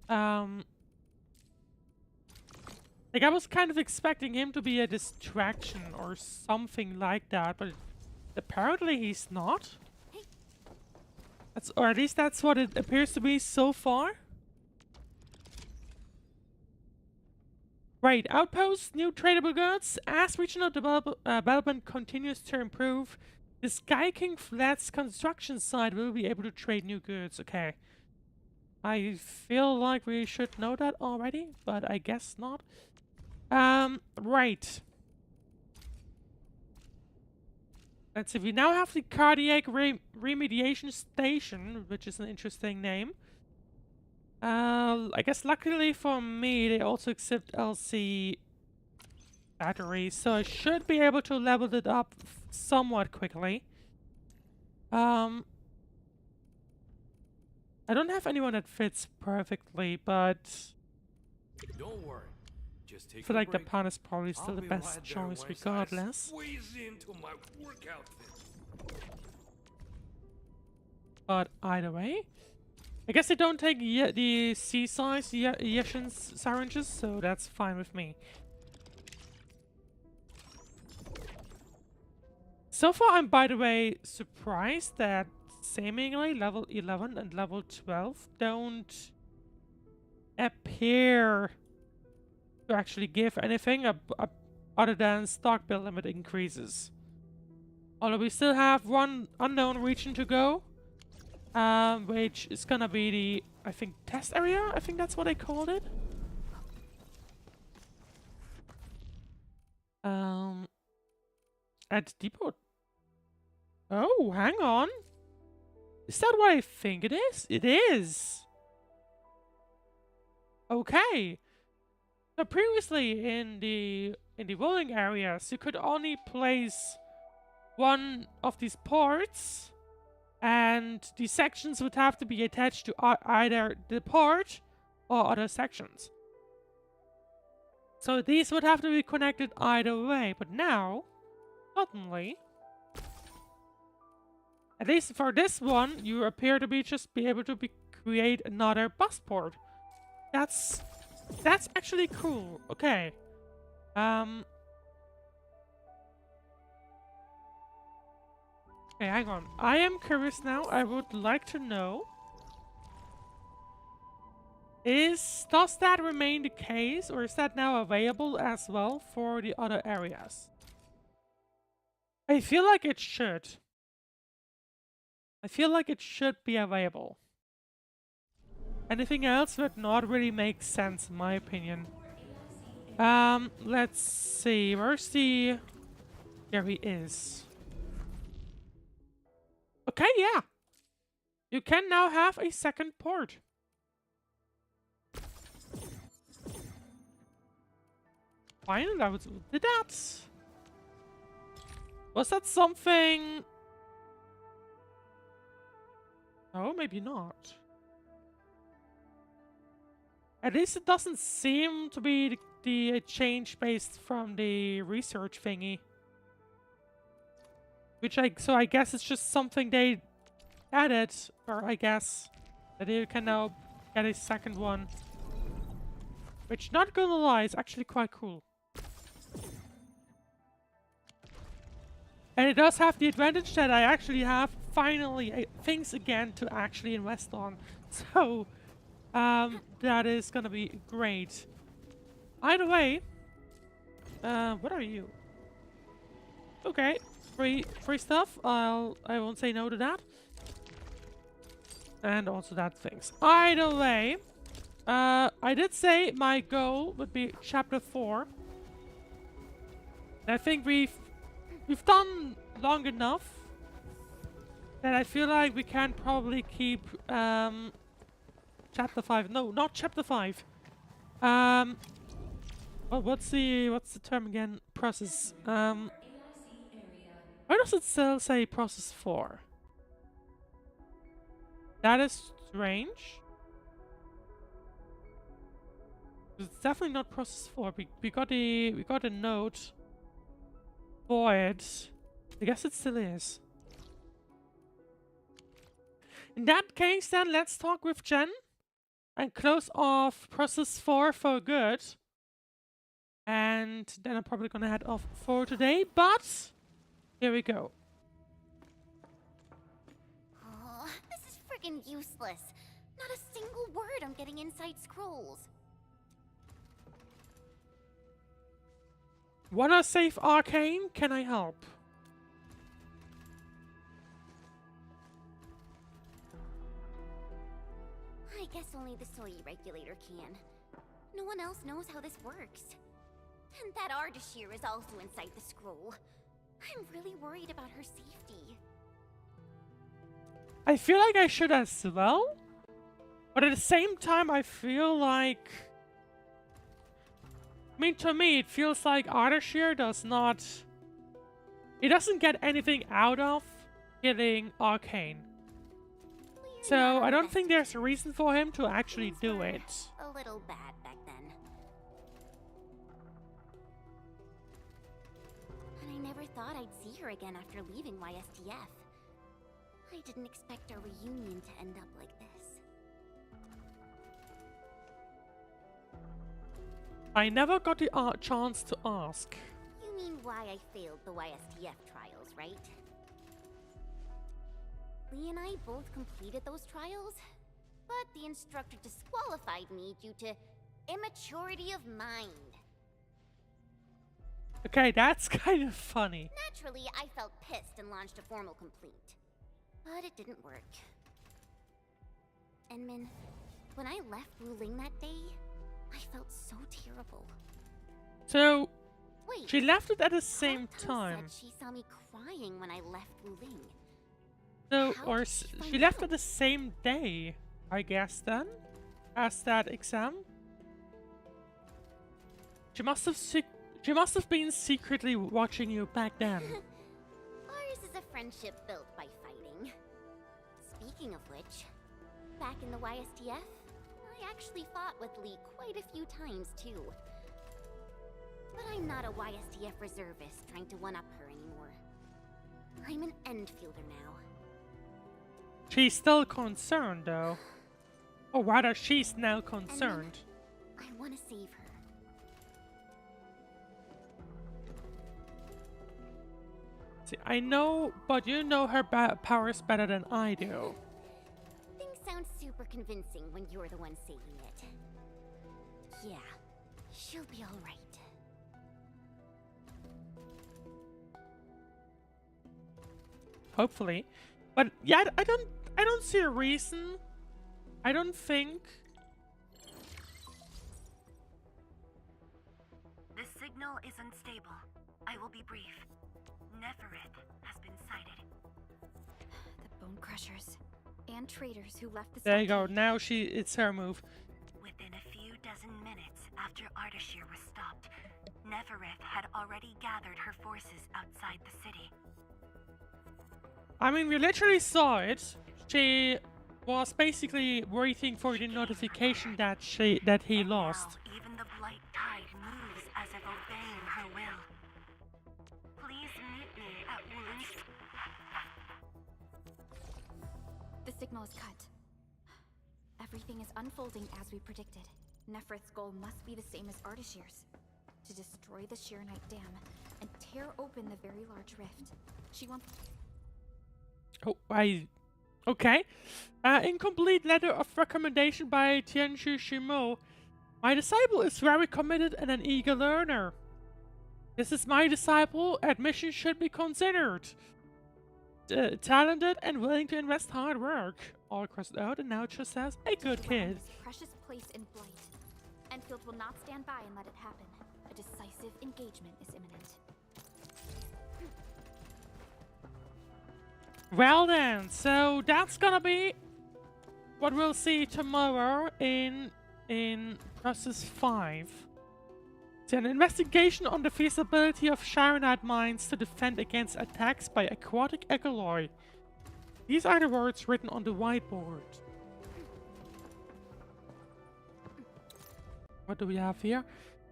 Like I was kind of expecting him to be a distraction or something like that, but apparently he's not. Or at least that's what it appears to be so far. Right, outposts, new tradable goods. As regional development continues to improve, the Sky King Flats construction site will be able to trade new goods. Okay. I feel like we should know that already, but I guess not. Right. Let's see, we now have the Cardiac Remediation Station, which is an interesting name. I guess luckily for me, they also accept LC batteries, so I should be able to level it up somewhat quickly. I don't have anyone that fits perfectly, but Don't worry. Just take I feel a like the break. pan is probably still I'll the be best right there choice once regardless. I squeeze into my work outfit. But either way, I guess they don't take the C-size Yeshin syringes, so that's fine with me. So far, I'm, by the way, surprised that seemingly level 11 and level 12 don't appear to actually give anything other than stock build limit increases. Although we still have one unknown region to go. Which is gonna be the, I think, test area? I think that's what they called it. At depot. Oh, hang on. Is that what I think it is? It is. Okay. So previously in the Wuling areas, you could only place one of these ports. And the sections would have to be attached to either the port or other sections. So these would have to be connected either way. But now, suddenly, at least for this one, you appear to be able to create another bus port. That's actually cool. Okay. Okay, hang on. I am curious now. I would like to know. Does that remain the case, or is that now available as well for the other areas? I feel like it should. I feel like it should be available. Anything else would not really make sense in my opinion. Let's see. Where's the... There he is. Okay, yeah. You can now have a second port. Finally, I did that. Was that something? Oh, maybe not. At least it doesn't seem to be the change based from the research thingy. So I guess it's just something they added, or I guess that you can now get a second one. Which, not gonna lie, is actually quite cool. And it does have the advantage that I actually have finally things again to actually invest on. So, that is gonna be great. Either way, what are you? Okay, free stuff. I won't say no to that. And also that things. Either way, I did say my goal would be chapter 4. I think we've done long enough that I feel like we can probably keep chapter 5. No, not chapter 5. Well, what's the term again? Process. Why does it still say process 4? That is strange. It's definitely not process 4. We got a note for it. I guess it still is. In that case, then let's talk with Jen and close off process 4 for good. And then I'm probably gonna head off for today, but here we go. Oh, this is friggin' useless. Not a single word I'm getting inside scrolls. Wanna save Arcane? Can I help? I guess only the soy regulator can. No one else knows how this works. And that Ardashir is also inside the scroll. I'm really worried about her safety. I feel like I should as well. But at the same time, I feel like... I mean, to me, it feels like Ardashir does not... He doesn't get anything out of killing Arcane. So, I don't think there's a reason for him to actually do it. A little bad back then. And I never thought I'd see her again after leaving YSTF. I didn't expect our reunion to end up like this. I never got the chance to ask. You mean why I failed the YSTF trials, right? Lee and I both completed those trials, but the instructor disqualified me due to immaturity of mind. Okay, that's kind of funny. Naturally, I felt pissed and launched a formal complaint. But it didn't work. Enmin, when I left Wuling that day, I felt so terrible. So, wait, she left it at the same time. Said she saw me crying when I left Wuling. So, or she left it the same day, I guess then, as that exam. She must have been secretly watching you back then. Ours is a friendship built by fighting. Speaking of which, back in the YSTF, I actually fought with Lee quite a few times too. But I'm not a YSTF reservist trying to one-up her anymore. I'm an Endfielder now. She's still concerned, though. Or rather, she's now concerned. I want to save her. See, I know, but you know her powers better than I do. Things sound super convincing when you're the one saying it. Yeah, she'll be all right. Hopefully. But yeah, I don't see a reason. I don't think. The signal is unstable. I will be brief. Neferith has been sighted. The Bone Crushers and traitors who left the There you go. Now it's her move. Within a few dozen minutes after Ardashir was stopped, Neferith had already gathered her forces outside the city. I mean, we literally saw it. She was basically waiting for the notification that he lost. Now, even the Blight Tide moves as if obeying her will. Please meet me at Wuling. The signal is cut. Everything is unfolding as we predicted. Neferith's goal must be the same as Ardashir's. To destroy the Sheer Night Dam and tear open the very large rift. She wants. Oh, okay. Incomplete letter of recommendation by Tianxu Shimo. My disciple is very committed and an eager learner. This is my disciple. Admission should be considered. Talented and willing to invest hard work. All crossed out, and now it just says a good kid. This precious place in Blight. Endfield will not stand by and let it happen. A decisive engagement is imminent. Well then, so that's gonna be what we'll see tomorrow in Process 5. It's an investigation on the feasibility of Sharonite mines to defend against attacks by aquatic echoloi. These are the words written on the whiteboard. What do we have here?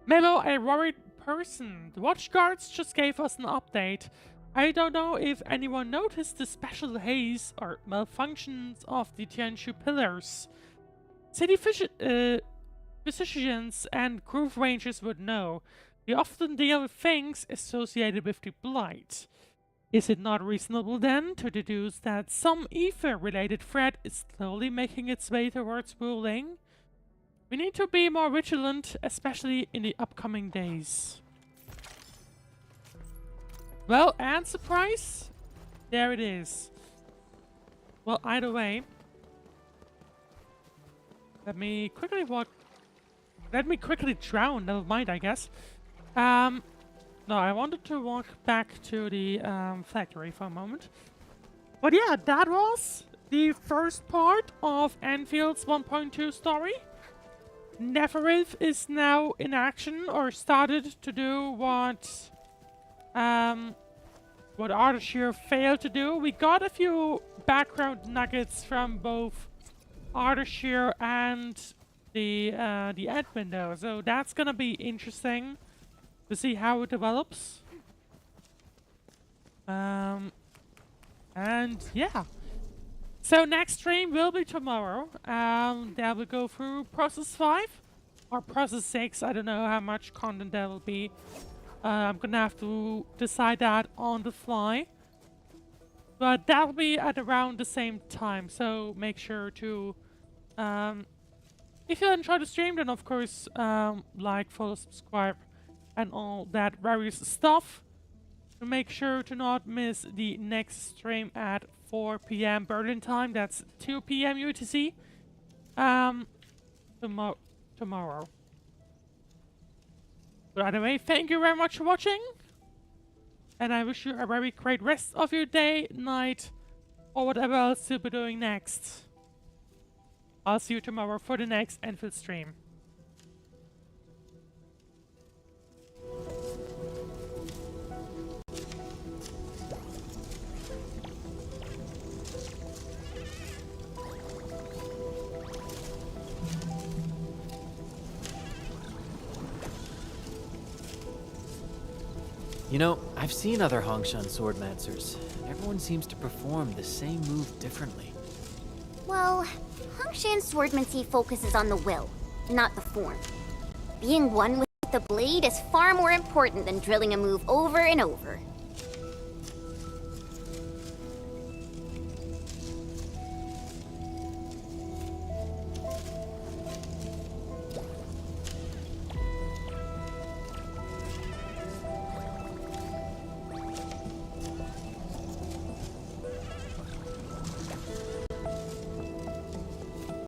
Memo, a worried person. The watch guards just gave us an update. I don't know if anyone noticed the special haze or malfunctions of the Tianxu pillars. City physicians and groove rangers would know. They often deal with things associated with the Blight. Is it not reasonable then to deduce that some ether-related threat is slowly making its way towards Wuling? We need to be more vigilant, especially in the upcoming days. Well, and surprise, there it is. Well, either way, let me quickly drown, never mind, I guess. No, I wanted to walk back to the factory for a moment. But yeah, that was the first part of Enfield's 1.2 story. Neferith is now in action, or started to do what Ardashir failed to do. We got a few background nuggets from both Ardashir and the admin though, so that's gonna be interesting to see how it develops. And yeah. So next stream will be tomorrow. That will go through Process 5 or Process 6. I don't know how much content there will be. I'm gonna have to decide that on the fly. But that'll be at around the same time, so make sure to if you enjoy the stream, then of course like, follow, subscribe and all that various stuff. So make sure to not miss the next stream at 4 PM Berlin time. That's 2 PM UTC. Tomorrow. But anyway, thank you very much for watching. And I wish you a very great rest of your day, night, or whatever else you'll be doing next. I'll see you tomorrow for the next Endfield stream. You know, I've seen other Hongshan swordmancers. Everyone seems to perform the same move differently. Well, Hongshan swordmancy focuses on the will, not the form. Being one with the blade is far more important than drilling a move over and over.